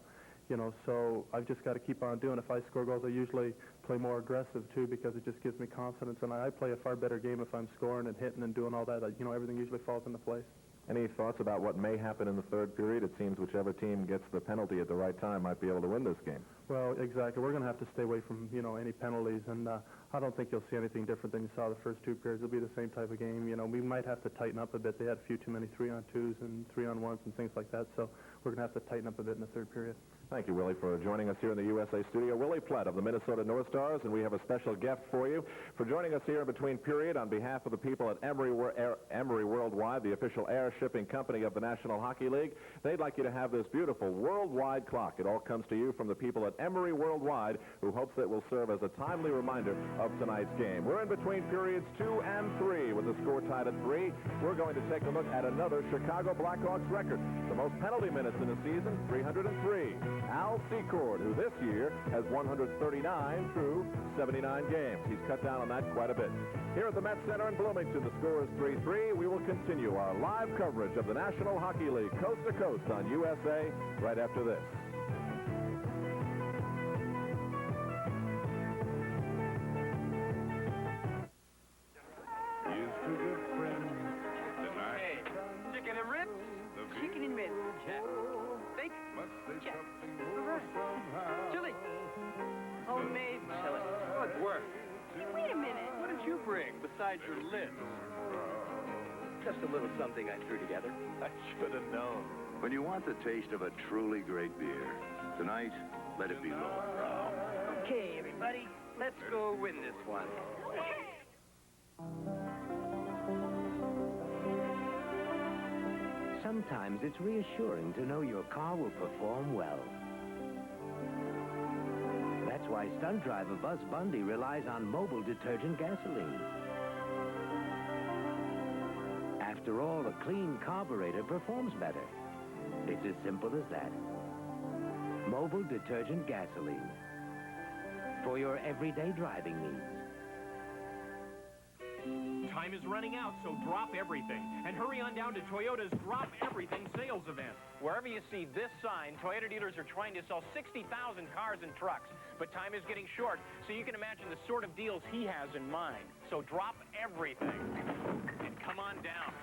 So I've just got to keep on doing. If I score goals, I usually play more aggressive, too, because it just gives me confidence. And I play a far better game if I'm scoring and hitting and doing all that. Everything usually falls into place. Any thoughts about what may happen in the third period? It seems whichever team gets the penalty at the right time might be able to win this game. Well, exactly. We're going to have to stay away from, any penalties. And I don't think you'll see anything different than you saw the first 2 periods. It'll be the same type of game. We might have to tighten up a bit. They had a few too many 3-on-2s and 3-on-1s and things like that. So we're going to have to tighten up a bit in the third period. Thank you, Willie, for joining us here in the USA studio. Willie Plett of the Minnesota North Stars, and we have a special gift for you for joining us here in between period on behalf of the people at Emery Worldwide, the official air shipping company of the National Hockey League. They'd like you to have this beautiful worldwide clock. It all comes to you from the people at Emery Worldwide, who hopes that it will serve as a timely reminder of tonight's game. We're in between periods 2 and 3 with the score tied at 3. We're going to take a look at another Chicago Blackhawks record, the most penalty minutes in a season, 303. Al Secord, who this year has 139 through 79 games. He's cut down on that quite a bit. Here at the Met Center in Bloomington, the score is 3-3. We will continue our live coverage of the National Hockey League coast to coast on USA right after this. Hey, chicken and ribs? Chicken and ribs. Check. Steak? Check. Chili? Homemade chili. Good work. Hey, wait a minute. What did you bring besides your list? Just a little something I threw together. I should have known. When you want the taste of a truly great beer, tonight, let it be lowbrow. Okay, everybody, let's go win this one. Sometimes it's reassuring to know your car will perform well. That's why stunt driver Buzz Bundy relies on mobile detergent gasoline. After all, a clean carburetor performs better. It's as simple as that. Mobile detergent gasoline. For your everyday driving needs. Time is running out, so drop everything. And hurry on down to Toyota's Drop Everything sales event. Wherever you see this sign, Toyota dealers are trying to sell 60,000 cars and trucks. But time is getting short, so you can imagine the sort of deals he has in mind. So drop everything. And come on down.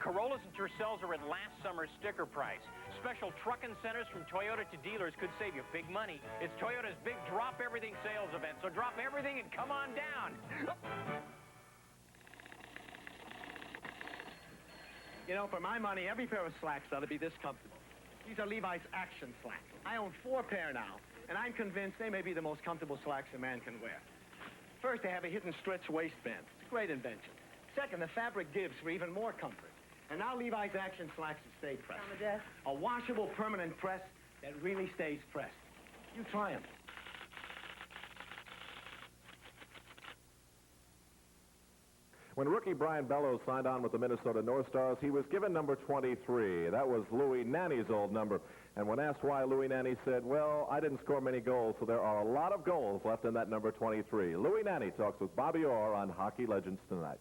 Corollas and Tercels are at last summer's sticker price. Special truck incentives from Toyota to dealers could save you big money. It's Toyota's big Drop Everything sales event, so drop everything and come on down. You know, for my money, every pair of slacks ought to be this comfortable. These are Levi's Action slacks. I own 4 pair now, and I'm convinced they may be the most comfortable slacks a man can wear. First, they have a hidden stretch waistband. It's a great invention. Second, the fabric gives for even more comfort. And now Levi's Action slacks have stayed pressed. A washable permanent press that really stays pressed. You try them. When rookie Brian Bellows signed on with the Minnesota North Stars, he was given number 23. That was Louis Nanne's old number. And when asked why, Louis Nanne said, well, I didn't score many goals, so there are a lot of goals left in that number 23. Louis Nanne talks with Bobby Orr on Hockey Legends tonight.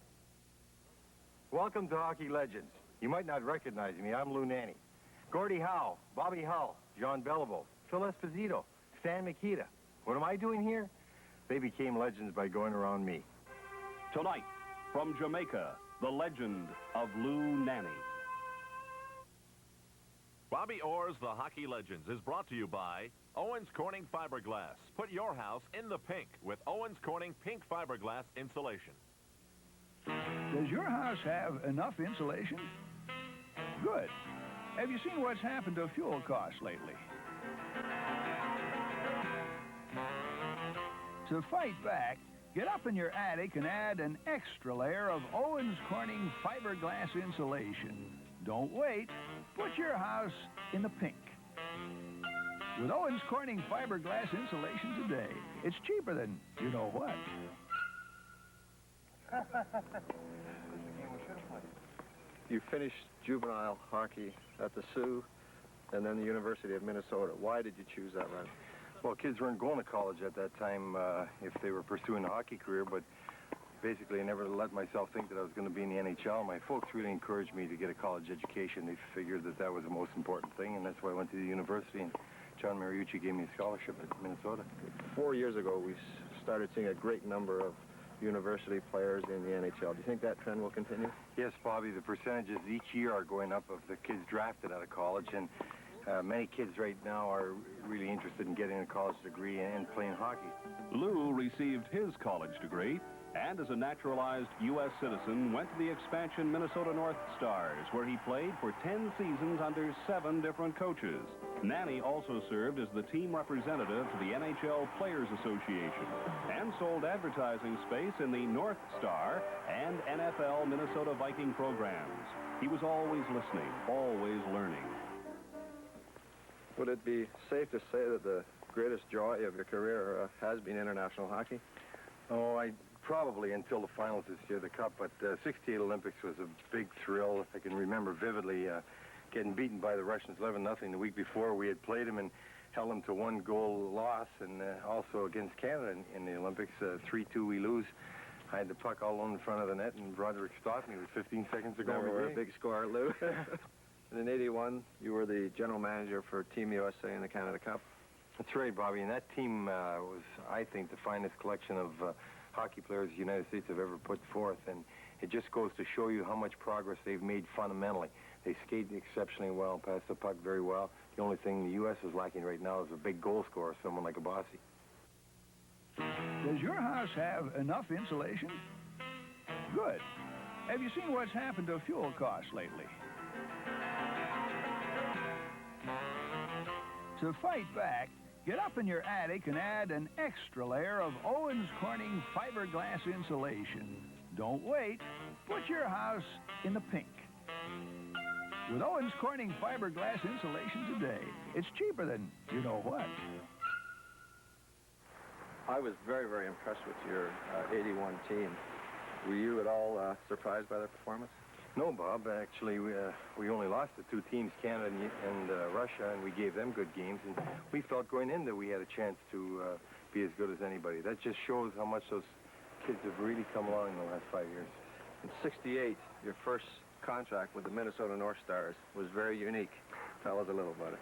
Welcome to Hockey Legends. You might not recognize me. I'm Lou Nanne. Gordie Howe, Bobby Hull, John Beliveau, Phil Esposito, Stan Mikita. What am I doing here? They became legends by going around me. Tonight, from Jamaica, the legend of Lou Nanne. Bobby Orr's The Hockey Legends is brought to you by Owens Corning Fiberglass. Put your house in the pink with Owens Corning Pink Fiberglass Insulation. Does your house have enough insulation? Good. Have you seen what's happened to fuel costs lately? To fight back, get up in your attic and add an extra layer of Owens Corning fiberglass insulation. Don't wait. Put your house in the pink. With Owens Corning fiberglass insulation today, it's cheaper than you know what. You finished juvenile hockey at the Sioux and then the University of Minnesota. Why did you choose that route? Well, kids weren't going to college at that time if they were pursuing a hockey career, but basically I never let myself think that I was going to be in the NHL. My folks really encouraged me to get a college education. They figured that that was the most important thing, and that's why I went to the university, and John Mariucci gave me a scholarship at Minnesota. 4 years ago, we started seeing a great number of university players in the NHL. Do you think that trend will continue? Yes, Bobby, the percentages each year are going up of the kids drafted out of college, and many kids right now are really interested in getting a college degree and playing hockey. Lou received his college degree and as a naturalized U.S. citizen went to the expansion Minnesota North Stars, where he played for 10 seasons under 7 different coaches. Nanne also served as the team representative to the NHL Players Association and sold advertising space in the North Star and NFL Minnesota Viking programs. He was always listening, always learning. Would it be safe to say that the greatest joy of your career has been international hockey? Oh, probably until the finals this year, the Cup, but 68 Olympics was a big thrill. I can remember vividly getting beaten by the Russians 11-0 the week before. We had played them and held them to 1-goal loss, and also against Canada in the Olympics, 3-2 we lose. I had the puck all alone in front of the net, and Broderick stopped me with 15 seconds to go. You were a big scorer, Lou. And in '81, you were the general manager for Team USA in the Canada Cup. That's right, Bobby, and that team was, I think, the finest collection of hockey players the United States have ever put forth, and it just goes to show you how much progress they've made fundamentally. They skate exceptionally well, pass the puck very well. The only thing the U.S. is lacking right now is a big goal scorer, someone like a Bossy. Does your house have enough insulation? Good. Have you seen what's happened to fuel costs lately? To fight back, get up in your attic and add an extra layer of Owens Corning fiberglass insulation. Don't wait. Put your house in the pink. With Owens Corning fiberglass insulation today, it's cheaper than you know what. I was very, very impressed with your 81 team. Were you at all surprised by their performance? No, Bob. Actually, we only lost to two teams, Canada and Russia, and we gave them good games. And we felt going in that we had a chance to be as good as anybody. That just shows how much those kids have really come along in the last 5 years. In '68, your first contract with the Minnesota North Stars was very unique. Tell us a little about it.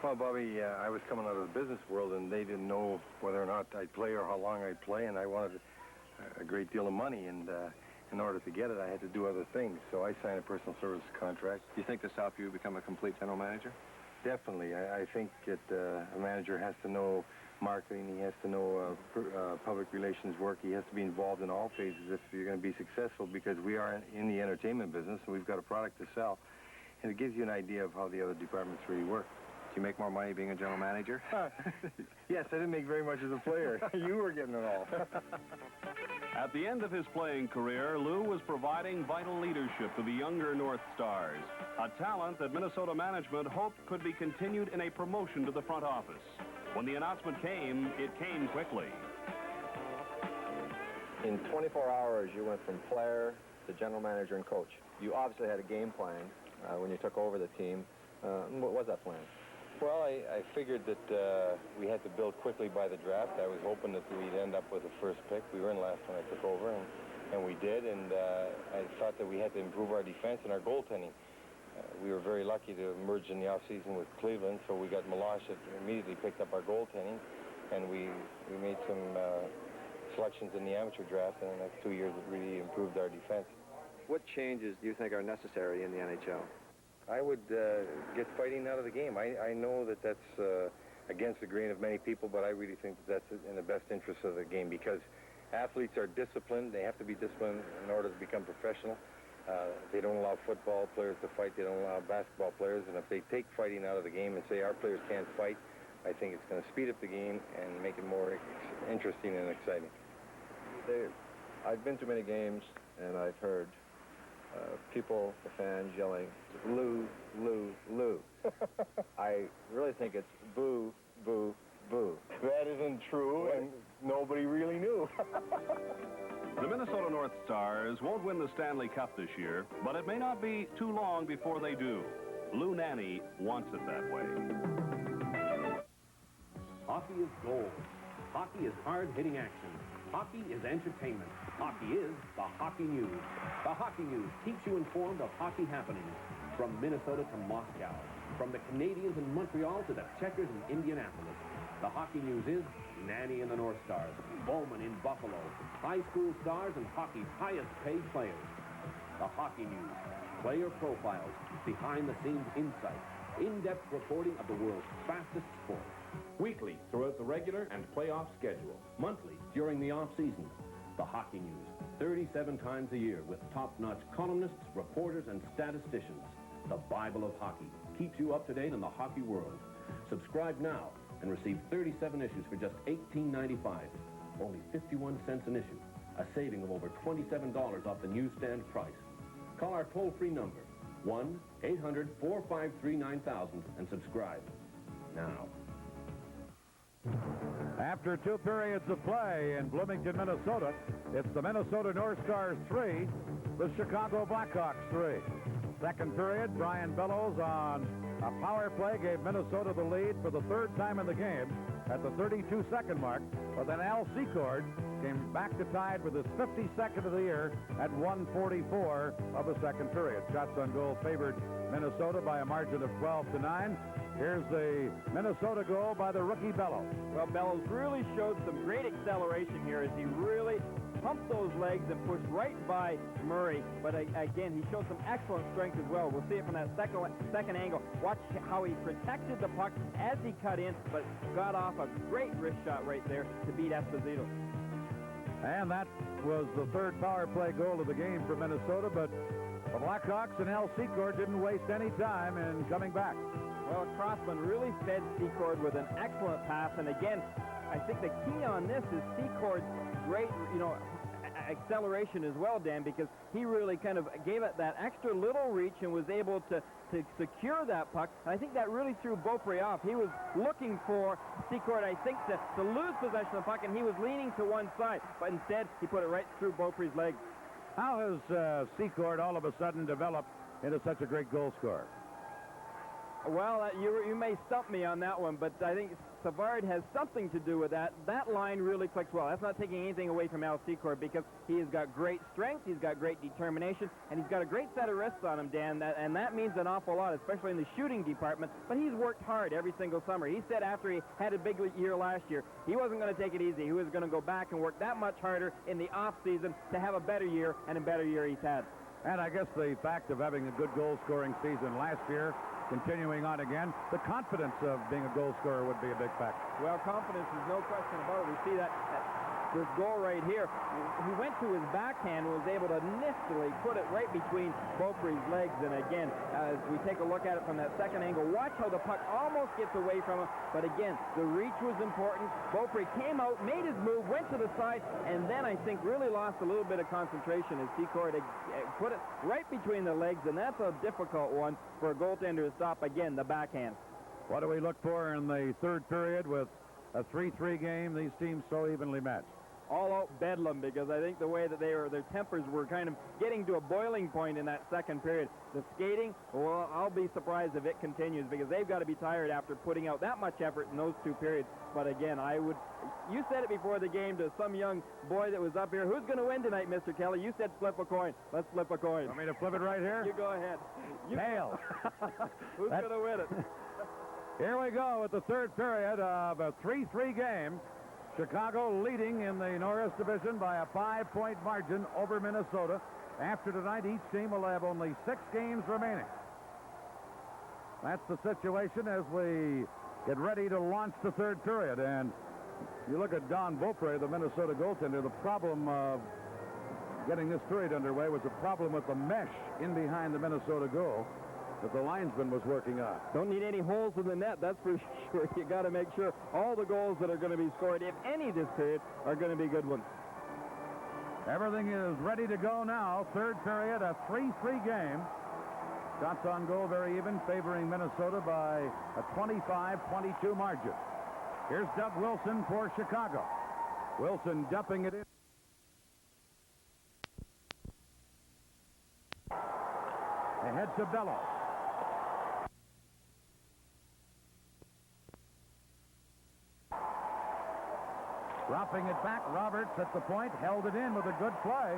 Well, Bobby, I was coming out of the business world, and they didn't know whether or not I'd play or how long I'd play, and I wanted a great deal of money, and in order to get it, I had to do other things. So I signed a personal service contract. Do you think this helped you become a complete general manager? Definitely. I think that a manager has to know marketing. He has to know public relations work. He has to be involved in all phases if you're going to be successful, because we are in the entertainment business, and we've got a product to sell. And it gives you an idea of how the other departments really work. Do you make more money being a general manager? Yes, I didn't make very much as a player. You were getting it all. At the end of his playing career, Lou was providing vital leadership to the younger North Stars, a talent that Minnesota management hoped could be continued in a promotion to the front office. When the announcement came, it came quickly. In 24 hours, you went from player to general manager and coach. You obviously had a game plan when you took over the team. What was that plan? Well, I figured that we had to build quickly by the draft. I was hoping that we'd end up with the first pick. We were in last when I took over, and we did. And I thought that we had to improve our defense and our goaltending. We were very lucky to emerge in the offseason with Cleveland, so we got Milosh that immediately picked up our goaltending, and we made some selections in the amateur draft, and in the next 2 years it really improved our defense. What changes do you think are necessary in the NHL? I would get fighting out of the game. I know that that's against the grain of many people, but I really think that that's in the best interest of the game, because athletes are disciplined. They have to be disciplined in order to become professional. They don't allow football players to fight. They don't allow basketball players. And if they take fighting out of the game and say our players can't fight, I think it's going to speed up the game and make it more interesting and exciting. I've been to many games, and I've heard people, the fans, yelling, Lou, Lou, Lou. I really think it's boo, boo, boo. That isn't true, and nobody really knew. The Minnesota North Stars won't win the Stanley Cup this year, but it may not be too long before they do. Lou Nanne wants it that way. Hockey is gold. Hockey is hard-hitting action. Hockey is entertainment. Hockey is the Hockey News. The Hockey News keeps you informed of hockey happenings from Minnesota to Moscow, from the Canadiens in Montreal to the Checkers in Indianapolis. The Hockey News is Nanne and the North Stars, Bowman in Buffalo, high school stars and hockey's highest-paid players. The Hockey News, player profiles, behind-the-scenes insights, in-depth reporting of the world's fastest sport. Weekly throughout the regular and playoff schedule. Monthly during the off-season. The Hockey News, 37 times a year with top-notch columnists, reporters, and statisticians. The Bible of hockey keeps you up to date in the hockey world. Subscribe now and receive 37 issues for just $18.95. Only 51 cents an issue. A saving of over $27 off the newsstand price. Call our toll-free number, 1-800-453-9000, and subscribe now. After 2 periods of play in Bloomington, Minnesota, it's the Minnesota North Stars 3, the Chicago Blackhawks 3. Second period, Brian Bellows on a power play gave Minnesota the lead for the third time in the game at the 32-second mark, but then Al Secord came back to tie it with his 52nd of the year at 1:44 of the second period. Shots on goal favored Minnesota by a margin of 12-9. Here's the Minnesota goal by the rookie Bellows. Well, Bellows really showed some great acceleration here as he really pumped those legs and pushed right by Murray. But again, he showed some excellent strength as well. We'll see it from that second angle. Watch how he protected the puck as he cut in, but got off a great wrist shot right there to beat Esposito. And that was the third power play goal of the game for Minnesota, but the Blackhawks and Al Secord didn't waste any time in coming back. Well, Crossman really fed Secord with an excellent pass, and again, I think the key on this is Secord's great, acceleration as well, Dan, because he really kind of gave it that extra little reach and was able to secure that puck. And I think that really threw Beaupre off. He was looking for Secord, I think, to lose possession of the puck, and he was leaning to one side, but instead he put it right through Beaupre's legs. How has Secord all of a sudden developed into such a great goal scorer? Well, you may stump me on that one, but I think Savard has something to do with that. That line really clicks well. That's not taking anything away from Al Secord, because he has got great strength, he's got great determination, and he's got a great set of wrists on him, Dan, and that means an awful lot, especially in the shooting department. But he's worked hard every single summer. He said after he had a big year last year, he wasn't going to take it easy. He was going to go back and work that much harder in the off-season to have a better year, and a better year he's had. And I guess the fact of having a good goal-scoring season last year, continuing on again, the confidence of being a goal scorer would be a big factor. Well, confidence is no question about it. We see that this goal right here. He went to his backhand and was able to niftily put it right between Beaupre's legs. And again, as we take a look at it from that second angle, watch how the puck almost gets away from him. But again, the reach was important. Beaupre came out, made his move, went to the side, and then I think really lost a little bit of concentration as Secord put it right between the legs, and that's a difficult one for a goaltender to stop. Again, the backhand. What do we look for in the third period with a 3-3 game? These teams so evenly matched. All out bedlam, because I think the way that their tempers were kind of getting to a boiling point in that second period. The skating, well, I'll be surprised if it continues, because they've got to be tired after putting out that much effort in those two periods. But again, you said it before the game to some young boy that was up here, who's going to win tonight, Mr. Kelly? You said flip a coin. Let's flip a coin. Want me to flip it right here? You go ahead. Tails. Who's going to win it? Here we go with the third period of a 3-3 game. Chicago leading in the Norris Division by a 5-point margin over Minnesota. After tonight, each team will have only 6 games remaining. That's the situation as we get ready to launch the third period. And you look at Don Beaupre, the Minnesota goaltender, the problem of getting this period underway was a problem with the mesh in behind the Minnesota goal that the linesman was working on. Don't need any holes in the net, that's for sure. You got to make sure all the goals that are going to be scored, if any this period, are going to be good ones. Everything is ready to go now. Third period, a 3-3 game. Shots on goal very even, favoring Minnesota by a 25-22 margin. Here's Doug Wilson for Chicago. Wilson dumping it in. Ahead to Bello. Dropping it back, Roberts at the point, held it in with a good play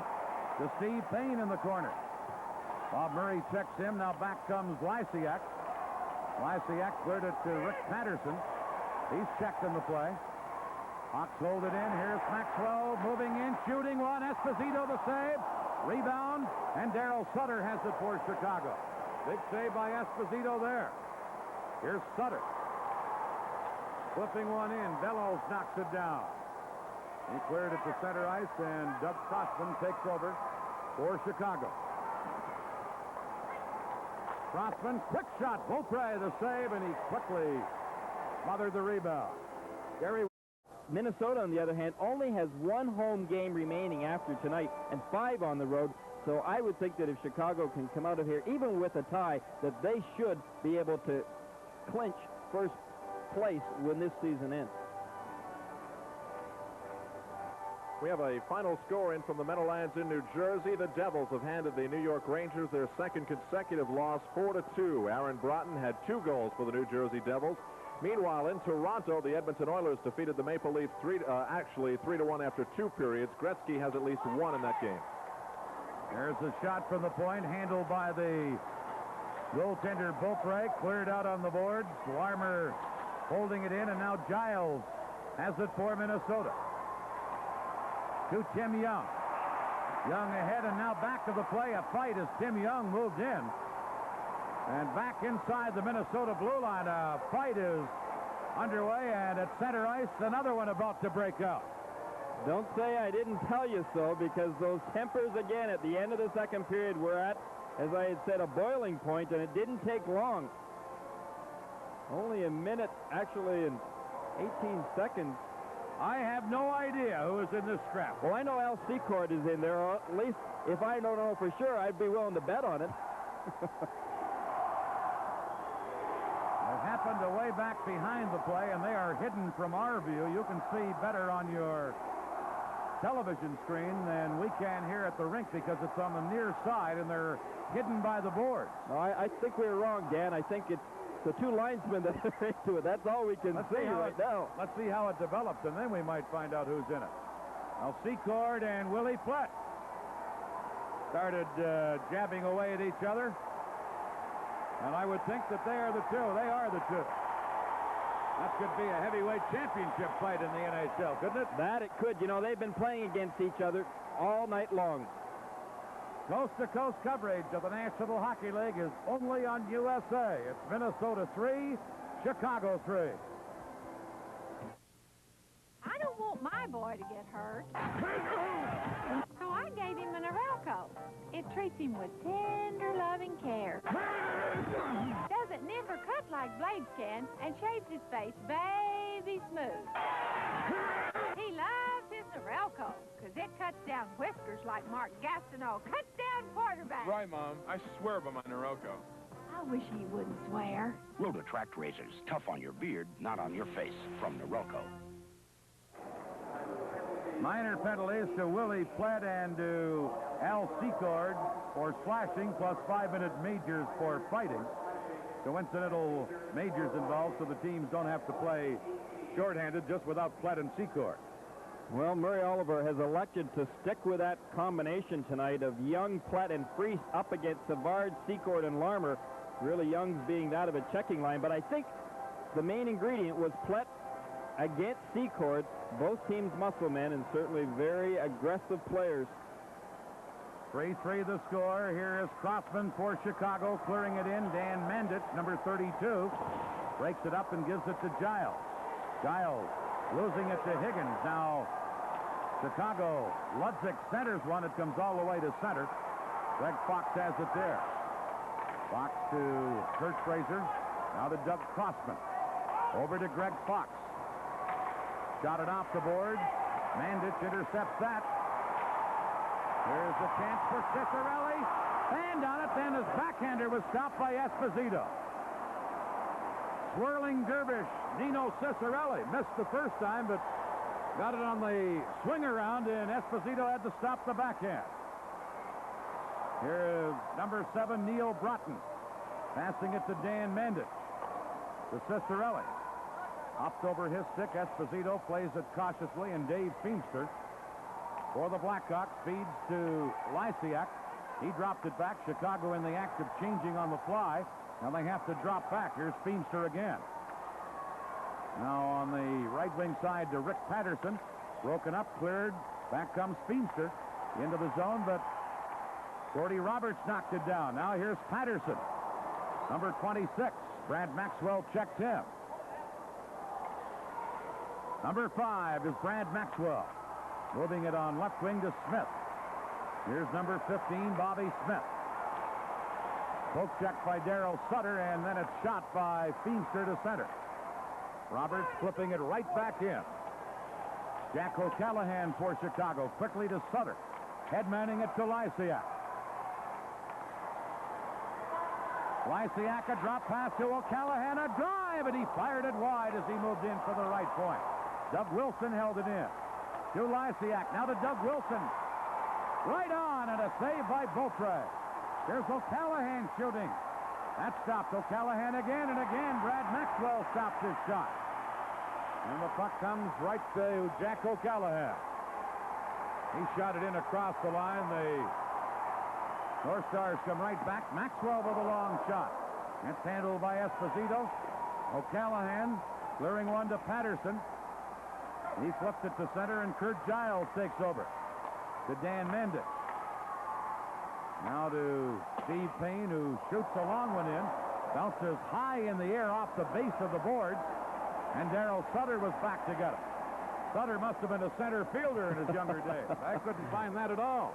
to Steve Payne in the corner. Bob Murray checks him. Now back comes Lysiak. Lysiak cleared it to Rick Patterson. He's checked in the play. Hawks hold it in. Here's Maxwell moving in, shooting one. Esposito the save. Rebound, and Darryl Sutter has it for Chicago. Big save by Esposito there. Here's Sutter. Flipping one in. Bellows knocks it down. He cleared it to center ice, and Doug Crossman takes over for Chicago. Crossman, quick shot. Beaupre the save, and he quickly smothered the rebound. Gary. Minnesota, on the other hand, only has 1 home game remaining after tonight and 5 on the road. So I would think that if Chicago can come out of here, even with a tie, that they should be able to clinch first place when this season ends. We have a final score in from the Meadowlands in New Jersey. The Devils have handed the New York Rangers their second consecutive loss, 4-2. Aaron Broughton had 2 goals for the New Jersey Devils. Meanwhile, in Toronto, the Edmonton Oilers defeated the Maple Leafs 3-1 after 2 periods. Gretzky has at least 1 in that game. There's a shot from the point, handled by the goaltender Beaupre, cleared out on the boards. Larmer holding it in, and now Giles has it for Minnesota. To Tim Young. Young ahead, and now back to the play. A fight as Tim Young moved in. And back inside the Minnesota blue line, a fight is underway, and at center ice, another one about to break out. Don't say I didn't tell you so, because those tempers again at the end of the second period were at, as I had said, a boiling point, and it didn't take long. Only a minute, actually, and 18 seconds. I have no idea who is in this scrap. Well, I know Al Secord is in there, or at least if I don't know for sure, I'd be willing to bet on it. They happened to way back behind the play, and they are hidden from our view. You can see better on your television screen than we can here at the rink because it's on the near side, and they're hidden by the boards. No, I think we were wrong, Dan. I think it's the two linesmen that are into it. That's all we can see right now. Let's see how it develops, and then we might find out who's in it. Now, Secord and Willie Plett started jabbing away at each other, and I would think that they are the two. They are the two. That could be a heavyweight championship fight in the NHL, couldn't it? That it could. You know, they've been playing against each other all night long. Coast-to-coast coverage of the National Hockey League is only on USA. It's Minnesota 3, Chicago 3. I don't want my boy to get hurt. So I gave him an Norelco. It treats him with tender, loving care. Doesn't nip or cut like blades can, and shaves his face baby smooth. He loves his Norelco, because it cuts down whiskers like Mark Gastineau cuts down quarterbacks. Right, Mom. I swear by my Norelco. I wish he wouldn't swear. Rototract razors, tough on your beard, not on your face, from Norelco. Minor penalties to Willie Plett and to Al Secord for slashing, plus 5-minute majors for fighting. Coincidental majors involved, so the teams don't have to play shorthanded just without Plett and Secord. Well, Murray Oliver has elected to stick with that combination tonight of Young, Plett, and Freese up against Savard, Secord, and Larmer. Really, Young's being that of a checking line, but I think the main ingredient was Plett against Secord. Both teams muscle men and certainly very aggressive players. 3-3 the score. Here is Crossman for Chicago, clearing it in. Dan Mandich, number 32, breaks it up and gives it to Giles. Giles losing it to Higgins. Now Chicago, Ludzik centers one. It comes all the way to center. Greg Fox has it there. Fox to Kurt Fraser. Now to Doug Crossman. Over to Greg Fox. Shot it off the board. Mandich intercepts that. Here's the chance for Cicerelli. And on it, then his backhander was stopped by Esposito. Swirling dervish, Nino Cicerelli. Missed the first time, but got it on the swing around, and Esposito had to stop the backhand. Here is number 7, Neil Broughton. Passing it to Dan Mandich. To Cicerelli. Hopped over his stick. Esposito plays it cautiously, and Dave Feimster for the Blackhawks feeds to Lysiak. He dropped it back. Chicago in the act of changing on the fly. Now they have to drop back. Here's Feimster again. Now on the right wing side to Rick Patterson. Broken up, cleared. Back comes Feimster into the zone, but Gordy Roberts knocked it down. Now here's Patterson. Number 26. Brad Maxwell checked him. Number 5 is Brad Maxwell. Moving it on left wing to Smith. Here's number 15, Bobby Smith. Poke check by Darryl Sutter, and then it's shot by Feimster to center. Roberts flipping it right back in. Jack O'Callahan for Chicago. Quickly to Sutter. Headmanning it to Lysiak. Lysiak, a drop pass to O'Callahan, a drive, and he fired it wide as he moved in for the right point. Doug Wilson held it in. To Lysiak, now to Doug Wilson. Right on, and a save by Beaupre. There's O'Callahan shooting. That stopped O'Callahan again, and again Brad Maxwell stopped his shot. And the puck comes right to Jack O'Callahan. He shot it in across the line. The North Stars come right back. Maxwell with a long shot. It's handled by Esposito. O'Callahan clearing one to Patterson. He flipped it to center, and Kurt Giles takes over. To Dan Mandich. Now to Steve Payne, who shoots a long one in. Bounces high in the air off the base of the board. And Darryl Sutter was back to get it. Sutter must have been a center fielder in his younger days. I couldn't find that at all.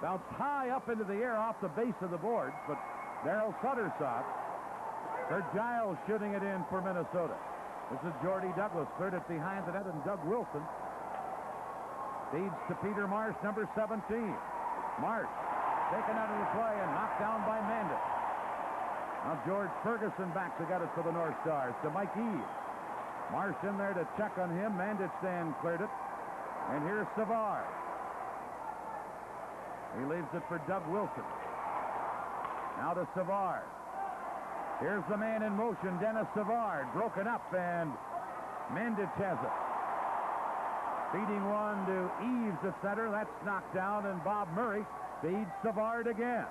Bounced high up into the air off the base of the boards, but Darryl Sutter saw it. Kurt Giles shooting it in for Minnesota. This is Jordy Douglas, cleared it behind the net, and Doug Wilson feeds to Peter Marsh, number 17. Marsh taken out of the play and knocked down by Mandich. Now George Ferguson backs again it for the North Stars to Mike Eaves. Marsh in there to check on him. Mandich then cleared it. And here's Savard. He leaves it for Doug Wilson. Now to Savard. Here's the man in motion, Dennis Savard. Broken up, and Mandich has it. Feeding one to Eaves at center. That's knocked down, and Bob Murray feeds Savard again.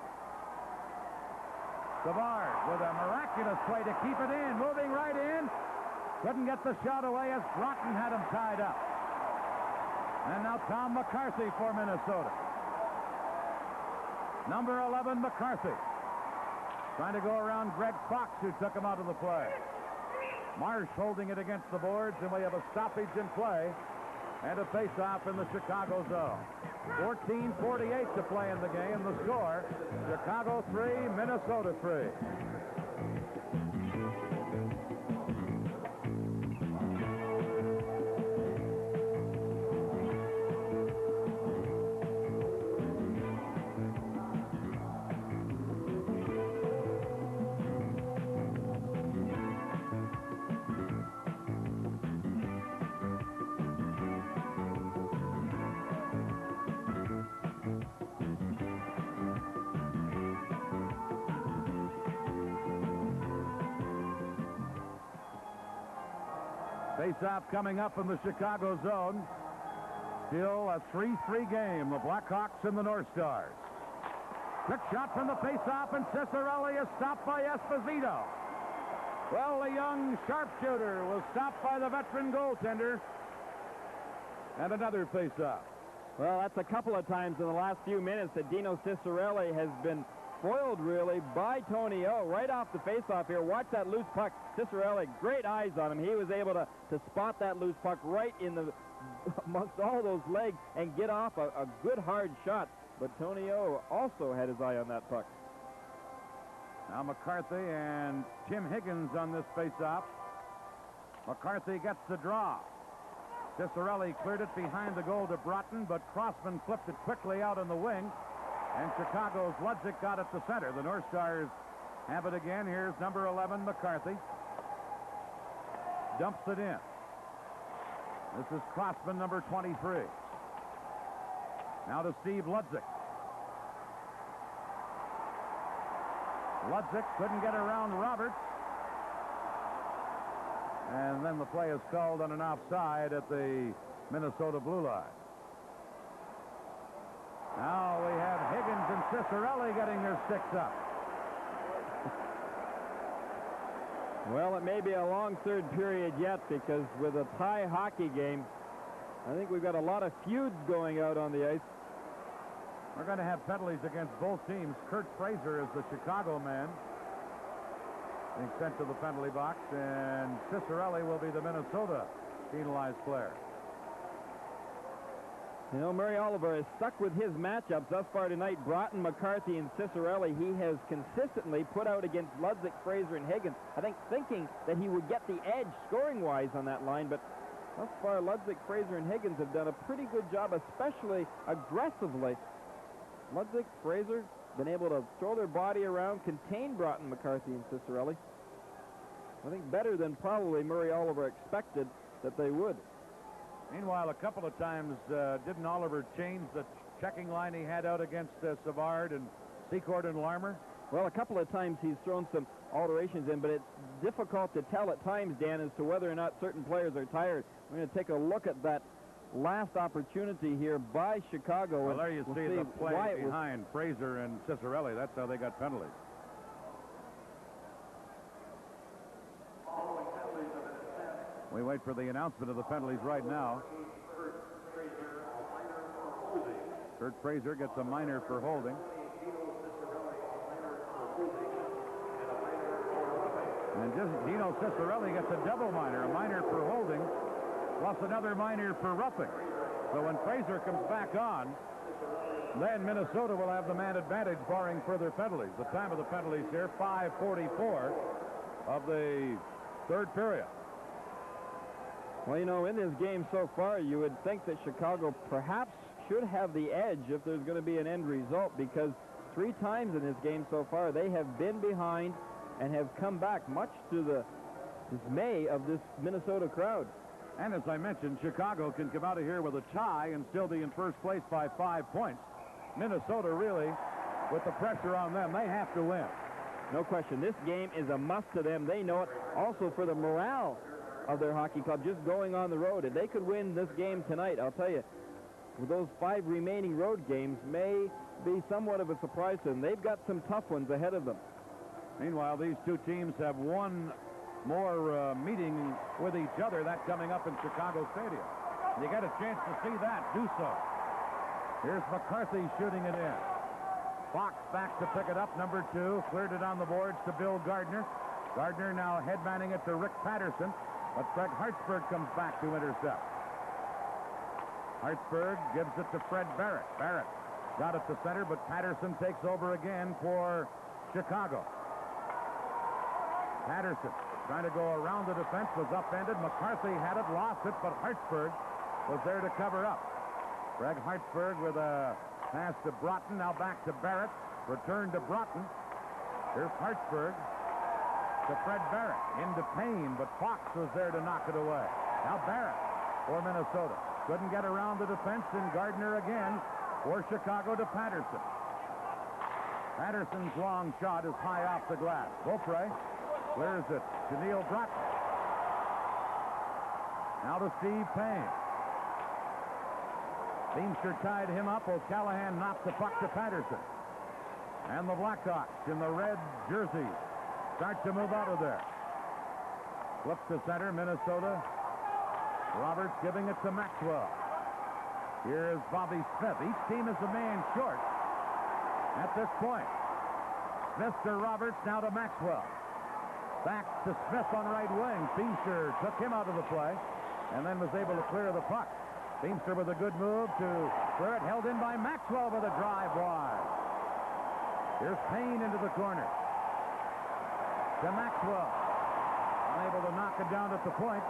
Savard with a miraculous play to keep it in. Moving right in. Couldn't get the shot away as Broughton had him tied up. And now Tom McCarthy for Minnesota. Number 11, McCarthy. Trying to go around Greg Fox, who took him out of the play. Marsh holding it against the boards, and we have a stoppage in play and a face-off in the Chicago zone. 14:48 to play in the game. The score, Chicago 3, Minnesota 3. Face-off coming up in the Chicago zone. Still a 3-3 game. The Blackhawks and the North Stars. Quick shot from the face-off, and Cicerelli is stopped by Esposito. Well, the young sharpshooter was stopped by the veteran goaltender. And another face-off. Well, that's a couple of times in the last few minutes that Dino Cicerelli has been foiled, really, by Tony O. Right off the face-off here. Watch that loose puck. Cicerelli, great eyes on him. He was able to spot that loose puck right in the amongst all those legs and get off a good hard shot. But Tony O also had his eye on that puck. Now McCarthy and Tim Higgins on this face-off. McCarthy gets the draw. Cicerelli cleared it behind the goal to Broughton, but Crossman flipped it quickly out on the wing. And Chicago's Ludzik got it to center. The North Stars have it again. Here's number 11, McCarthy. Dumps it in. This is Crossman, number 23. Now to Steve Ludzik. Ludzik couldn't get around Roberts. And then the play is called on an offside at the Minnesota blue line. Now we have Higgins and Cicerelli getting their sticks up. Well, it may be a long third period yet, because with a tie hockey game, I think we've got a lot of feuds going out on the ice. We're going to have penalties against both teams. Kurt Fraser is the Chicago man being sent to the penalty box, and Cicerelli will be the Minnesota penalized player. You know, Murray Oliver is stuck with his matchups thus far tonight. Broughton, McCarthy, and Cicerelli. He has consistently put out against Ludzik, Fraser, and Higgins. I think thinking that he would get the edge scoring-wise on that line, but thus far Ludzik, Fraser, and Higgins have done a pretty good job, especially aggressively. Ludzik, Fraser, been able to throw their body around, contain Broughton, McCarthy, and Cicerelli. I think better than probably Murray Oliver expected that they would. Meanwhile, a couple of times, didn't Oliver change the checking line he had out against Savard and Secord and Larmer? Well, a couple of times he's thrown some alterations in, but it's difficult to tell at times, Dan, as to whether or not certain players are tired. We're going to take a look at that last opportunity here by Chicago. Well, there you see the play behind Fraser and Cicerelli. That's how they got penalties. We wait for the announcement of the penalties right now. Kurt Fraser gets a minor for holding. And just Dino Cicerelli gets a double minor, a minor for holding plus another minor for roughing. So when Fraser comes back on, then Minnesota will have the man advantage, barring further penalties. The time of the penalties here, 5:44 of the third period. Well, you know, in this game so far, you would think that Chicago perhaps should have the edge if there's going to be an end result, because 3 times in this game so far, they have been behind and have come back, much to the dismay of this Minnesota crowd. And as I mentioned, Chicago can come out of here with a tie and still be in first place by 5 points. Minnesota really, with the pressure on them, they have to win. No question. This game is a must to them. They know it. Also for the morale of their hockey club, just going on the road. If they could win this game tonight, I'll tell you, with those 5 remaining road games may be somewhat of a surprise to them. They've got some tough ones ahead of them. Meanwhile, these two teams have one more meeting with each other. That coming up in Chicago Stadium. You get a chance to see that. Do so. Here's McCarthy shooting it in. Fox back to pick it up. Number 2 cleared it on the boards to Bill Gardner. Gardner now headmanning it to Rick Patterson, but Greg Hartsburg comes back to intercept. Hartsburg gives it to Fred Barrett. Barrett got it to center, but Patterson takes over again for Chicago. Patterson trying to go around the defense, was upended. McCarthy had it, lost it, but Hartsburg was there to cover up. Greg Hartsburg with a pass to Broughton, now back to Barrett. Return to Broughton. Here's Hartsburg to Fred Barrett. Into Payne, but Fox was there to knock it away. Now Barrett for Minnesota. Couldn't get around the defense, and Gardner again for Chicago to Patterson. Patterson's long shot is high off the glass. Beaupre clears it to Neil Broughton. Now to Steve Payne. Beamster tied him up. O'Callahan knocked the puck to Patterson. And the Blackhawks in the red jerseys start to move out of there. Flip to center, Minnesota. Roberts giving it to Maxwell. Here's Bobby Smith. Each team is a man short at this point. Smith to Roberts, now to Maxwell. Back to Smith on right wing. Beamster took him out of the play and then was able to clear the puck. Beamster with a good move to clear it, held in by Maxwell with a drive wide. Here's Payne into the corner. To Maxwell. Unable to knock it down at the point.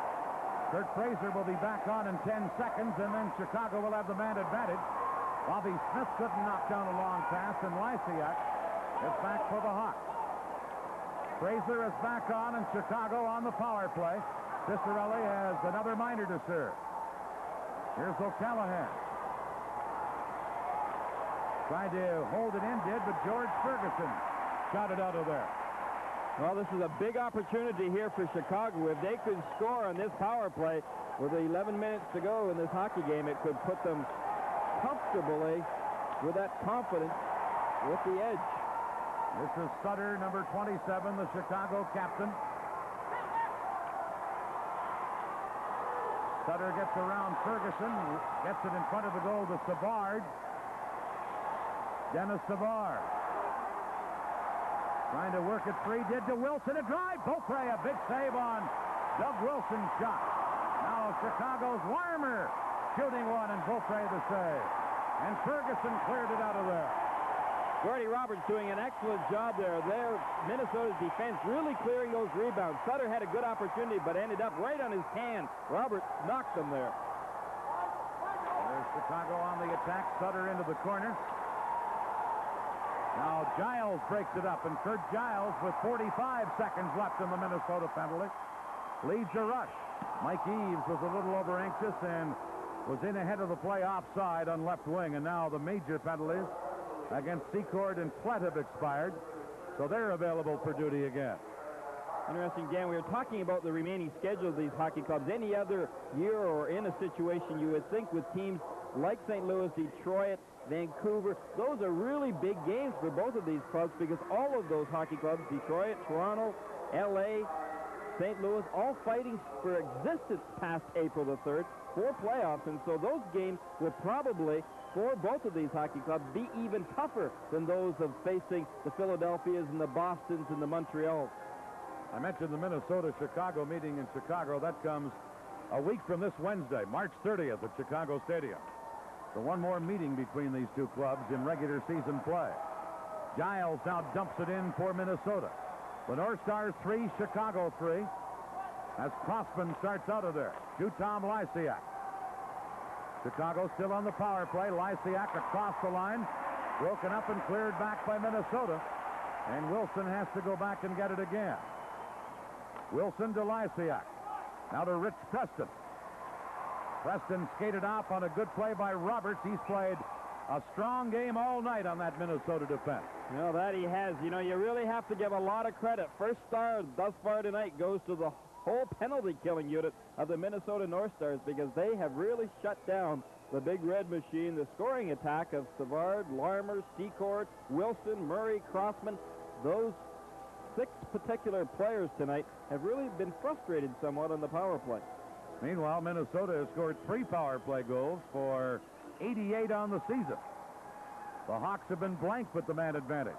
Kurt Fraser will be back on in 10 seconds, and then Chicago will have the man advantage. Bobby Smith couldn't knock down a long pass, and Lysiak is back for the Hawks. Fraser is back on, and Chicago on the power play. Cicerelli has another minor to serve. Here's O'Callahan. Tried to hold it in, but George Ferguson shot it out of there. Well, this is a big opportunity here for Chicago. If they could score on this power play with 11 minutes to go in this hockey game, it could put them comfortably with that confidence with the edge. This is Sutter, number 27, the Chicago captain. Sutter gets around Ferguson, gets it in front of the goal to Savard. Dennis Savard. Trying to work it free, did to Wilson, a drive. Beaupre, a big save on Doug Wilson's shot. Now Chicago's Larmer shooting one, and Beaupre the save. And Ferguson cleared it out of there. Gordy Roberts doing an excellent job there. Minnesota's defense really clearing those rebounds. Sutter had a good opportunity, but ended up right on his hand. Roberts knocked them there. There's Chicago on the attack. Sutter into the corner. Now Giles breaks it up, and Kurt Giles, with 45 seconds left in the Minnesota penalty, leads a rush. Mike Eaves was a little over anxious and was in ahead of the play offside on left wing, and now the major penalties against Secord and Plett have expired, so they're available for duty again. Interesting, Dan. We were talking about the remaining schedule of these hockey clubs. Any other year or in a situation, you would think with teams like St. Louis, Detroit, Vancouver, those are really big games for both of these clubs, because all of those hockey clubs, Detroit, Toronto, L.A., St. Louis, all fighting for existence past April the 3rd for playoffs, and so those games will probably, for both of these hockey clubs, be even tougher than those of facing the Philadelphias and the Bostons and the Montreals. I mentioned the Minnesota-Chicago meeting in Chicago. That comes a week from this Wednesday, March 30th at Chicago Stadium. So one more meeting between these two clubs in regular season play. Giles now dumps it in for Minnesota. The North Stars 3, Chicago 3. As Crossman starts out of there. Tom Lysiak. Chicago still on the power play. Lysiak across the line. Broken up and cleared back by Minnesota. And Wilson has to go back and get it again. Wilson to Lysiak. Now to Rich Preston. Preston skated off on a good play by Roberts. He's played a strong game all night on that Minnesota defense. You know, that he has. You know, you really have to give a lot of credit. First star thus far tonight goes to the whole penalty-killing unit of the Minnesota North Stars, because they have really shut down the big red machine, the scoring attack of Savard, Larmer, Secord, Wilson, Murray, Crossman. Those 6 particular players tonight have really been frustrated somewhat on the power play. Meanwhile, Minnesota has scored 3 power play goals for 88 on the season. The Hawks have been blank with the man advantage.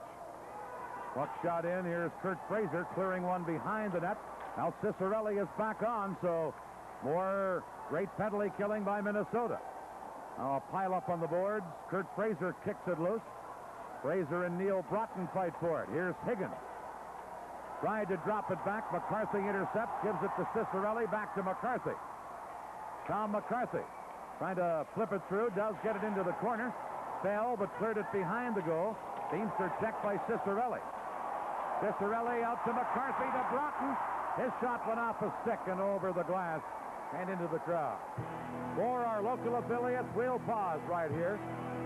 Puck shot in. Here's Kurt Fraser clearing one behind the net. Now Cicerelli is back on, so more great penalty killing by Minnesota. Now a pile up on the boards. Kurt Fraser kicks it loose. Fraser and Neil Broughton fight for it. Here's Higgins. Tried to drop it back. McCarthy intercepts, gives it to Cicerelli, back to McCarthy. Tom McCarthy trying to flip it through, does get it into the corner. Fell, but cleared it behind the goal. Beamster checked by Cicerelli. Cicerelli out to McCarthy to Broughton. His shot went off a stick and over the glass and into the crowd. For our local affiliates, we'll pause right here.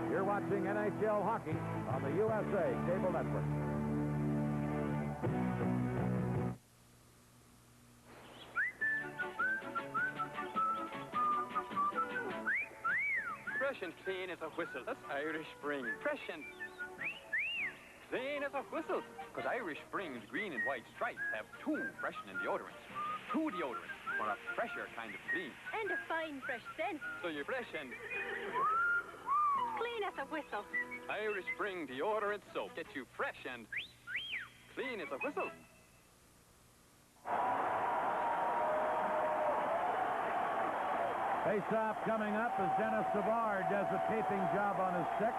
You're watching NHL hockey on the USA Cable Network. Fresh and clean as a whistle. That's Irish Spring. Fresh and clean as a whistle. Because Irish Spring's green and white stripes have 2 freshening deodorants. 2 deodorants for a fresher kind of clean. And a fine, fresh scent. So you're fresh and clean as a whistle. Irish Spring deodorant soap gets you fresh and clean as a whistle. Face-off coming up as Dennis Savard does a taping job on his stick.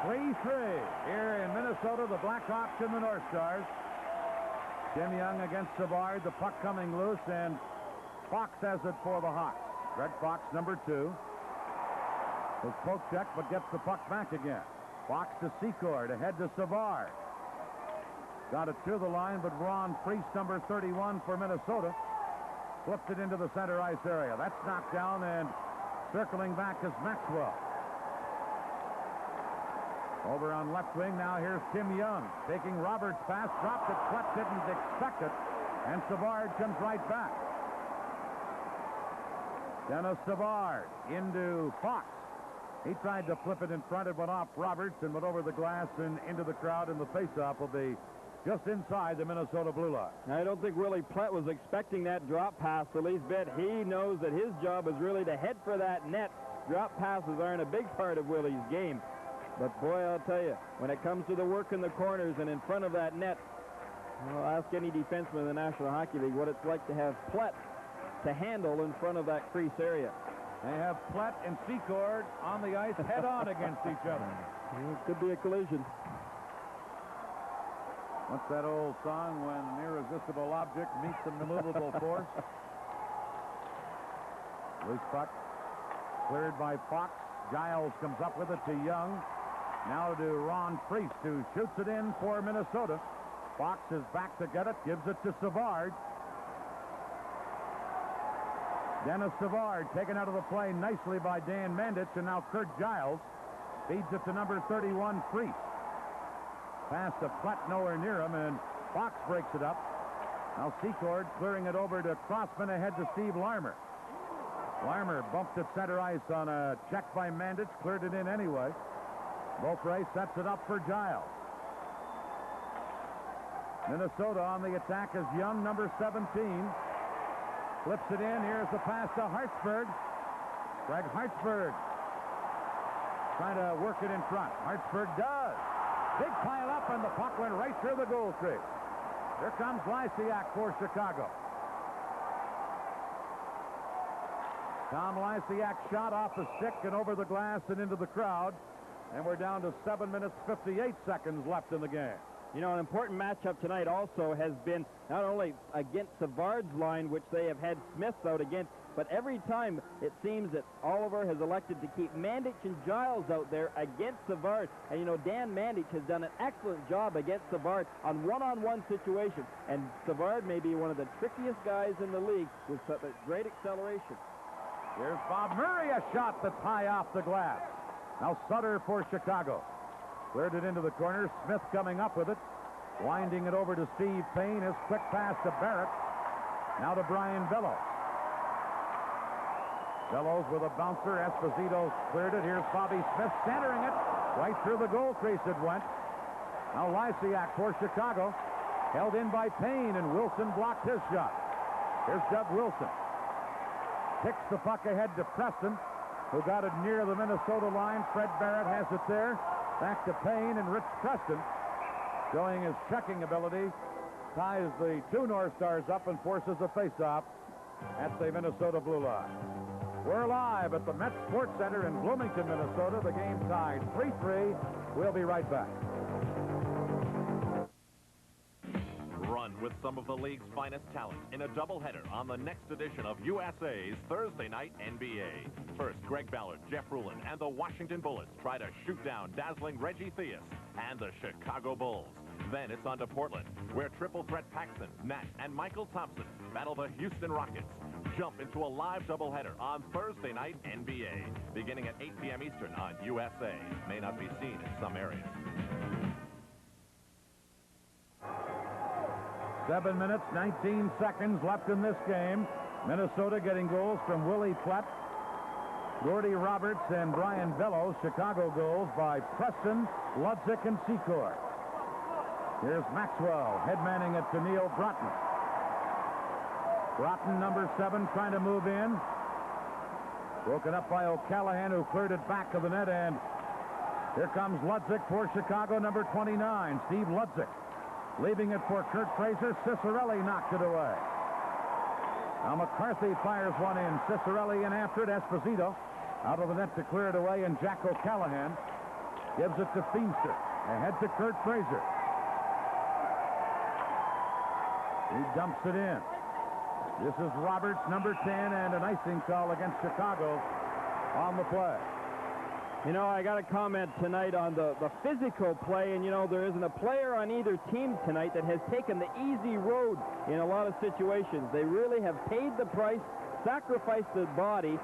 3-3 here in Minnesota, the Blackhawks and the North Stars. Tim Young against Savard, the puck coming loose, and Fox has it for the Hawks. Greg Fox, number 2. Was poke check, but gets the puck back again. Fox to Secord, ahead to Savard. Got it to the line, but Ron Priest, number 31 for Minnesota, flipped it into the center ice area. That's knocked down, and circling back is Maxwell. Over on left wing, now here's Tim Young. Taking Roberts' pass, dropped it, Klett didn't expect it, and Savard comes right back. Dennis Savard into Fox. He tried to flip it in front, it went off Roberts and went over the glass and into the crowd, and the faceoff will be just inside the Minnesota blue line. I don't think Willie Plett was expecting that drop pass the least bit. He knows that his job is really to head for that net. Drop passes aren't a big part of Willie's game. But boy, I'll tell you, when it comes to the work in the corners and in front of that net, well, ask any defenseman in the National Hockey League what it's like to have Plett to handle in front of that crease area. They have Plett and Secord on the ice head-on against each other. It could be a collision. What's that old song, when an irresistible object meets an immovable force? Loose puck cleared by Fox. Giles comes up with it to Young. Now to Ron Priest, who shoots it in for Minnesota. Fox is back to get it, gives it to Savard. Dennis Savard taken out of the play nicely by Dan Mandich, and now Kurt Giles feeds it to number 31, Priest. Pass to Plett, nowhere near him, and Fox breaks it up. Now Secord clearing it over to Crossman, ahead to Steve Larmer. Larmer bumped at center ice on a check by Mandich, cleared it in anyway. Beaupre sets it up for Giles. Minnesota on the attack is Young, number 17. Flips it in. Here's the pass to Hartsburg. Greg Hartsburg trying to work it in front. Hartsburg does. Big pile up, and the puck went right through the goal crease. Here comes Lysiak for Chicago. Tom Lysiak shot off the stick and over the glass and into the crowd. And we're down to 7 minutes, 58 seconds left in the game. You know, an important matchup tonight also has been not only against Savard's line, which they have had Smith out against, but every time it seems that Oliver has elected to keep Mandich and Giles out there against Savard. And, you know, Dan Mandich has done an excellent job against Savard on one-on-one situations. And Savard may be one of the trickiest guys in the league with such a great acceleration. Here's Bob Murray, a shot that's high off the glass. Now Sutter for Chicago. Cleared it into the corner. Smith coming up with it. Winding it over to Steve Payne. His quick pass to Barrett. Now to Brian Bellows. Bellows with a bouncer. Esposito cleared it. Here's Bobby Smith centering it. Right through the goal crease it went. Now Lysiak for Chicago. Held in by Payne, and Wilson blocked his shot. Here's Doug Wilson. Kicks the puck ahead to Preston, who got it near the Minnesota line. Fred Barrett has it there. Back to Payne, and Rich Preston, showing his checking ability, ties the two North Stars up and forces a face-off at the Minnesota blue line. We're live at the Met Sports Center in Bloomington, Minnesota. The game tied 3-3. We'll be right back. Run with some of the league's finest talent in a doubleheader on the next edition of USA's Thursday Night NBA. First, Greg Ballard, Jeff Rulin, and the Washington Bullets try to shoot down dazzling Reggie Theus and the Chicago Bulls. Then it's on to Portland, where triple threat Paxson, Nat, and Michael Thompson battle the Houston Rockets. Jump into a live doubleheader on Thursday Night NBA, beginning at 8 p.m. Eastern on USA. May not be seen in some areas. 7 minutes, 19 seconds left in this game. Minnesota getting goals from Willie Platt, Gordy Roberts, and Brian Bellows. Chicago goals by Preston, Ludzik, and Secor. Here's Maxwell, headmanning it to Neil Broughton. Broughton, number 7, trying to move in. Broken up by O'Callahan, who cleared it back to the net, and here comes Ludzik for Chicago, number 29, Steve Ludzik. Leaving it for Kurt Fraser. Cicerelli knocked it away. Now McCarthy fires one in. Cicerelli in after it. Esposito out of the net to clear it away, and Jack O'Callahan gives it to Feimster. Ahead to Kurt Fraser. He dumps it in. This is Roberts, number 10, and an icing call against Chicago on the play. You know, I got to comment tonight on the physical play, and, you know, there isn't a player on either team tonight that has taken the easy road in a lot of situations. They really have paid the price, sacrificed the body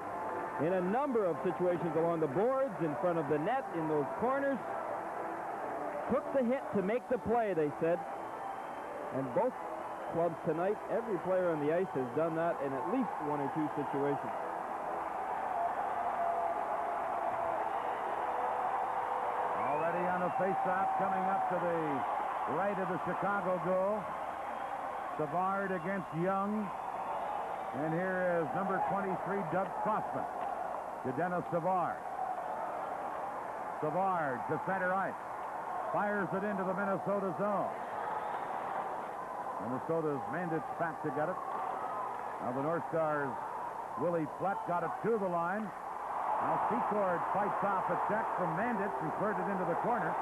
in a number of situations along the boards, in front of the net, in those corners. Took the hit to make the play, they said. And both clubs tonight, every player on the ice has done that in at least one or two situations. Face-off coming up to the right of the Chicago goal. Savard against Young. And here is number 23, Doug Crossman, to Dennis Savard. Savard to center ice. Fires it into the Minnesota zone. Minnesota's Mandich back to get it. Now the North Stars' Willie Platt got it to the line. Now Secord fights off a check from Mandich and cleared it into the corner.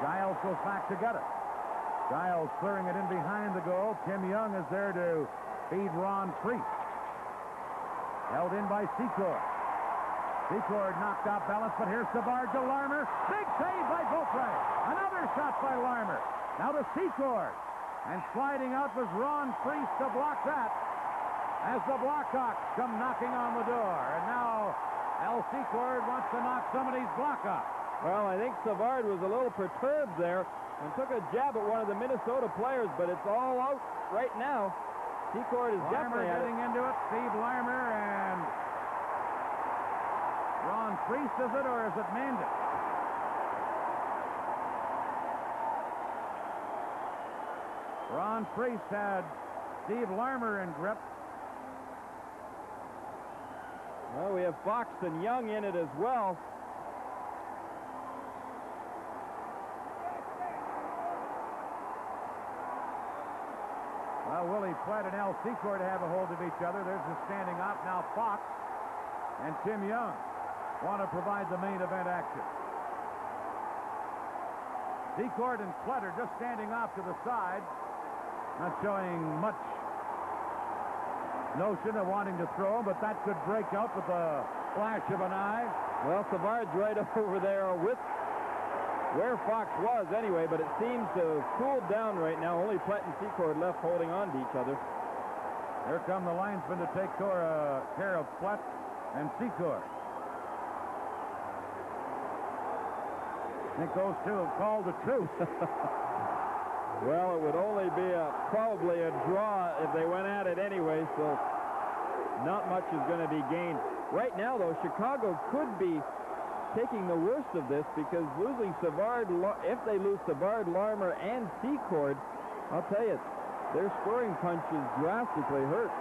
Giles goes back to get it. Giles clearing it in behind the goal. Tim Young is there to feed Ron Priest. Held in by Secord. Secord knocked out balance, but here's Savard to Larmer. Big save by Beaupre. Another shot by Larmer. Now to Secord. And sliding out was Ron Priest to block that as the Blackhawks come knocking on the door. And now Al Secord wants to knock somebody's block off. Well, I think Savard was a little perturbed there and took a jab at one of the Minnesota players, but it's all out right now. Secord is definitely getting into it. Steve Larmer and Ron Priest, is it, or is it Mandich? Ron Priest had Steve Larmer in grip. Well, we have Fox and Young in it as well. Well, Willie Platt and Al Secord have a hold of each other. There's the standing up. Now Fox and Tim Young want to provide the main event action. Secord and Clutter just standing off to the side, not showing much notion of wanting to throw, but that could break up with a flash of an eye. Well, Savard's right over there with where Fox was anyway, but it seems to have cooled down right now. Only Platt and Secord left holding on to each other. Here come the linesmen to take care of Platt and Secord. I think those two have called the truce. Well, it would only be probably a draw if they went at it anyway, so not much is going to be gained. Right now, though, Chicago could be taking the worst of this because losing Savard, if they lose Savard, Larmer, and Secord, I'll tell you, their scoring punch is drastically hurt.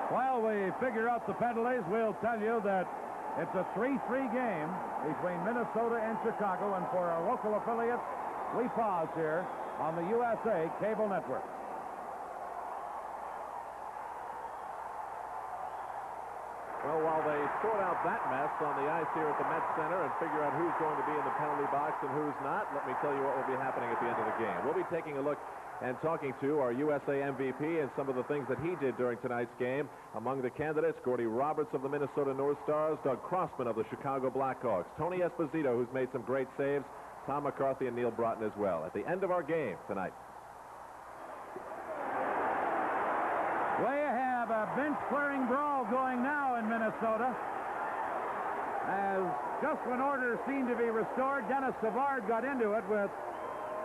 While we figure out the penalties, we'll tell you that it's a 3-3 game between Minnesota and Chicago, and for our local affiliates, we pause here on the USA Cable Network. Well, while they sort out that mess on the ice here at the Met Center and figure out who's going to be in the penalty box and who's not, let me tell you what will be happening at the end of the game. We'll be taking a look and talking to our USA MVP and some of the things that he did during tonight's game. Among the candidates, Gordy Roberts of the Minnesota North Stars, Doug Crossman of the Chicago Blackhawks, Tony Esposito, who's made some great saves, Tom McCarthy and Neil Broughton as well. At the end of our game tonight. We have a bench-clearing brawl going now in Minnesota. As just when order seemed to be restored, Dennis Savard got into it with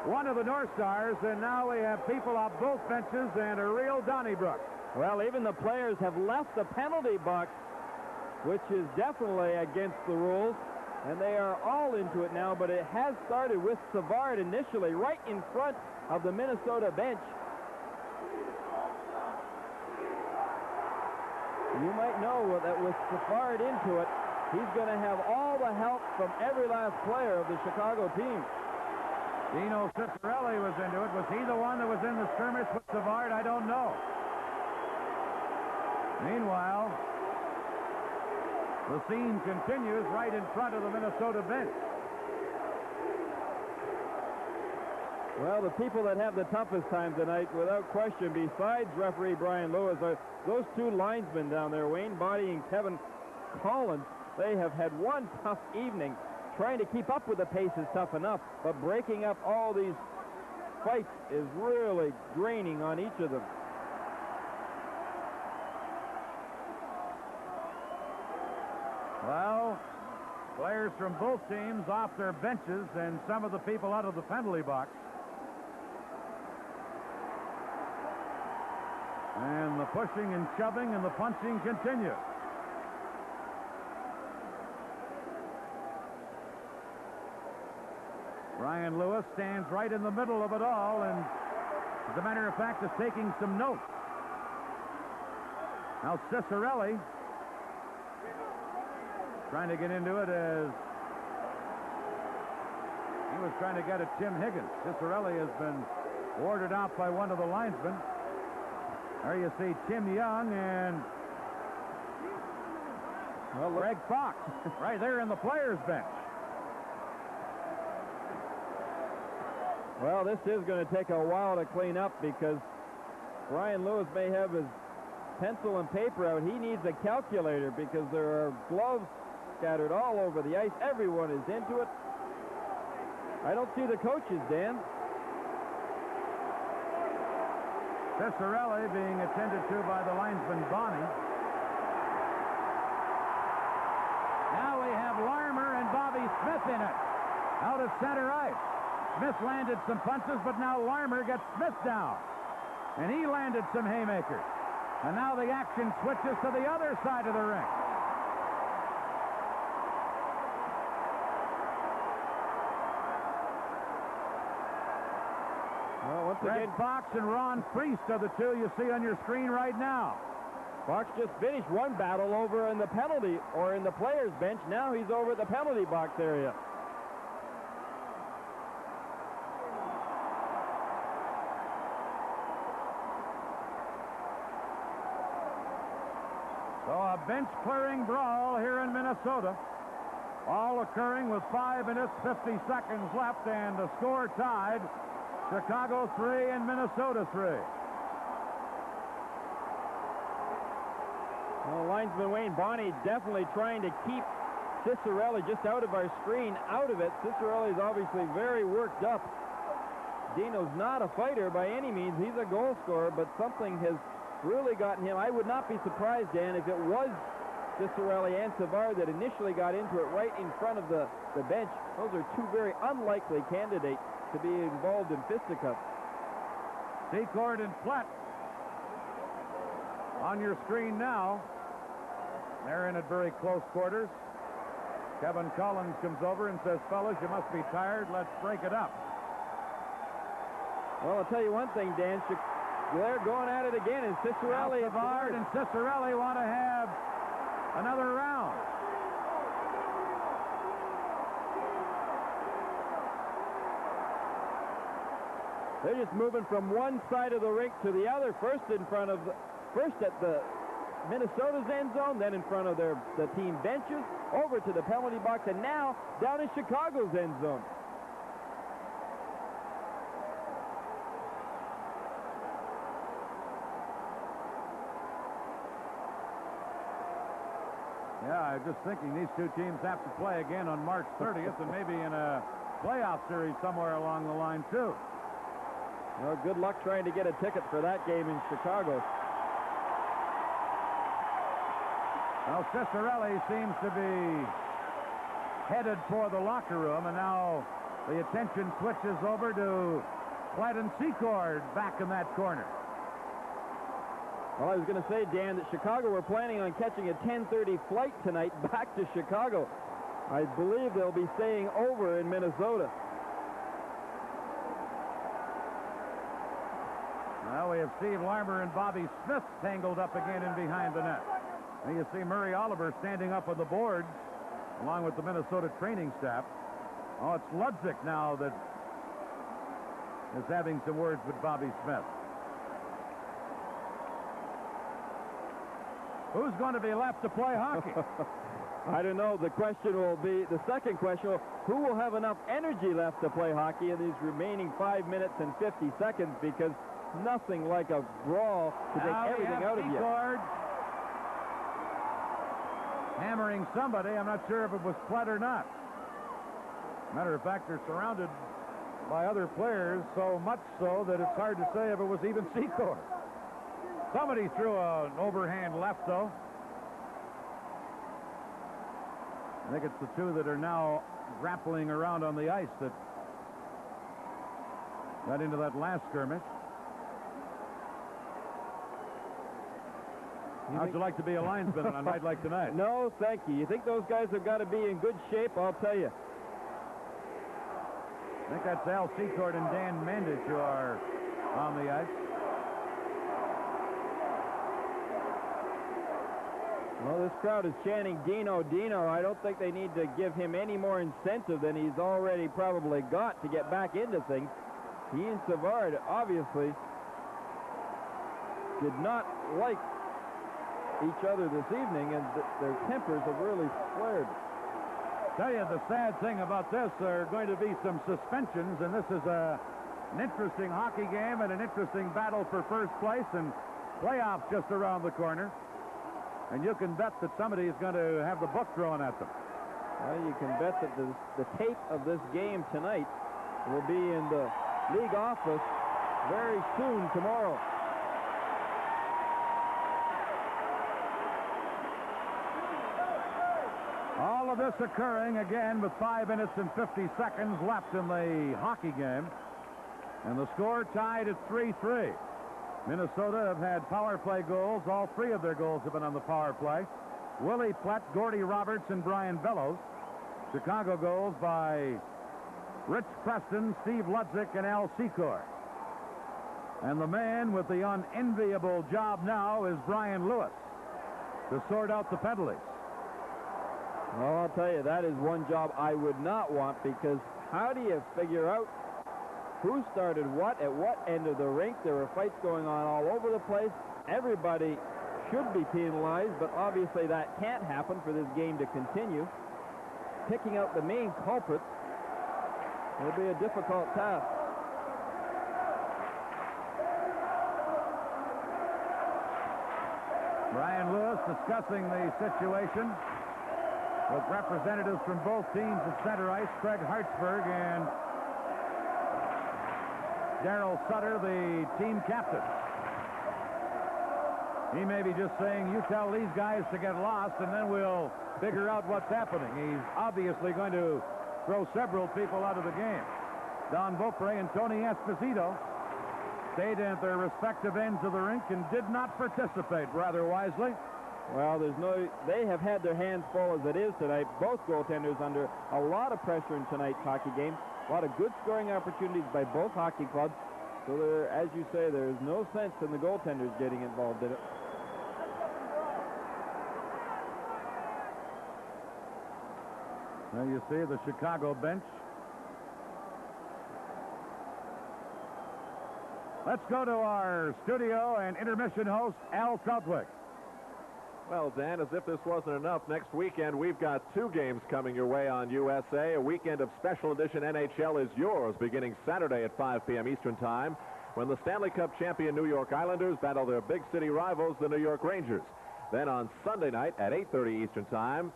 one of the North Stars, and now we have people off both benches and a real Donnybrook. Well, even the players have left the penalty box, which is definitely against the rules, and they are all into it now, but it has started with Savard initially right in front of the Minnesota bench. You might know that with Savard into it, he's going to have all the help from every last player of the Chicago team. Dino Ciccarelli was into it. Was he the one that was in the skirmish with Savard? I don't know. Meanwhile, the scene continues right in front of the Minnesota bench. Well, the people that have the toughest time tonight, without question, besides referee Brian Lewis, are those two linesmen down there, Wayne Boddy and Kevin Collins. They have had one tough evening. Trying to keep up with the pace is tough enough, but breaking up all these fights is really draining on each of them. Well, players from both teams off their benches and some of the people out of the penalty box. And the pushing and shoving and the punching continue. Brian Lewis stands right in the middle of it all, and as a matter of fact is taking some notes. Now Ciccarelli trying to get into it as he was trying to get at Tim Higgins. Ciccarelli has been warded off by one of the linesmen. There you see Tim Young and Greg Fox right there in the players' bench. Well, this is going to take a while to clean up because Brian Lewis may have his pencil and paper out. He needs a calculator because there are gloves scattered all over the ice. Everyone is into it. I don't see the coaches, Dan. Ciccarelli being attended to by the linesman Bonney. Now we have Larmer and Bobby Smith in it. Out of center ice. Smith landed some punches, but now Larmer gets Smith down. And he landed some haymakers. And now the action switches to the other side of the ring. Well, once Greg again, Fox and Ron Priest are the two you see on your screen right now. Fox just finished one battle over in the penalty, or in the players' bench. Now he's over at the penalty box area. So a bench-clearing brawl here in Minnesota. All occurring with 5 minutes, 50 seconds left, and the score tied. Chicago 3 and Minnesota 3. Well, linesman Wayne Bonney definitely trying to keep Cicerelli just out of our screen, out of it. Cicerelli is obviously very worked up. Dino's not a fighter by any means. He's a goal scorer, but something has really gotten him. I would not be surprised, Dan, if it was Cicerelli and Savard that initially got into it right in front of the bench. Those are two very unlikely candidates to be involved in fisticuffs. Secord and Platt on your screen now. They're in at very close quarters. Kevin Collins comes over and says, fellas, you must be tired. Let's break it up. Well, I'll tell you one thing, Dan. They're going at it again, and Cicerelli... Savard and Cicerelli want to have another round. They're just moving from one side of the rink to the other. First at the Minnesota's end zone, then in front of the team benches, over to the penalty box, and now down in Chicago's end zone. Yeah, I'm just thinking these two teams have to play again on March 30th and maybe in a playoff series somewhere along the line, too. Well, good luck trying to get a ticket for that game in Chicago. Well, Cicerelli seems to be headed for the locker room, and now the attention switches over to Platt and Secord back in that corner. Well, I was going to say, Dan, that Chicago were planning on catching a 10:30 flight tonight back to Chicago. I believe they'll be staying over in Minnesota. Well, we have Steve Larmer and Bobby Smith tangled up again in behind the net. And you see Murray Oliver standing up on the boards along with the Minnesota training staff. Oh, it's Ludzik now that is having some words with Bobby Smith. Who's going to be left to play hockey? I don't know. The second question will, who will have enough energy left to play hockey in these remaining 5 minutes and 50 seconds, because nothing like a brawl to take everything out of you. Hammering somebody. I'm not sure if it was Platt or not. Matter of fact, they're surrounded by other players, so much so that it's hard to say if it was even Secord. Somebody threw an overhand left, though. I think it's the two that are now grappling around on the ice that got into that last skirmish. How'd you like to be a linesman on a night like tonight? No, thank you. You think those guys have got to be in good shape? I'll tell you. I think that's Al Secord and Dan Mandich who are on the ice. Well, this crowd is chanting Dino, Dino. I don't think they need to give him any more incentive than he's already probably got to get back into things. He and Savard obviously did not like each other this evening, and their tempers have really flared. Tell you, the sad thing about this, there are going to be some suspensions, and this is an interesting hockey game and an interesting battle for first place, and playoffs just around the corner. And you can bet that somebody is going to have the book thrown at them. Well, you can bet that the tape of this game tonight will be in the league office very soon tomorrow. All of this occurring again with 5 minutes and 50 seconds left in the hockey game. And the score tied at 3-3. Minnesota have had power play goals. All three of their goals have been on the power play. Willie Platt, Gordy Roberts, and Brian Bellows. Chicago goals by Rich Preston, Steve Ludzik, and Al Secord. And the man with the unenviable job now is Brian Lewis to sort out the penalties. Well, I'll tell you, that is one job I would not want, because how do you figure out who started what at what end of the rink? There were fights going on all over the place. Everybody should be penalized, but obviously that can't happen for this game to continue. Picking out the main culprits will be a difficult task. Brian Lewis discussing the situation with representatives from both teams at center ice, Craig Hartsburg and Daryl Sutter, the team captain. He may be just saying, you tell these guys to get lost, and then we'll figure out what's happening. He's obviously going to throw several people out of the game. Don Beaupre and Tony Esposito stayed at their respective ends of the rink and did not participate rather wisely. Well, they have had their hands full as it is tonight. Both goaltenders under a lot of pressure in tonight's hockey game. A lot of good scoring opportunities by both hockey clubs. So there, as you say, there's no sense in the goaltenders getting involved in it. Now you see the Chicago bench. Let's go to our studio and intermission host, Al Southwick. Well, Dan, as if this wasn't enough, next weekend we've got 2 games coming your way on USA. A weekend of special edition NHL is yours, beginning Saturday at 5 p.m. Eastern Time, when the Stanley Cup champion New York Islanders battle their big city rivals, the New York Rangers. Then on Sunday night at 8:30 Eastern Time,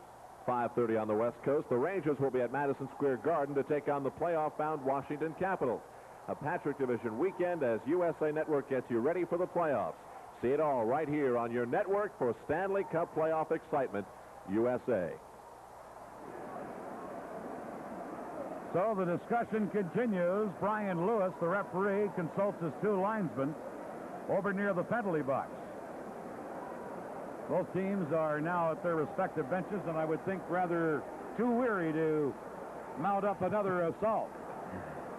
5:30 on the West Coast, the Rangers will be at Madison Square Garden to take on the playoff-bound Washington Capitals. A Patrick Division weekend as USA Network gets you ready for the playoffs. See it all right here on your network for Stanley Cup playoff excitement, USA. So the discussion continues. Brian Lewis, the referee, consults his 2 linesmen over near the penalty box. Both teams are now at their respective benches, and I would think rather too weary to mount up another assault.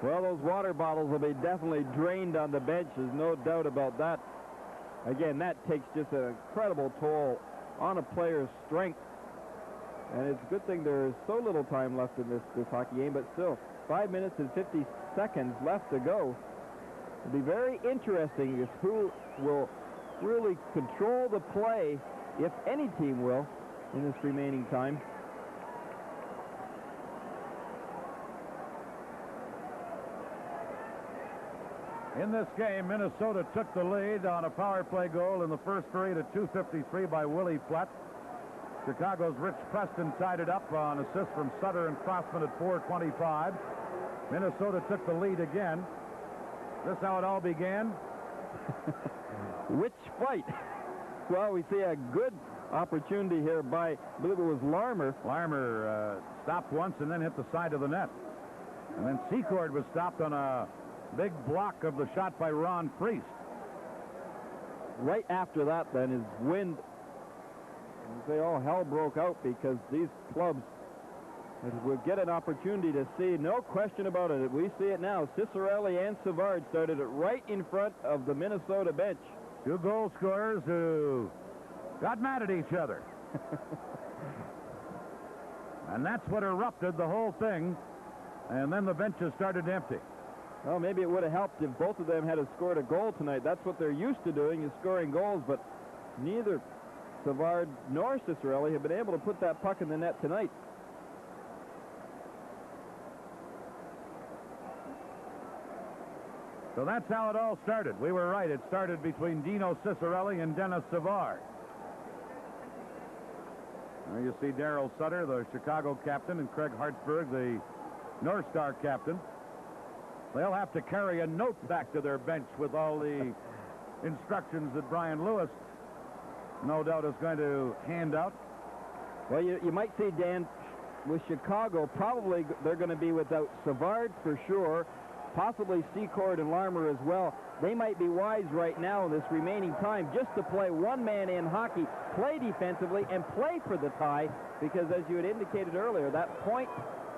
Well, those water bottles will be definitely drained on the bench. There's no doubt about that. Again, that takes just an incredible toll on a player's strength. And it's a good thing there's so little time left in this hockey game, but still, 5 minutes and 50 seconds left to go. It'll be very interesting as who will really control the play, if any team will, in this remaining time. In this game, Minnesota took the lead on a power play goal in the first period at 2:53 by Willie Platt. Chicago's Rich Preston tied it up on assist from Sutter and Crossman at 4:25. Minnesota took the lead again. This how it all began. Which fight? Well, we see a good opportunity here by, I believe it was Larmer. Larmer stopped once and then hit the side of the net. And then Secord was stopped on a big block of the shot by Ron Priest. Right after that, then, is wind. Say all hell broke out because these clubs will get an opportunity to see, no question about it. We see it now. Cicerelli and Savard started it right in front of the Minnesota bench. 2 goal scorers who got mad at each other. And that's what erupted the whole thing. And then the benches started to empty. Well, maybe it would have helped if both of them had scored a goal tonight. That's what they're used to doing, is scoring goals, but neither Savard nor Cicerelli have been able to put that puck in the net tonight. So that's how it all started. We were right. It started between Dino Cicerelli and Dennis Savard. There you see Daryl Sutter, the Chicago captain, and Craig Hartsburg, the North Star captain. They'll have to carry a note back to their bench with all the instructions that Brian Lewis, no doubt, is going to hand out. Well, you might see, Dan, with Chicago, probably they're going to be without Savard for sure, possibly Secord and Larmer as well. They might be wise right now in this remaining time just to play one-man-in hockey, play defensively, and play for the tie, because as you had indicated earlier, that point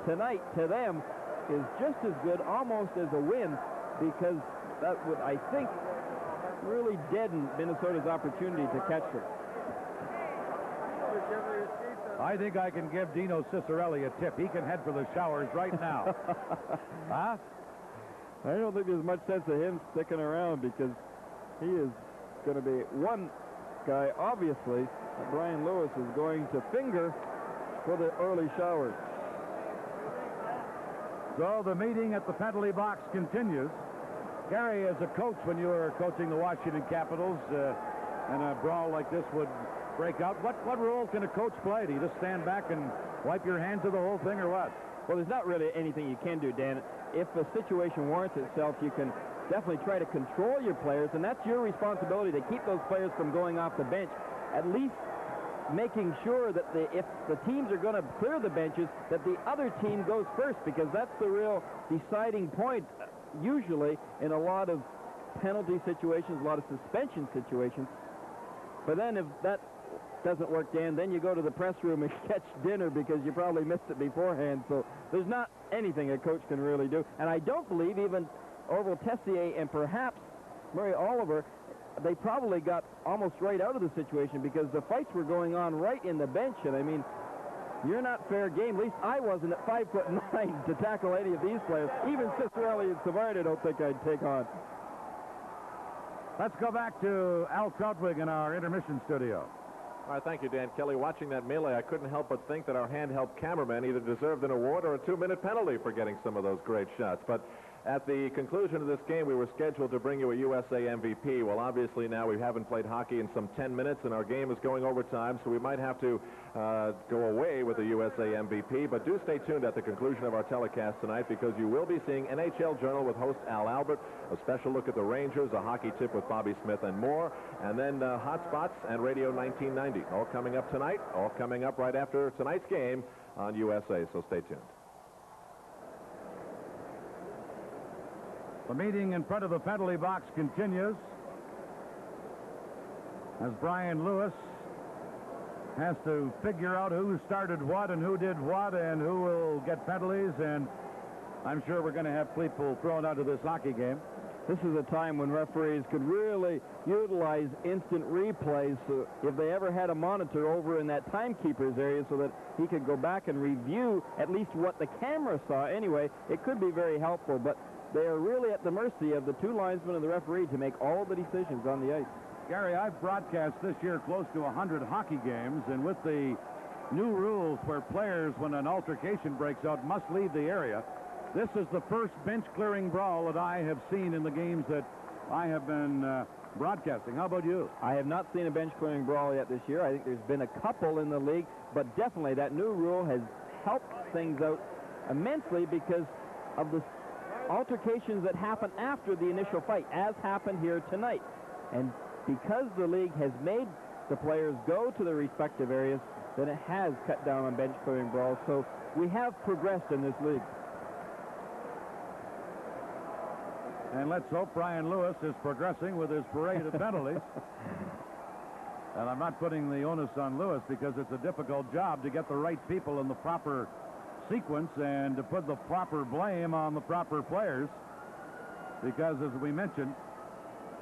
tonight to them is just as good, almost as a win, because that would, I think, really deaden Minnesota's opportunity to catch them. I think I can give Dino Cicerelli a tip. He can head for the showers right now. Huh? I don't think there's much sense of him sticking around, because he is going to be one guy, obviously, Brian Lewis is going to finger for the early showers. So the meeting at the penalty box continues. Gary, as a coach, when you were coaching the Washington Capitals, and a brawl like this would break out, what role can a coach play? Do you just stand back and wipe your hands of the whole thing, or what? Well, there's not really anything you can do, Dan. If a situation warrants itself, you can definitely try to control your players, and that's your responsibility to keep those players from going off the bench. At least making sure that if the teams are going to clear the benches, that the other team goes first, because that's the real deciding point, usually, in a lot of penalty situations, a lot of suspension situations. But then if that doesn't work, Dan, then you go to the press room and catch dinner because you probably missed it beforehand. So there's not anything a coach can really do. And I don't believe even Orville Tessier and perhaps Murray Oliver, they probably got almost right out of the situation because the fights were going on right in the bench. And I mean, you're not fair game. At least I wasn't at 5'9" to tackle any of these players. Even Cicerelli and Savard I don't think I'd take on. Let's go back to Al Krautwig in our intermission studio. All right, thank you, Dan Kelly. Watching that melee, I couldn't help but think that our handheld cameraman either deserved an award or a 2-minute penalty for getting some of those great shots. But at the conclusion of this game, we were scheduled to bring you a USA MVP. Well, obviously now we haven't played hockey in some 10 minutes, and our game is going overtime, so we might have to go away with the USA MVP. But do stay tuned at the conclusion of our telecast tonight, because you will be seeing NHL Journal with host Al Albert, a special look at the Rangers, a hockey tip with Bobby Smith, and more. And then Hot Spots and Radio 1990. All coming up tonight, all coming up right after tonight's game on USA, so stay tuned. The meeting in front of the penalty box continues as Brian Lewis has to figure out who started what and who did what and who will get penalties, and I'm sure we're going to have people thrown out of this hockey game. This is a time when referees could really utilize instant replays if they ever had a monitor over in that timekeeper's area so that he could go back and review at least what the camera saw. Anyway, it could be very helpful, but they are really at the mercy of the two linesmen and the referee to make all the decisions on the ice. Gary, I've broadcast this year close to 100 hockey games, and with the new rules where players, when an altercation breaks out, must leave the area, this is the first bench-clearing brawl that I have seen in the games that I have been broadcasting. How about you? I have not seen a bench-clearing brawl yet this year. I think there's been a couple in the league, but definitely that new rule has helped things out immensely because of the altercations that happen after the initial fight, as happened here tonight. And because the league has made the players go to their respective areas, then it has cut down on bench-clearing brawls. So we have progressed in this league. And let's hope Brian Lewis is progressing with his parade of penalties. And I'm not putting the onus on Lewis because it's a difficult job to get the right people in the proper sequence and to put the proper blame on the proper players, because, as we mentioned,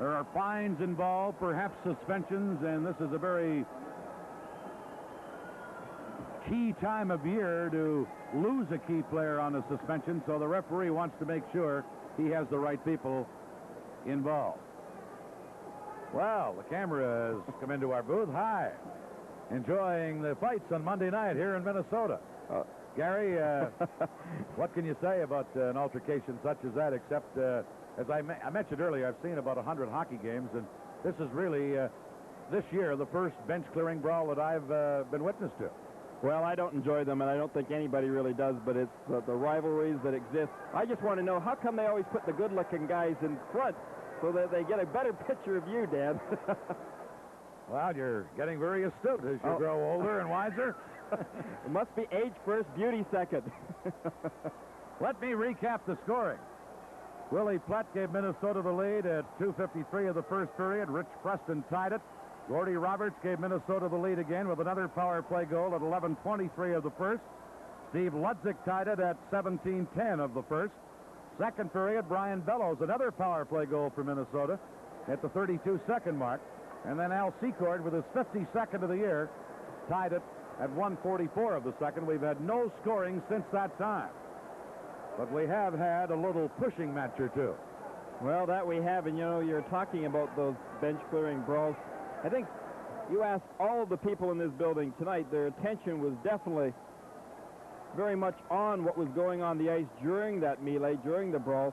there are fines involved, perhaps suspensions, and this is a very key time of year to lose a key player on a suspension, so the referee wants to make sure he has the right people involved. Well, the camera has come into our booth. Hi. Enjoying the fights on Monday night here in Minnesota. Gary, what can you say about an altercation such as that, except, as I mentioned earlier, I've seen about 100 hockey games, and this is really, this year, the first bench-clearing brawl that I've been witness to. Well, I don't enjoy them, and I don't think anybody really does, but it's the rivalries that exist. I just want to know, how come they always put the good-looking guys in front so that they get a better picture of you, Dan? Well, you're getting very astute as you grow older and wiser. It must be age first, beauty second. Let me recap the scoring. Willie Platt gave Minnesota the lead at 2:53 of the first period. Rich Preston tied it. Gordy Roberts gave Minnesota the lead again with another power play goal at 11:23 of the first. Steve Ludzik tied it at 17:10 of the first. Second period, Brian Bellows, another power play goal for Minnesota at the 32-second mark. And then Al Secord, with his 52nd of the year, tied it at 1:44 of the second. We've had no scoring since that time. But we have had a little pushing match or two. Well, that we have, and you know, you're talking about those bench-clearing brawls. I think you ask all of the people in this building tonight, their attention was definitely very much on what was going on the ice during that melee, during the brawl.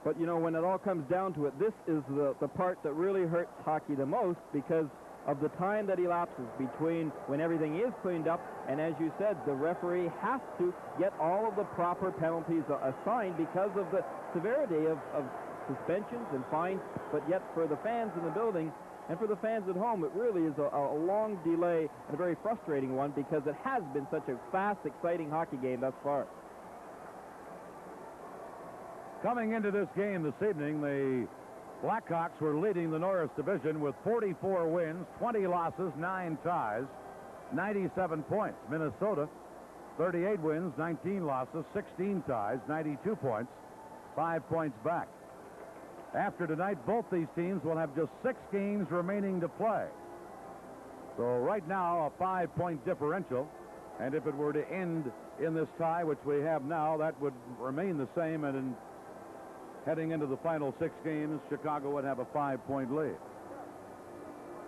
But, you know, when it all comes down to it, this is the part that really hurts hockey the most because of the time that elapses between when everything is cleaned up and, as you said, the referee has to get all of the proper penalties assigned because of the severity of suspensions and fines. But yet for the fans in the building and for the fans at home, it really is a long delay and a very frustrating one because it has been such a fast, exciting hockey game thus far. Coming into this game this evening, the Blackhawks were leading the Norris Division with 44 wins, 20 losses, 9 ties, 97 points. Minnesota, 38 wins, 19 losses, 16 ties, 92 points, 5 points back. After tonight, both these teams will have just 6 games remaining to play. So right now, a 5-point differential. And if it were to end in this tie, which we have now, that would remain the same. And heading into the final 6 games, Chicago would have a 5-point lead.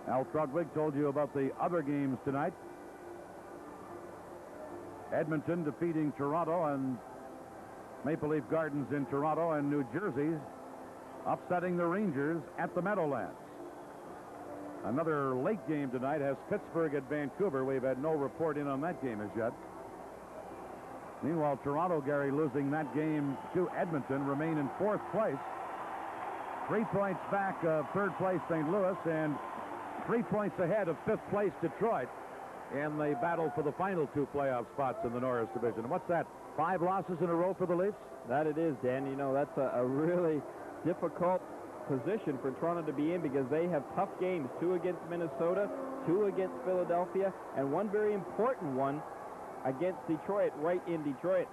Al Trudwick told you about the other games tonight. Edmonton defeating Toronto, and Maple Leaf Gardens in Toronto, and New Jersey upsetting the Rangers at the Meadowlands. Another late game tonight has Pittsburgh at Vancouver. We've had no report in on that game as yet. Meanwhile, Toronto, Gary, losing that game to Edmonton, remain in 4th place. 3 points back of 3rd place St. Louis and 3 points ahead of 5th place Detroit in the battle for the final 2 playoff spots in the Norris Division. And what's that, 5 losses in a row for the Leafs? That it is, Dan. You know, that's a really difficult position for Toronto to be in because they have tough games, 2 against Minnesota, 2 against Philadelphia, and 1 very important one against Detroit, right in Detroit.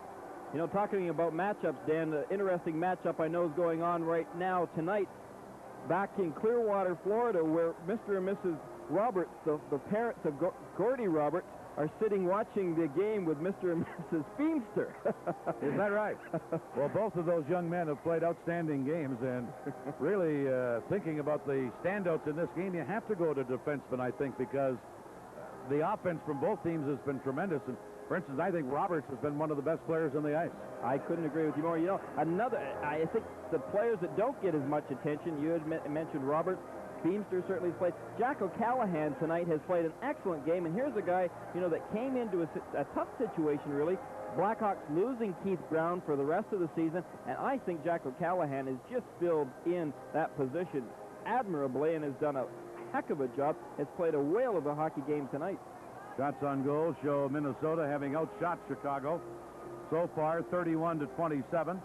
You know, talking about matchups, Dan, the interesting matchup I know is going on right now tonight back in Clearwater, Florida, where Mr. and Mrs. Roberts, the parents of Gordy Roberts, are sitting watching the game with Mr. and Mrs. Feemster. Is that right? Well, both of those young men have played outstanding games, and really thinking about the standouts in this game, you have to go to defensemen, I think, because the offense from both teams has been tremendous. And for instance, I think Roberts has been one of the best players on the ice. I couldn't agree with you more. You know, I think the players that don't get as much attention, you had mentioned Roberts, Feemster certainly has played. Jack O'Callahan tonight has played an excellent game, and here's a guy, you know, that came into a tough situation, really. Blackhawks losing Keith Brown for the rest of the season, and I think Jack O'Callahan has just filled in that position admirably and has done a heck of a job. Has played a whale of a hockey game tonight. Shots on goal show Minnesota having outshot Chicago so far, 31-27.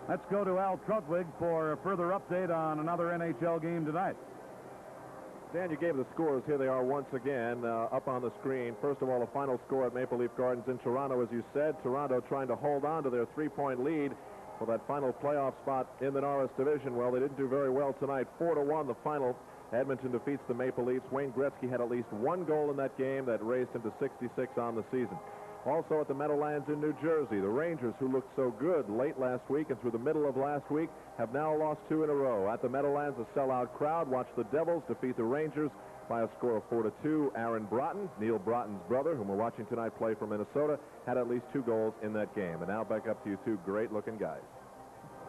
Let's go to Al Trudwick for a further update on another NHL game tonight. Dan, you gave the scores. Here they are once again up on the screen. First of all, the final score at Maple Leaf Gardens in Toronto, as you said. Toronto trying to hold on to their 3-point lead for that final playoff spot in the Norris Division. Well, they didn't do very well tonight. 4-1 the final. Edmonton defeats the Maple Leafs. Wayne Gretzky had at least 1 goal in that game that raised him to 66 on the season. Also at the Meadowlands in New Jersey, the Rangers, who looked so good late last week and through the middle of last week, have now lost 2 in a row. At the Meadowlands, a sellout crowd watched the Devils defeat the Rangers by a score of 4-2. Aaron Broughton, Neil Broughton's brother, whom we're watching tonight play for Minnesota, had at least 2 goals in that game. And now back up to you 2 great-looking guys.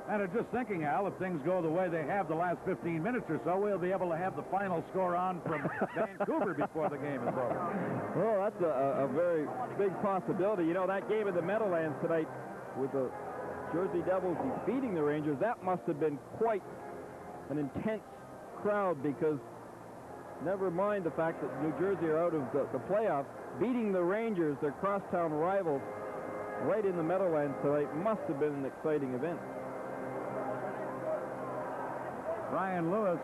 And just thinking, Al, if things go the way they have the last 15 minutes or so, we'll be able to have the final score on from Vancouver before the game is over. Well, that's a very big possibility. You know, that game at the Meadowlands tonight with the Jersey Devils defeating the Rangers, that must have been quite an intense crowd because never mind the fact that New Jersey are out of the playoffs, beating the Rangers, their crosstown rivals, right in the Meadowlands tonight must have been an exciting event. Ryan Lewis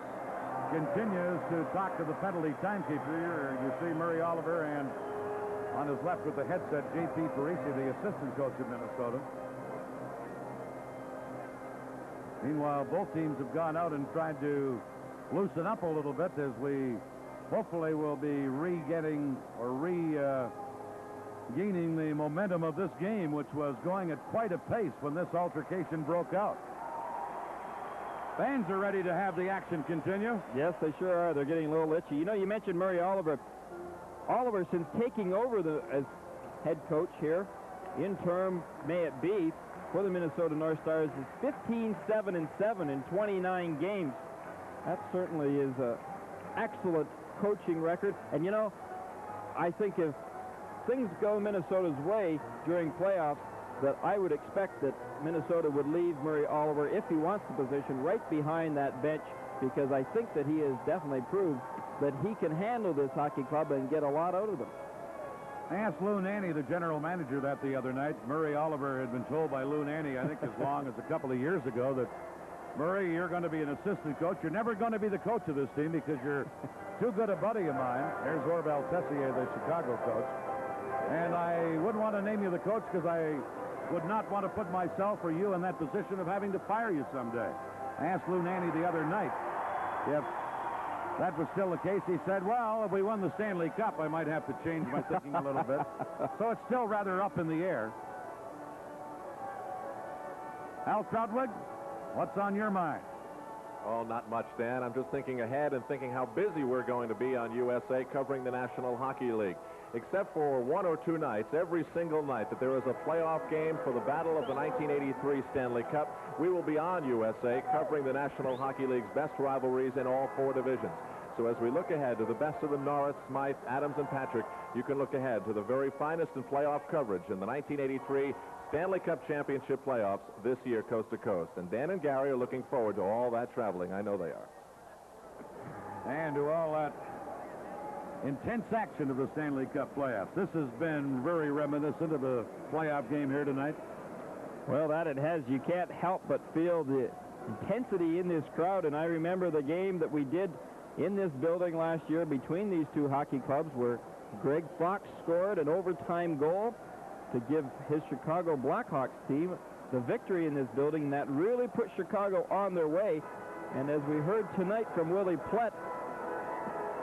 continues to talk to the penalty timekeeper. You see Murray Oliver, and on his left with the headset, J.P. Parisi, the assistant coach of Minnesota. Meanwhile, both teams have gone out and tried to loosen up a little bit as we hopefully will be regaining the momentum of this game, which was going at quite a pace when this altercation broke out. Fans are ready to have the action continue. Yes, they sure are. They're getting a little itchy. You know, you mentioned Murray Oliver. Oliver, since taking over as head coach here, interim may it be, for the Minnesota North Stars, is 15-7-7 in 29 games. That certainly is an excellent coaching record. And, you know, I think if things go Minnesota's way during playoffs, that I would expect that Minnesota would leave Murray Oliver, if he wants the position, right behind that bench, because I think that he has definitely proved that he can handle this hockey club and get a lot out of them. I asked Lou Nanne, the general manager, that the other night. Murray Oliver had been told by Lou Nanne, I think as long as a couple of years ago, that, Murray, you're going to be an assistant coach. You're never going to be the coach of this team because you're too good a buddy of mine. There's Orval Tessier, the Chicago coach. And I wouldn't want to name you the coach because I would not want to put myself or you in that position of having to fire you someday. I asked Lou Nanne the other night if that was still the case. He said, well, if we won the Stanley Cup, I might have to change my thinking a little bit. So it's still rather up in the air. Al Troutwig, what's on your mind? Oh, not much, Dan. I'm just thinking ahead and thinking how busy we're going to be on USA covering the National Hockey League. Except for one or two nights, every single night that there is a playoff game for the battle of the 1983 Stanley Cup, we will be on USA covering the National Hockey League's best rivalries in all four divisions. So as we look ahead to the best of the Norris, Smythe, Adams, and Patrick, you can look ahead to the very finest in playoff coverage in the 1983 Stanley Cup Championship playoffs this year, coast to coast. And Dan and Gary are looking forward to all that traveling. I know they are. And to all that intense action of the Stanley Cup playoffs. This has been very reminiscent of a playoff game here tonight. Well, that it has. You can't help but feel the intensity in this crowd. And I remember the game that we did in this building last year between these two hockey clubs where Greg Fox scored an overtime goal to give his Chicago Blackhawks team the victory in this building. That really put Chicago on their way. And as we heard tonight from Willie Plett,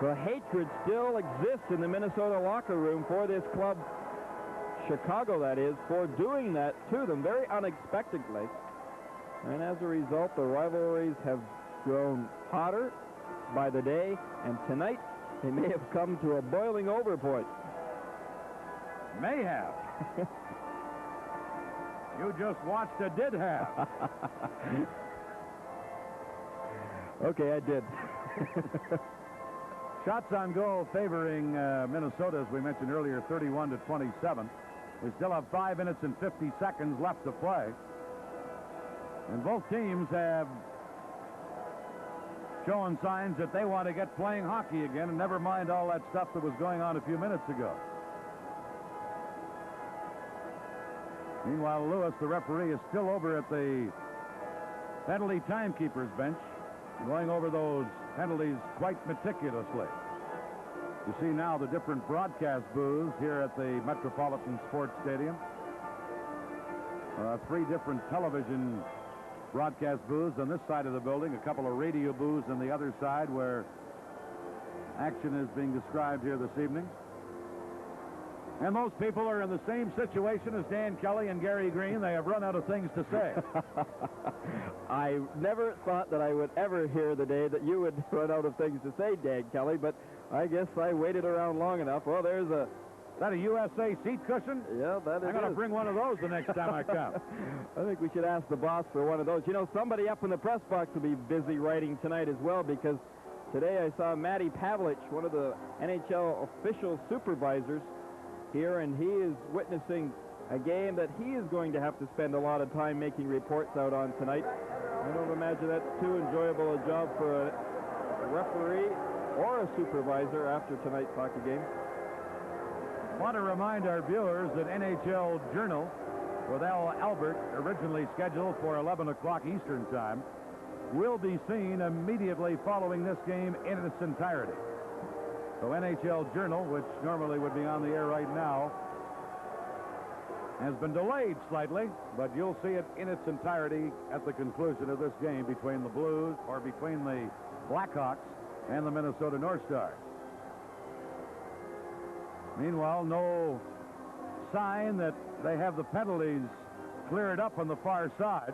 the hatred still exists in the Minnesota locker room for this club, Chicago that is, for doing that to them very unexpectedly. And as a result, the rivalries have grown hotter by the day, and tonight they may have come to a boiling over point. May have. You just watched a did have. Okay, I did. Shots on goal favoring Minnesota, as we mentioned earlier, 31-27. We still have 5 minutes and 50 seconds left to play. And both teams have shown signs that they want to get playing hockey again, and never mind all that stuff that was going on a few minutes ago. Meanwhile, Lewis, the referee, is still over at the penalty timekeeper's bench, going over those penalties quite meticulously. You see now the different broadcast booths here at the Metropolitan Sports Stadium. 3 different television broadcast booths on this side of the building, a couple of radio booths on the other side where action is being described here this evening. And those people are in the same situation as Dan Kelly and Gary Green. They have run out of things to say. I never thought that I would ever hear the day that you would run out of things to say, Dan Kelly, but I guess I waited around long enough. Well, there's a... Is that a USA seat cushion? Yeah, that is. I'm going to bring one of those the next time I come. I think we should ask the boss for one of those. You know, somebody up in the press box will be busy writing tonight as well, because today I saw Matty Pavlich, one of the NHL official supervisors, here, and he is witnessing a game that he is going to have to spend a lot of time making reports out on tonight. I don't imagine that's too enjoyable a job for a referee or a supervisor after tonight's hockey game. I want to remind our viewers that NHL Journal with Al Albert, originally scheduled for 11 o'clock Eastern Time, will be seen immediately following this game in its entirety. So NHL Journal, which normally would be on the air right now, has been delayed slightly, but you'll see it in its entirety at the conclusion of this game between the Blues, or between the Blackhawks and the Minnesota North Stars. Meanwhile, no sign that they have the penalties cleared up on the far side.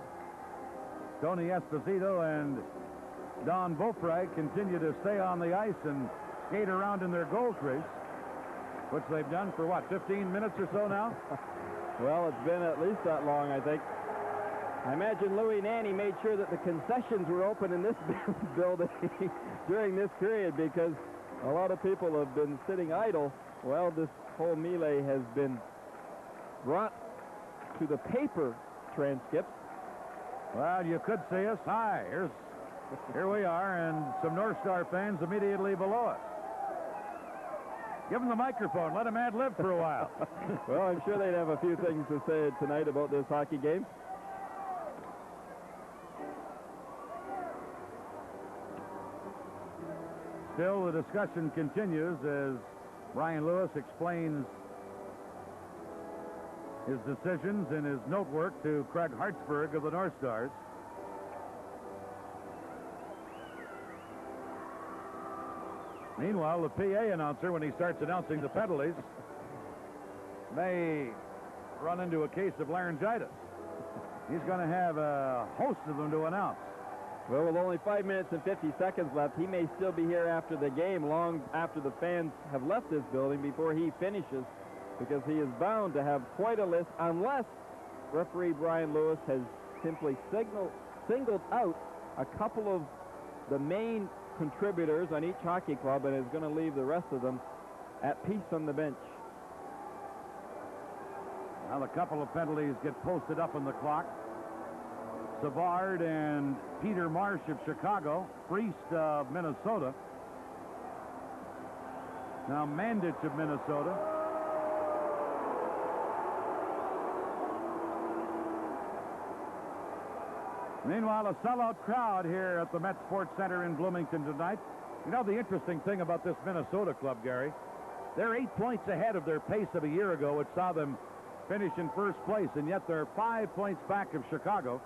Tony Esposito and Don Beaufrey continue to stay on the ice and skate around in their goal crease, which they've done for, what, 15 minutes or so now? Well, it's been at least that long, I think. I imagine Louis Nanny made sure that the concessions were open in this building during this period, because a lot of people have been sitting idle. Well, this whole melee has been brought to the paper transcripts. Well, you could see us. Hi, here we are, and some North Star fans immediately below us. Give them the microphone. Let them ad-lib for a while. Well, I'm sure they'd have a few things to say tonight about this hockey game. Still, the discussion continues as Brian Lewis explains his decisions in his note work to Craig Hartsburg of the North Stars. Meanwhile, the PA announcer, when he starts announcing the penalties, may run into a case of laryngitis. He's going to have a host of them to announce. Well, with only 5 minutes and 50 seconds left, he may still be here after the game, long after the fans have left this building, before he finishes, because he is bound to have quite a list, unless referee Brian Lewis has simply singled out a couple of the main contributors on each hockey club and is going to leave the rest of them at peace on the bench. Now, a couple of penalties get posted up on the clock. Savard and Peter Marsh of Chicago, Priest of Minnesota. Now Mandich of Minnesota. Meanwhile, a sellout crowd here at the Met Sports Center in Bloomington tonight. You know, the interesting thing about this Minnesota club, Gary, they're 8 points ahead of their pace of a year ago, which saw them finish in first place, and yet they're 5 points back of Chicago.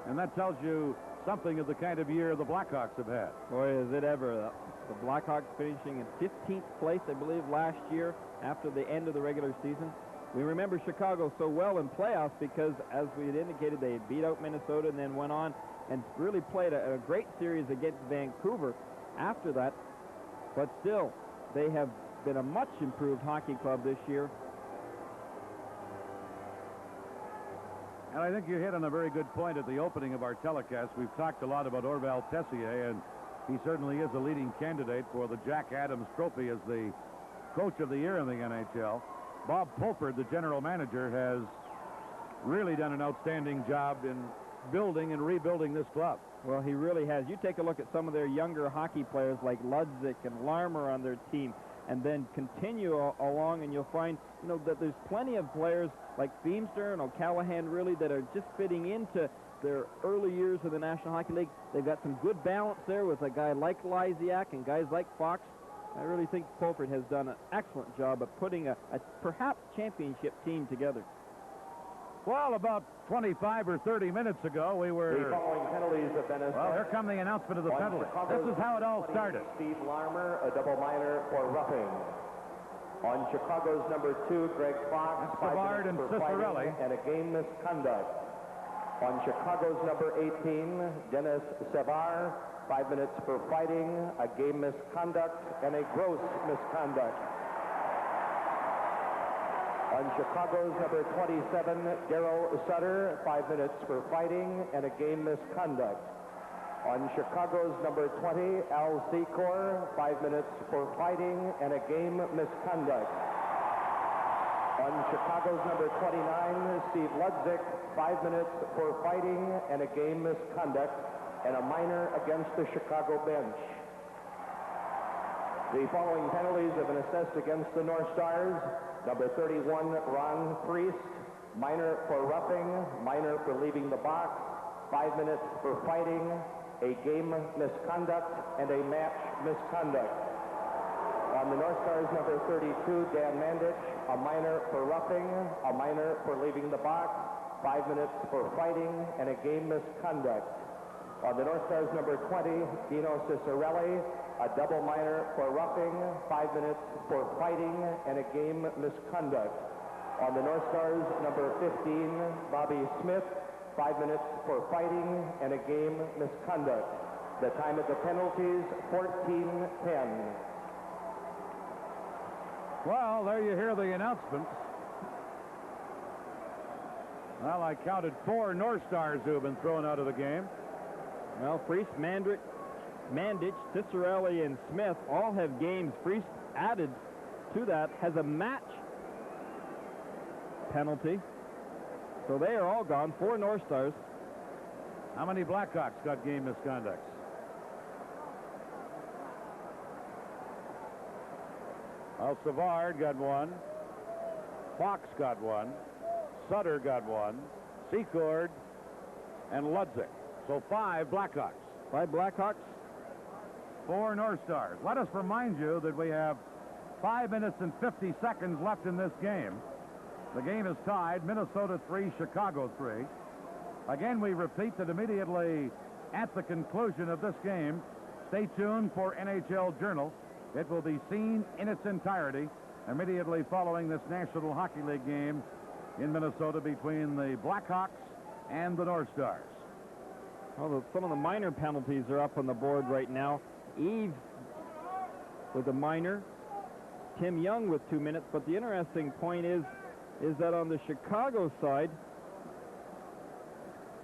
And that tells you something of the kind of year the Blackhawks have had. Boy, is it ever. The Blackhawks finishing in 15th place, I believe, last year after the end of the regular season. We remember Chicago so well in playoffs because, as we had indicated, they had beat out Minnesota and then went on and really played a great series against Vancouver after that. But still, they have been a much improved hockey club this year. And I think you hit on a very good point at the opening of our telecast. We've talked a lot about Orval Tessier, and he certainly is a leading candidate for the Jack Adams Trophy as the Coach of the Year in the NHL. Bob Pulford, the general manager, has really done an outstanding job in building and rebuilding this club. Well, he really has. You take a look at some of their younger hockey players like Ludzik and Larmer on their team, and then continue along, and you'll find, you know, that there's plenty of players like Feemster and O'Callahan really that are just fitting into their early years of the National Hockey League. They've got some good balance there with a guy like Lysiak and guys like Fox. I really think Pulford has done an excellent job of putting a perhaps championship team together. Well, about 25 or 30 minutes ago, we were... The following penalties have been assessed. Well, here come the announcement of the penalty. This is how it all started. Steve Larmer, a double minor for roughing. On Chicago's number 2, Greg Fox, Savard and Cicerelli, and a game misconduct. On Chicago's number 18, Dennis Savard, 5 minutes for fighting, a game misconduct, and a gross misconduct. On Chicago's number 27, Darryl Sutter, 5 minutes for fighting and a game misconduct. On Chicago's number 20, Al Secor, 5 minutes for fighting and a game misconduct. On Chicago's number 29, Steve Ludzik, 5 minutes for fighting and a game misconduct, and a minor against the Chicago bench. The following penalties have been assessed against the North Stars. Number 31, Ron Priest, minor for roughing, minor for leaving the box, 5 minutes for fighting, a game misconduct, and a match misconduct. On the North Stars, number 32, Dan Mandich, a minor for roughing, a minor for leaving the box, 5 minutes for fighting, and a game misconduct. On the North Stars, number 20, Dino Cicerelli, a double minor for roughing, 5 minutes for fighting, and a game misconduct. On the North Stars, number 15, Bobby Smith, 5 minutes for fighting and a game misconduct. The time at the penalties, 14-10. Well, there you hear the announcements. Well, I counted 4 North Stars who have been thrown out of the game. Well, Priest, Mandich, Cicerelli, and Smith all have games. Priest added to that has a match penalty. So they are all gone. 4 North Stars. How many Blackhawks got game misconducts? Well, Savard got 1. Fox got 1. Sutter got 1. Secord and Ludzik. So 5 Blackhawks. 5 Blackhawks. 4 North Stars. Let us remind you that we have 5 minutes and 50 seconds left in this game. The game is tied, Minnesota 3, Chicago 3. Again, we repeat that immediately at the conclusion of this game, stay tuned for NHL Journal. It will be seen in its entirety immediately following this National Hockey League game in Minnesota between the Blackhawks and the North Stars. Well, some of the minor penalties are up on the board right now. Eves with a minor. Tim Young with 2 minutes. But the interesting point is that on the Chicago side,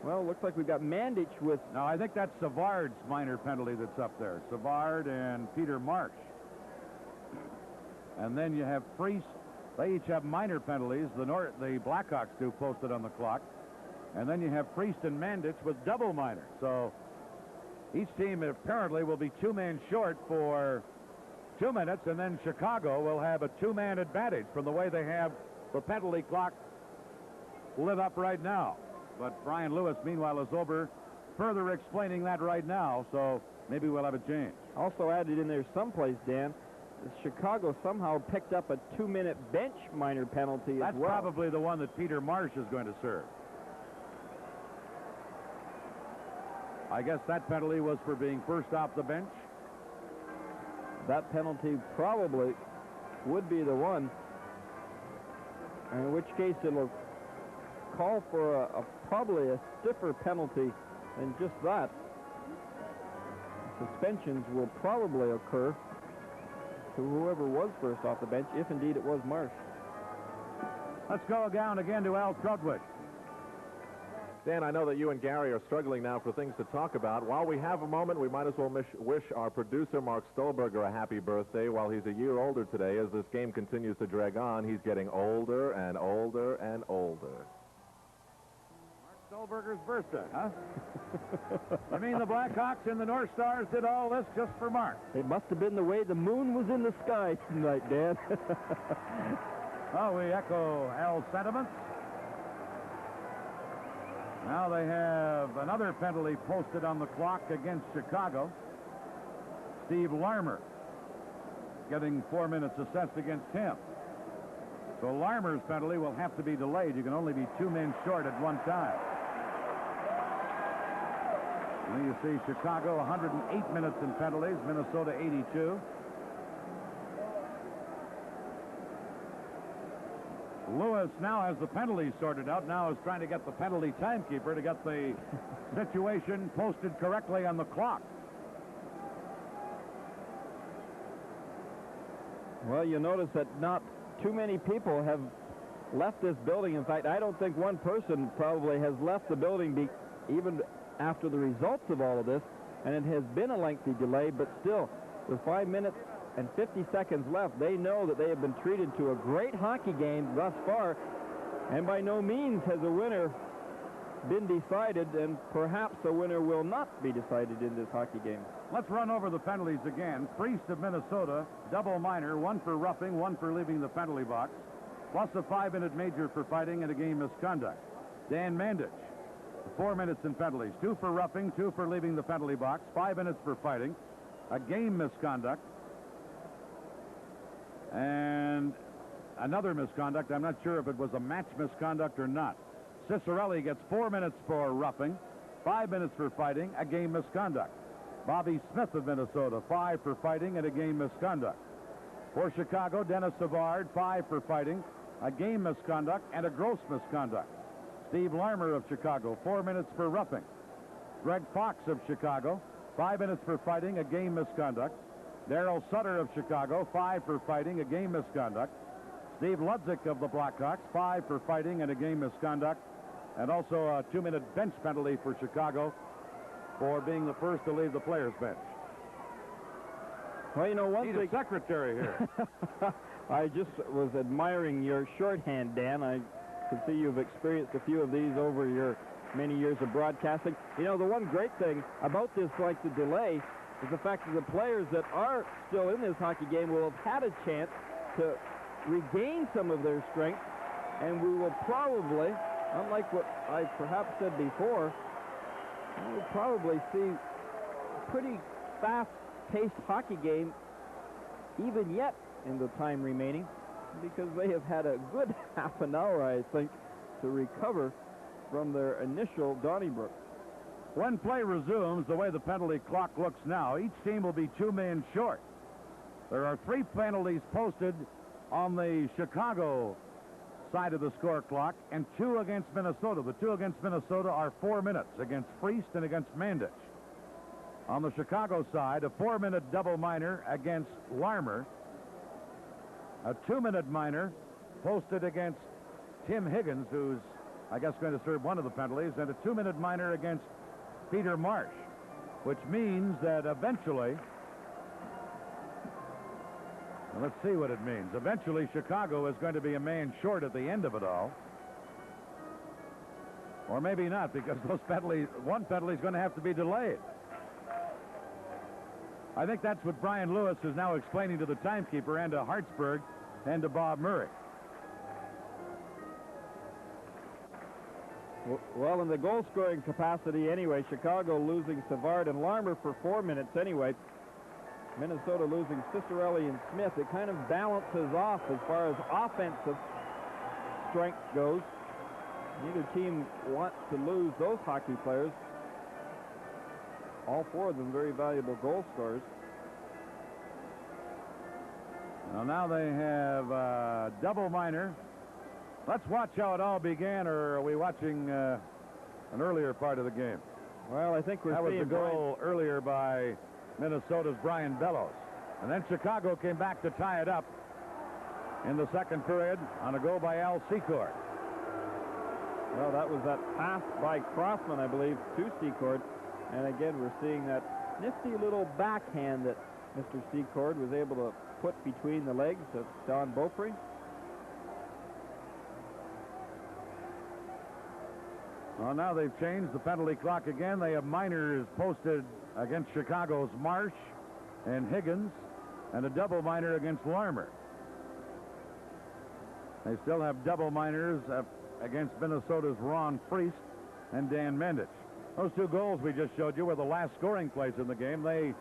well, it looks like we've got Mandich with... No, I think that's Savard's minor penalty that's up there. Savard and Peter Marsh. And then you have Priest. They each have minor penalties. The Blackhawks do posted on the clock. And then you have Priest and Mandich with double minor. So each team apparently will be 2-man short for 2 minutes, and then Chicago will have a 2-man advantage from the way they have the penalty clock lit up right now. But Brian Lewis, meanwhile, is over further explaining that right now, so maybe we'll have a change. Also added in there someplace, Dan, Chicago somehow picked up a 2-minute bench minor penalty as well. That's probably the one that Peter Marsh is going to serve. I guess that penalty was for being first off the bench. That penalty probably would be the one, in which case it'll call for probably a stiffer penalty than just that. Suspensions will probably occur to whoever was first off the bench, if indeed it was Marsh. Let's go down again to Al Trudwick. Dan, I know that you and Gary are struggling now for things to talk about. While we have a moment, we might as well wish our producer, Mark Stolberger, a happy birthday. While he's a year older today, as this game continues to drag on, he's getting older and older and older. Mark Stolberger's birthday, huh? I mean, the Blackhawks and the North Stars did all this just for Mark. It must have been the way the moon was in the sky tonight, Dan. Well, we echo Al's sentiments. Now they have another penalty posted on the clock against Chicago. Steve Larmer getting 4 minutes assessed against him. So Larmer's penalty will have to be delayed. You can only be 2 men short at one time. And you see Chicago 108 minutes in penalties, Minnesota 82. Lewis now has the penalties sorted out. Now is trying to get the penalty timekeeper to get the situation posted correctly on the clock. Well, you notice that not too many people have left this building. In fact, I don't think one person probably has left the building even after the results of all of this. And it has been a lengthy delay, but still, with 5 minutes and 50 seconds left, they know that they have been treated to a great hockey game thus far, and by no means has a winner been decided, and perhaps a winner will not be decided in this hockey game. Let's run over the penalties again. Priest of Minnesota, double minor, 1 for roughing, 1 for leaving the penalty box, plus a 5-minute major for fighting and a game misconduct. Dan Mandich, 4 minutes in penalties, 2 for roughing, 2 for leaving the penalty box, 5 minutes for fighting, a game misconduct, and another misconduct. I'm not sure if it was a match misconduct or not. Cicerelli gets 4 minutes for roughing, 5 minutes for fighting, a game misconduct. Bobby Smith of Minnesota, 5 for fighting and a game misconduct. For Chicago, Dennis Savard, 5 for fighting, a game misconduct, and a gross misconduct. Steve Larmer of Chicago, 4 minutes for roughing. Greg Fox of Chicago, 5 minutes for fighting, a game misconduct. Darryl Sutter of Chicago, 5 for fighting, a game misconduct. Steve Ludzik of the Blackhawks, 5 for fighting and a game misconduct. And also a 2-minute bench penalty for Chicago for being the first to leave the players' bench. Well, you know, one Need thing... a secretary here. I just was admiring your shorthand, Dan. I can see you've experienced a few of these over your many years of broadcasting. You know, the one great thing about this, like the delay, is the fact that the players that are still in this hockey game will have had a chance to regain some of their strength, and we will probably, unlike what I perhaps said before, we'll probably see a pretty fast-paced hockey game even yet in the time remaining, because they have had a good half an hour, I think, to recover from their initial Donnybrook. When play resumes, the way the penalty clock looks now, each team will be 2 men short. There are 3 penalties posted on the Chicago side of the score clock and 2 against Minnesota. The 2 against Minnesota are 4 minutes against Priest and against Mandich. On the Chicago side, a 4-minute double minor against Larmer, a 2-minute minor posted against Tim Higgins, who's, I guess, going to serve one of the penalties, and a 2-minute minor against Peter Marsh, which means that eventually, well, let's see what it means. Eventually, Chicago is going to be a man short at the end of it all. Or maybe not, because those penalties, one penalty is going to have to be delayed. I think that's what Brian Lewis is now explaining to the timekeeper and to Hartsburg and to Bob Murray. Well, in the goal-scoring capacity anyway, Chicago losing Savard and Larmer for 4 minutes anyway. Minnesota losing Cicerelli and Smith. It kind of balances off as far as offensive strength goes. Neither team wants to lose those hockey players. All 4 of them very valuable goal scorers. Well, now they have a double minor. Let's watch how it all began, or are we watching an earlier part of the game? Well, I think we're seeing... That was the goal Brian... earlier by Minnesota's Brian Bellows. And then Chicago came back to tie it up in the second period on a goal by Al Secord. Well, that was that pass by Crossman, I believe, to Secord. And again, we're seeing that nifty little backhand that Mr. Secord was able to put between the legs of Don Beaupre. Well, now they've changed the penalty clock again. They have minors posted against Chicago's Marsh and Higgins, and a double minor against Larmer. They still have double minors against Minnesota's Ron Priest and Dan Mendich. Those 2 goals we just showed you were the last scoring plays in the game. They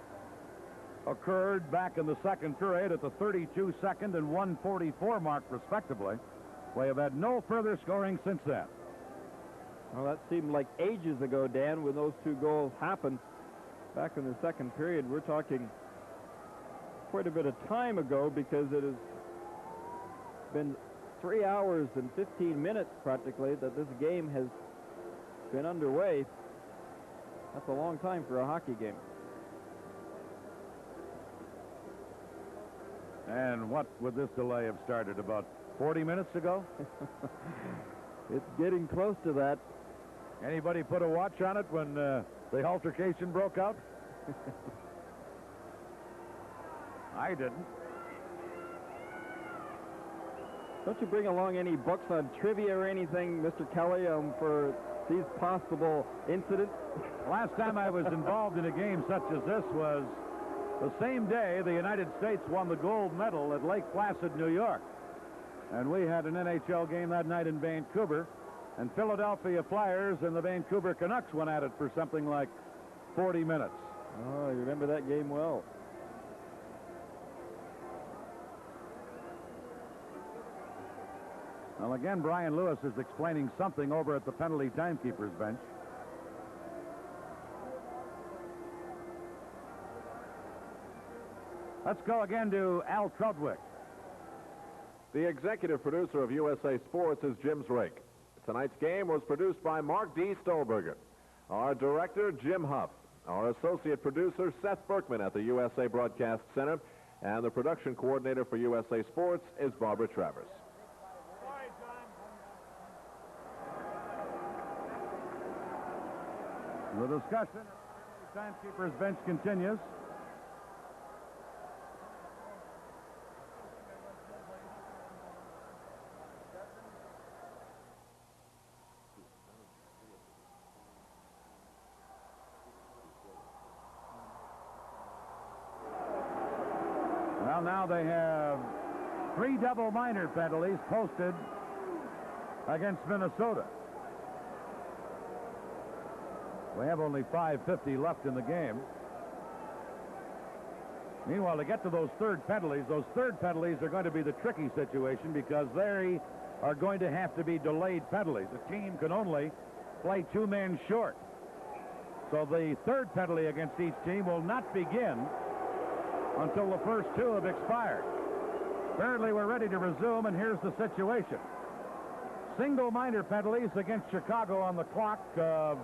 occurred back in the second period at the 32-second and 1:44 mark, respectively. We have had no further scoring since then. Well, that seemed like ages ago, Dan, when those 2 goals happened back in the second period. We're talking quite a bit of time ago, because it has been 3 hours and 15 minutes practically that this game has been underway. That's a long time for a hockey game. And what would this delay have started, about 40 minutes ago? It's getting close to that. Anybody put a watch on it when the altercation broke out? I didn't. Don't you bring along any books on trivia or anything, Mr. Kelly, for these possible incidents? Last time I was involved in a game such as this was the same day the United States won the gold medal at Lake Placid, New York. And we had an NHL game that night in Vancouver, and Philadelphia Flyers and the Vancouver Canucks went at it for something like 40 minutes. Oh, you remember that game well. Well, again, Brian Lewis is explaining something over at the penalty timekeeper's bench. Let's go again to Al Trudwick. The executive producer of USA Sports is Jim Zrake. Tonight's game was produced by Mark D. Stolberger. Our director, Jim Huff. Our associate producer, Seth Berkman at the USA Broadcast Center. And the production coordinator for USA Sports is Barbara Travers. The discussion at the timekeeper's bench continues. Well, now they have 3 double minor penalties posted against Minnesota. We have only 5:50 left in the game. Meanwhile, to get to those third penalties are going to be the tricky situation because they are going to have to be delayed penalties. A team can only play 2 men short. So the third penalty against each team will not begin until the first 2 have expired. Apparently, we're ready to resume, and here's the situation. Single minor penalties against Chicago on the clock of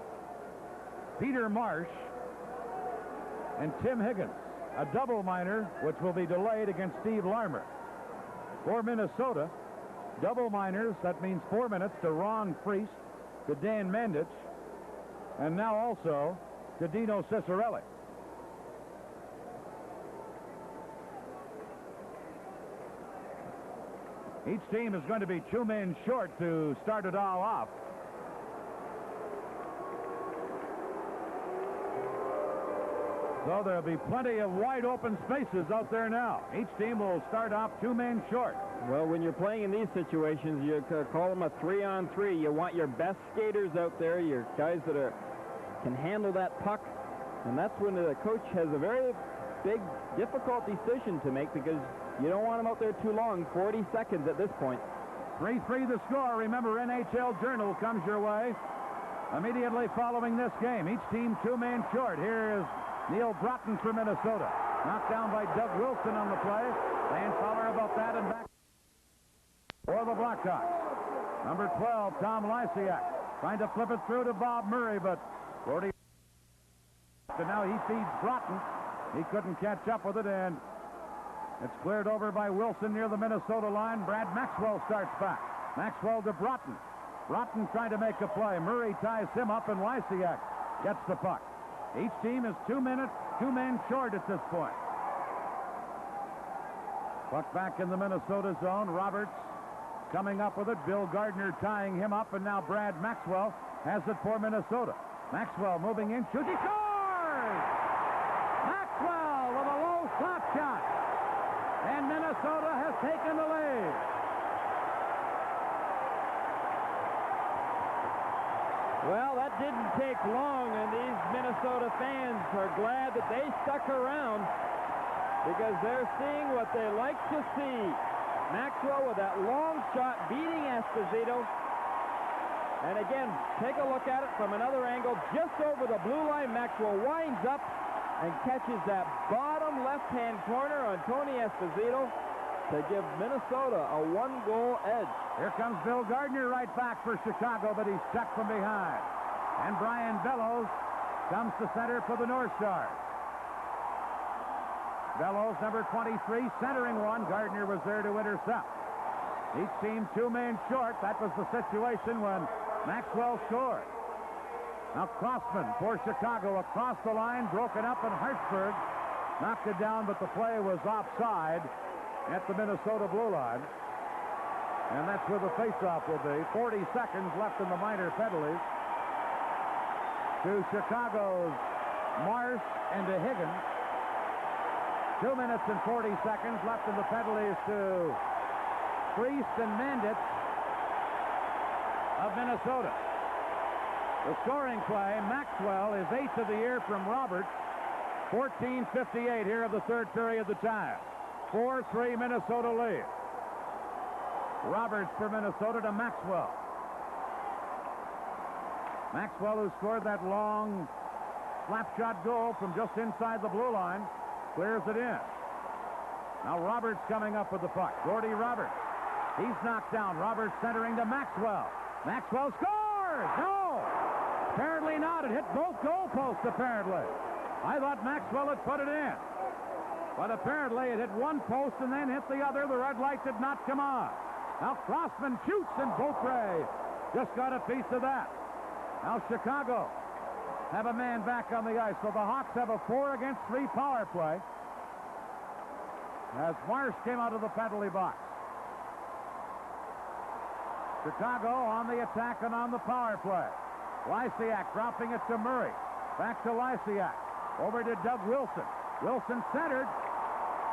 Peter Marsh and Tim Higgins. A double minor, which will be delayed against Steve Larmer. For Minnesota, double minors, that means 4 minutes to Ron Priest, to Dan Mandich, and now also to Dino Cicerelli. Each team is going to be 2 men short to start it all off. So there'll be plenty of wide open spaces out there now. Each team will start off 2 men short. Well, when you're playing in these situations, you call them a 3-on-3. You want your best skaters out there, your guys that can handle that puck. And that's when the coach has a very big, difficult decision to make because you don't want them out there too long, 40 seconds at this point. 3-3 the score. Remember, NHL Journal comes your way immediately following this game. Each team 2 men short. Here is Neil Broughton for Minnesota. Knocked down by Doug Wilson on the play. Van Fowler about that and back for the Blackhawks. Number 12, Tom Lysiak, trying to flip it through to Bob Murray, but Gordy. And now he feeds Broughton. He couldn't catch up with it, and it's cleared over by Wilson near the Minnesota line. Brad Maxwell starts back. Maxwell to Broughton. Broughton trying to make a play. Murray ties him up, and Lysiak gets the puck. Each team is 2 men short at this point. Puck back in the Minnesota zone. Roberts coming up with it. Bill Gardner tying him up, and now Brad Maxwell has it for Minnesota. Maxwell moving in, shoots, he scores! Maxwell with a low slap shot, and Minnesota has taken the lead. Well, that didn't take long, and these Minnesota fans are glad that they stuck around because they're seeing what they like to see. Maxwell with that long shot beating Esposito. And again, take a look at it from another angle. Just over the blue line, Maxwell winds up and catches that bottom left-hand corner on Tony Esposito to give Minnesota a 1-goal edge. Here comes Bill Gardner right back for Chicago, but he's checked from behind. And Brian Bellows comes to center for the North Stars. Bellows, number 23, centering one. Gardner was there to intercept. Each team 2 men short. That was the situation when Maxwell scored. Now Crossman for Chicago across the line, broken up, and Hartsburg knocked it down, but the play was offside at the Minnesota blue line. And that's where the faceoff will be. 40 seconds left in the minor penalties. To Chicago's Marsh and to Higgins. 2 minutes and 40 seconds left in the penalties to Priest and Mandich of Minnesota. The scoring play, Maxwell is 8th of the year from Roberts. 14:58 here of the third period of the time. 4-3 Minnesota lead. Roberts for Minnesota to Maxwell. Maxwell, who scored that long slap shot goal from just inside the blue line, clears it in. Now Roberts coming up with the puck. Gordy Roberts. He's knocked down. Roberts centering to Maxwell. Maxwell scores! No! Apparently not. It hit both goalposts, apparently. I thought Maxwell had put it in. But apparently it hit one post and then hit the other. The red light did not come on. Now Crossman shoots, and Beaupre just got a piece of that. Now Chicago have a man back on the ice. So the Hawks have a 4-against-3 power play as Marsh came out of the penalty box. Chicago on the attack and on the power play. Lysiak dropping it to Murray. Back to Lysiak. Over to Doug Wilson. Wilson centered.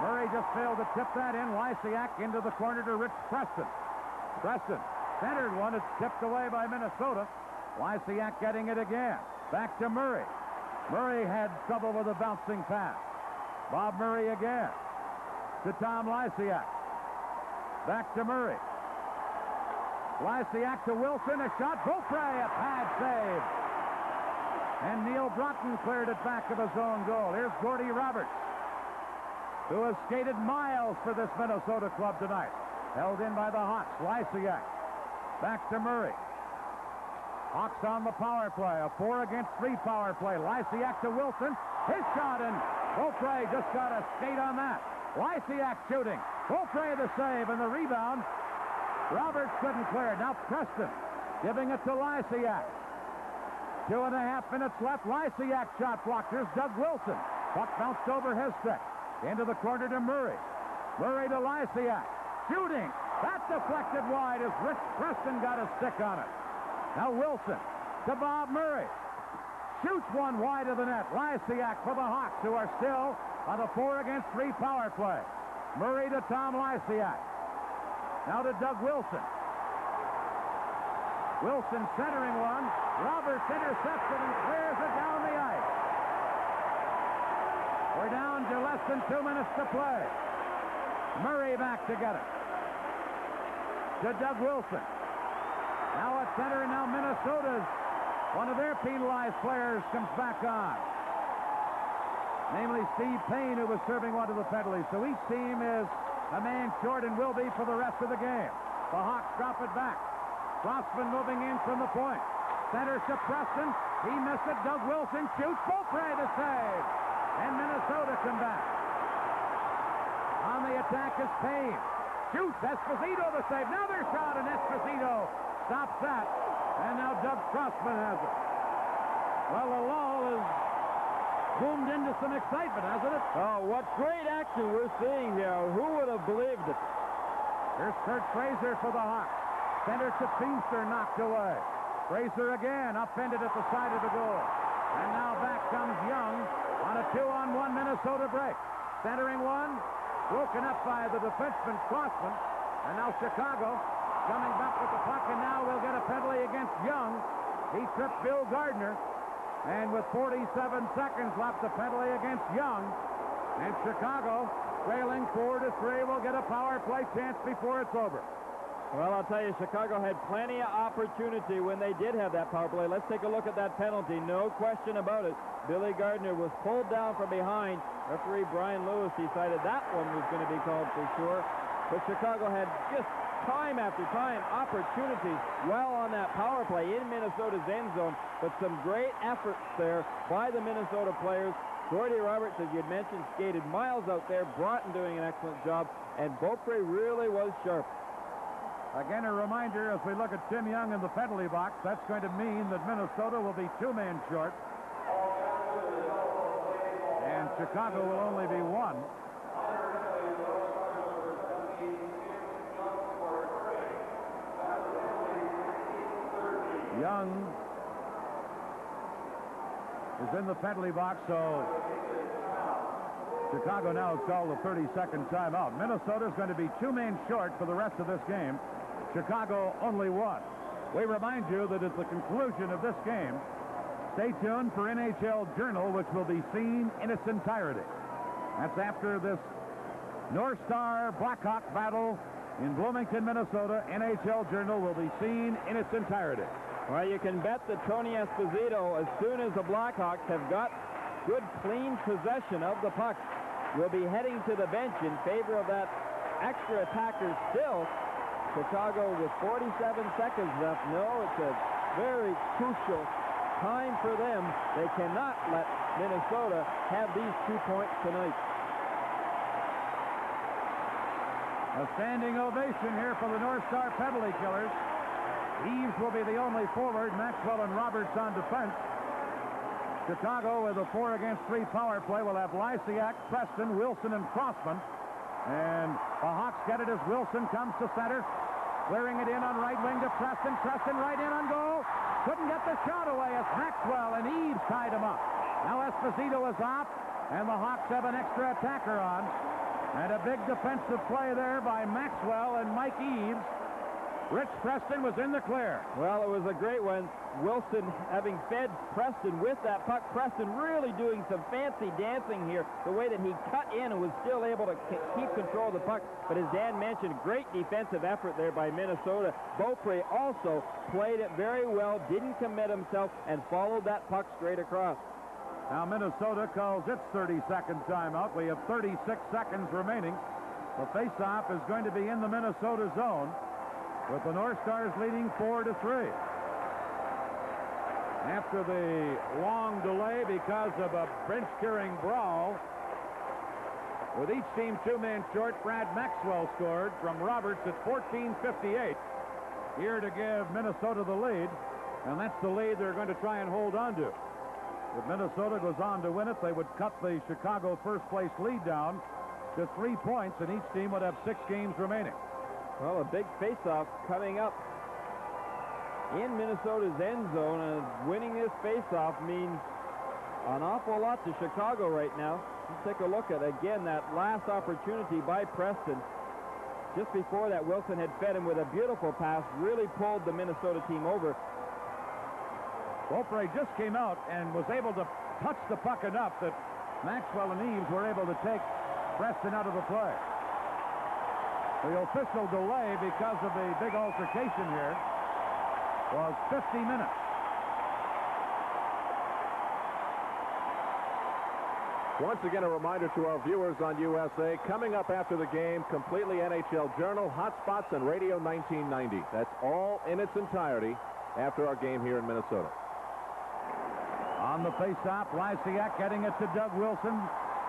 Murray just failed to tip that in. Lysiak into the corner to Rich Preston. Preston centered one. It's tipped away by Minnesota. Lysiak getting it again. Back to Murray. Murray had trouble with a bouncing pass. Bob Murray again. To Tom Lysiak. Back to Murray. Lysiak to Wilson. A shot. Beaupre, a pad save. And Neil Broughton cleared it back of his own goal. Here's Gordy Roberts, who has skated miles for this Minnesota club tonight. Held in by the Hawks. Lysiak. Back to Murray. Hawks on the power play. A 4-against-3 power play. Lysiak to Wilson. His shot, and Beaupre just got a skate on that. Lysiak shooting. Beaupre the save, and the rebound. Roberts couldn't clear. Now Preston giving it to Lysiak. 2.5 minutes left. Lysiak shot blocked. Here's Doug Wilson. Puck bounced over his stick. Into the corner to Murray. Murray to Lysiak. Shooting. That deflected wide as Rich Preston got a stick on it. Now Wilson to Bob Murray. Shoots one wide of the net. Lysiak for the Hawks, who are still on a 4-against-3 power play. Murray to Tom Lysiak. Now to Doug Wilson. Wilson centering one. Roberts intercepts it and clears it down the ice. We're down to less than 2 minutes to play. Murray back to get it. To Doug Wilson. Now at center, and now Minnesota's one of their penalized players comes back on. Namely Steve Payne, who was serving one of the penalties. So each team is a man short and will be for the rest of the game. The Hawks drop it back. Crossman moving in from the point. Centers to Preston. He missed it. Doug Wilson shoots. Beaupre to save. And Minnesota come back. On the attack is Payne. Shoots. Esposito the save. Another shot, and Esposito stops that. And now Doug Crossman has it. Well, the lull has boomed into some excitement, hasn't it? Oh, what great action we're seeing here. Who would have believed it? Here's Kurt Fraser for the Hawks. Center to Feimster, knocked away. Fraser again, upended at the side of the goal. And now back comes Young on a 2-on-1 Minnesota break. Centering one, broken up by the defenseman Crossman. And now Chicago coming back with the puck, and now we'll get a penalty against Young. He tripped Bill Gardner. And with 47 seconds left, the penalty against Young. And Chicago, trailing 4-3, will get a power play chance before it's over. Well, I'll tell you, Chicago had plenty of opportunity when they did have that power play. Let's take a look at that penalty. No question about it. Billy Gardner was pulled down from behind. Referee Brian Lewis decided that one was going to be called for sure. But Chicago had just time after time opportunities well on that power play in Minnesota's end zone. But some great efforts there by the Minnesota players. Gordy Roberts, as you had mentioned, skated miles out there. Broughton doing an excellent job. And Beaupre really was sharp. Again, a reminder, as we look at Tim Young in the penalty box, that's going to mean that Minnesota will be 2 men short. And Chicago will only be 1. Young is in the penalty box, so Chicago now has called a 30-second timeout. Minnesota is going to be 2 men short for the rest of this game. Chicago only 1. We remind you that at the conclusion of this game, stay tuned for NHL Journal, which will be seen in its entirety. That's after this North Star Blackhawk battle in Bloomington, Minnesota. NHL Journal will be seen in its entirety. Well, you can bet that Tony Esposito, as soon as the Blackhawks have got good, clean possession of the puck, will be heading to the bench in favor of that extra attacker still. Chicago with 47 seconds left. No, it's a very crucial time for them. They cannot let Minnesota have these 2 points tonight. A standing ovation here for the North Star penalty killers. Eaves will be the only forward. Maxwell and Roberts on defense. Chicago with a 4-against-3 power play will have Lysiak, Preston, Wilson, and Crossman. And the Hawks get it as Wilson comes to center. Clearing it in on right wing to Preston. Preston right in on goal. Couldn't get the shot away as Maxwell and Eaves tied him up. Now Esposito is off, and the Hawks have an extra attacker on. And a big defensive play there by Maxwell and Mike Eaves. Rich Preston was in the clear. Well, it was a great one. Wilson having fed Preston with that puck. Preston really doing some fancy dancing here. The way that he cut in and was still able to keep control of the puck. But as Dan mentioned, great defensive effort there by Minnesota. Beaupre also played it very well, didn't commit himself, and followed that puck straight across. Now Minnesota calls its 30-second timeout. We have 36 seconds remaining. The faceoff is going to be in the Minnesota zone, with the North Stars leading 4-3. After the long delay because of a bench-clearing brawl, with each team 2-man short, Brad Maxwell scored from Roberts at 14:58, here to give Minnesota the lead, and that's the lead they're going to try and hold on to. If Minnesota goes on to win it, they would cut the Chicago first-place lead down to 3 points, and each team would have 6 games remaining. Well, a big face-off coming up in Minnesota's end zone, and winning this face-off means an awful lot to Chicago right now. Let's take a look at, again, that last opportunity by Preston. Just before that, Wilson had fed him with a beautiful pass, really pulled the Minnesota team over. Beaupre just came out and was able to touch the puck enough that Maxwell and Eaves were able to take Preston out of the play. The official delay, because of the big altercation here, was 50 minutes. Once again, a reminder to our viewers on USA, coming up after the game, completely NHL Journal, Hotspots, and Radio 1990. That's all in its entirety after our game here in Minnesota. On the face-off, Lysiak getting it to Doug Wilson.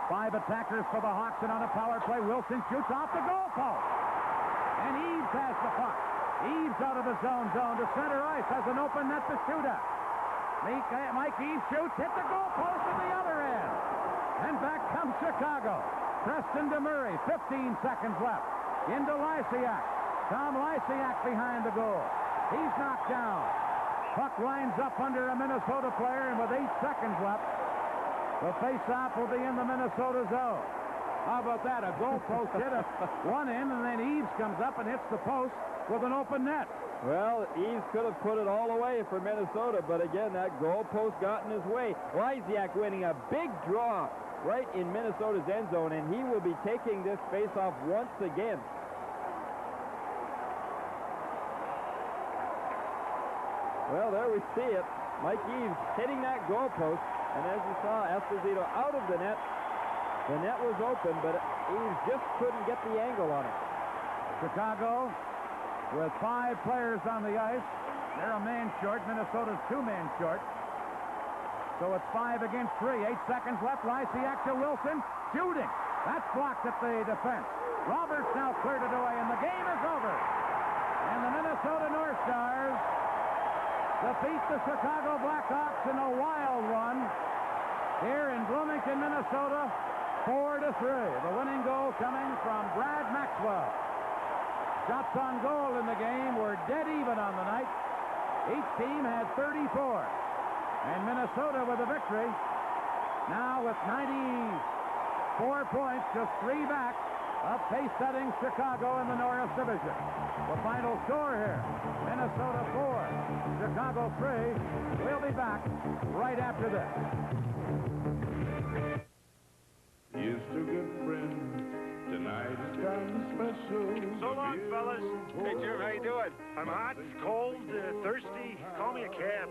5 attackers for the Hawks, and on a power play, Wilson shoots off the goal post. And Eaves has the puck. Eaves out of his own zone to center ice, has an open net to shoot at. Mike Eaves shoots, hit the goal post at the other end. And back comes Chicago. Preston to Murray, 15 seconds left. Into Lysiak. Tom Lysiak behind the goal. He's knocked down. Puck lines up under a Minnesota player, and with 8 seconds left, the face-off will be in the Minnesota zone. How about that? A goal post hit at one end, and then Eaves comes up and hits the post with an open net. Well, Eaves could have put it all away for Minnesota, but again, that goal post got in his way. Lysiak winning a big draw right in Minnesota's end zone, and he will be taking this face-off once again. Well, there we see it. Mike Eaves hitting that goal post, and as you saw, Esposito out of the net. The net was open, but Eaves just couldn't get the angle on it. Chicago with 5 players on the ice. They're a man short. Minnesota's 2-man short. So it's 5 against 3. 8 seconds left. Lysiak to Wilson. Shooting. That's blocked at the defense. Roberts now cleared it away, and the game is over. And the Minnesota North Stars defeat the Chicago Blackhawks in a wild one here in Bloomington, Minnesota, 4-3. The winning goal coming from Brad Maxwell. Shots on goal in the game were dead even on the night. Each team had 34. And Minnesota with a victory. Now with 94 points, just 3 back of pace-setting Chicago in the Norris Division. The final score here, Minnesota 4, Chicago 3. We'll be back right after this. Here's to good friends. Tonight is kind of special. So long, fellas. Hey, Jim, how you doing? I'm hot, cold, thirsty. Call me a cab.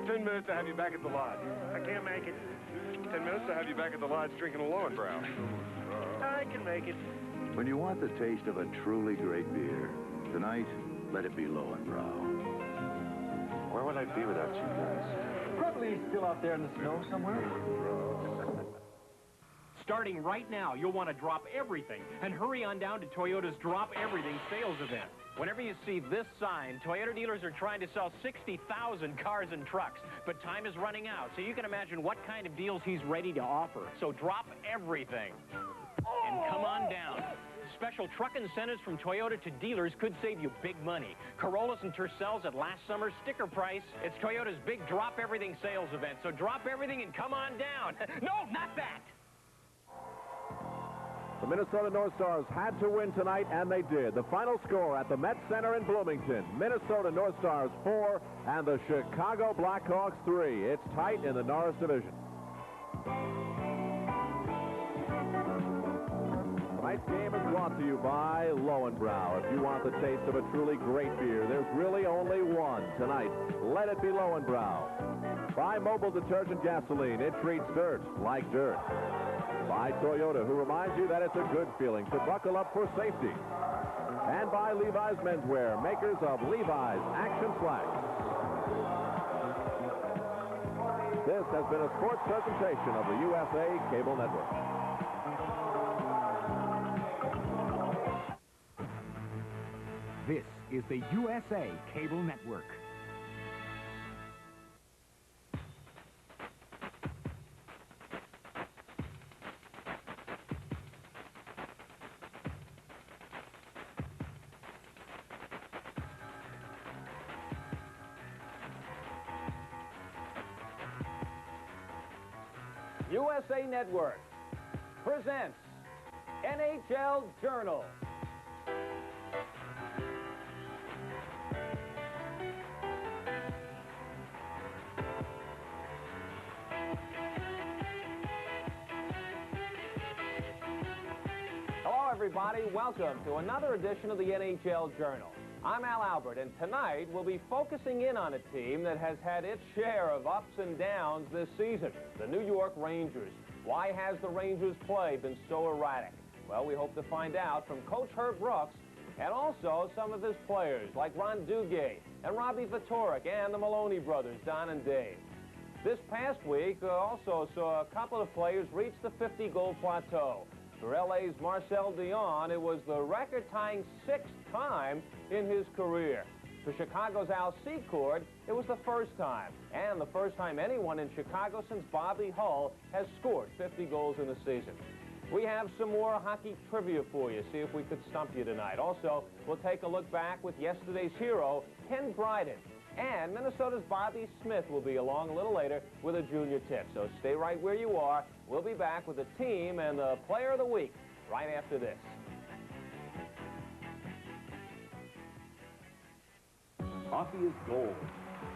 10 minutes to have you back at the lodge. I can't make it. 10 minutes to have you back at the lodge drinking a Lowenbrow. I can make it. When you want the taste of a truly great beer, Tonight, let it be Lowenbrow. Where would I be without you guys? Probably still out there in the snow somewhere. Starting right now, you'll want to drop everything and hurry on down to Toyota's Drop Everything sales event. Whenever you see this sign, Toyota dealers are trying to sell 60,000 cars and trucks, but time is running out, so you can imagine what kind of deals he's ready to offer. So drop everything and come on down. Special truck incentives from Toyota to dealers could save you big money. Corollas and Tercels at last summer's sticker price. It's Toyota's big Drop Everything sales event, so drop everything and come on down. No, not that! The Minnesota North Stars had to win tonight, and they did. The final score at the Met Center in Bloomington, Minnesota North Stars 4 and the Chicago Blackhawks 3. It's tight in the Norris division. Tonight's game is brought to you by Lowenbrow. If you want the taste of a truly great beer, there's really only one tonight. Let it be Lowenbrow. By Mobile Detergent Gasoline. It treats dirt like dirt. By Toyota, who reminds you that it's a good feeling to buckle up for safety. And by Levi's Menswear, makers of Levi's Action Slacks. This has been a sports presentation of the USA Cable Network. This is the USA Cable Network. USA Network presents NHL Journal. Hello, everybody. Welcome to another edition of the NHL Journal. I'm Al Albert, and tonight we'll be focusing in on a team that has had its share of ups and downs this season, the New York Rangers. Why has the Rangers' play been so erratic? Well, we hope to find out from Coach Herb Brooks and also some of his players like Ron Duguay and Robbie Vitorik and the Maloney brothers, Don and Dave. This past week also saw a couple of players reach the 50-goal plateau. For LA's Marcel Dion, it was the record-tying 6th time in his career. For Chicago's Al Secord, it was the first time, and the first time anyone in Chicago since Bobby Hull has scored 50 goals in a season. We have some more hockey trivia for you, see if we could stump you tonight. Also, we'll take a look back with yesterday's hero, Ken Dryden. And Minnesota's Bobby Smith will be along a little later with a junior tip. So stay right where you are. We'll be back with the team and the player of the week right after this. Hockey is gold.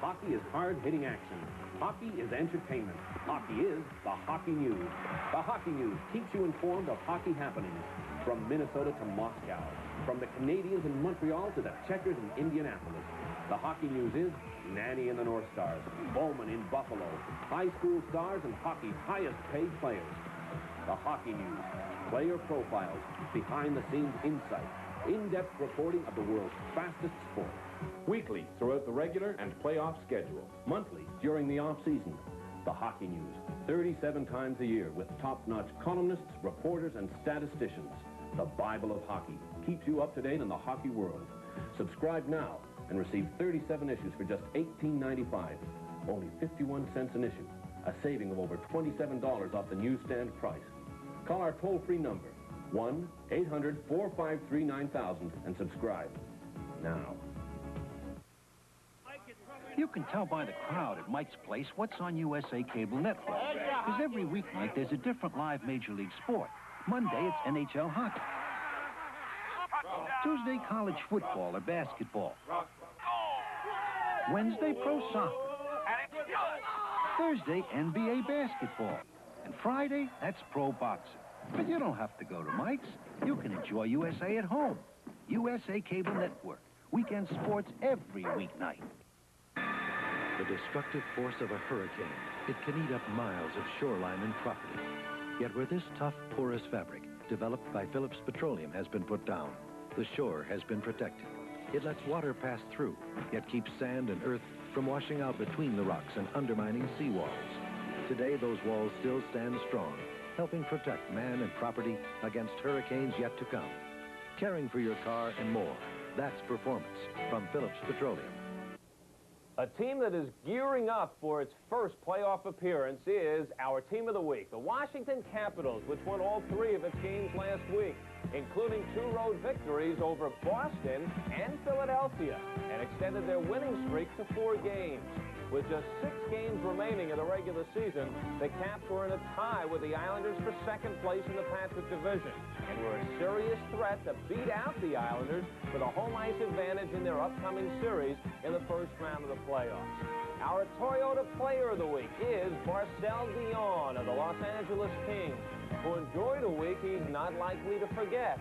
Hockey is hard-hitting action. Hockey is entertainment. Hockey is the Hockey News. The Hockey News keeps you informed of hockey happenings from Minnesota to Moscow, from the Canadiens in Montreal to the Checkers in Indianapolis. The Hockey News is Nanny and the North Stars, Bowman in Buffalo, high school stars and hockey's highest-paid players. The Hockey News, player profiles, behind-the-scenes insight, in-depth reporting of the world's fastest sport. Weekly throughout the regular and playoff schedule. Monthly during the off-season. The Hockey News, 37 times a year with top-notch columnists, reporters, and statisticians. The Bible of hockey keeps you up to date in the hockey world. Subscribe now and receive 37 issues for just $18.95. Only 51 cents an issue. A saving of over $27 off the newsstand price. Call our toll-free number, 1-800-453-9000, and subscribe now. You can tell by the crowd at Mike's Place what's on USA Cable Network. Because every weeknight there's a different live Major League sport. Monday it's NHL hockey. Tuesday college football or basketball. Wednesday pro soccer. Thursday NBA basketball. And Friday that's pro boxing. But you don't have to go to Mike's. You can enjoy USA at home. USA Cable Network. Weekend sports every weeknight. The destructive force of a hurricane, it can eat up miles of shoreline and property. Yet where this tough, porous fabric, developed by Phillips Petroleum, has been put down, the shore has been protected. It lets water pass through, yet keeps sand and earth from washing out between the rocks and undermining seawalls. Today, those walls still stand strong, helping protect man and property against hurricanes yet to come. Caring for your car and more. That's performance from Phillips Petroleum. A team that is gearing up for its first playoff appearance is our team of the week, the Washington Capitals, which won all 3 of its games last week, including 2 road victories over Boston and Philadelphia, and extended their winning streak to 4 games. With just 6 games remaining in the regular season, the Caps were in a tie with the Islanders for second place in the Patrick Division, and were a serious threat to beat out the Islanders for the home ice advantage in their upcoming series in the first round of the playoffs. Our Toyota Player of the Week is Marcel Dion of the Los Angeles Kings, who enjoyed a week he's not likely to forget.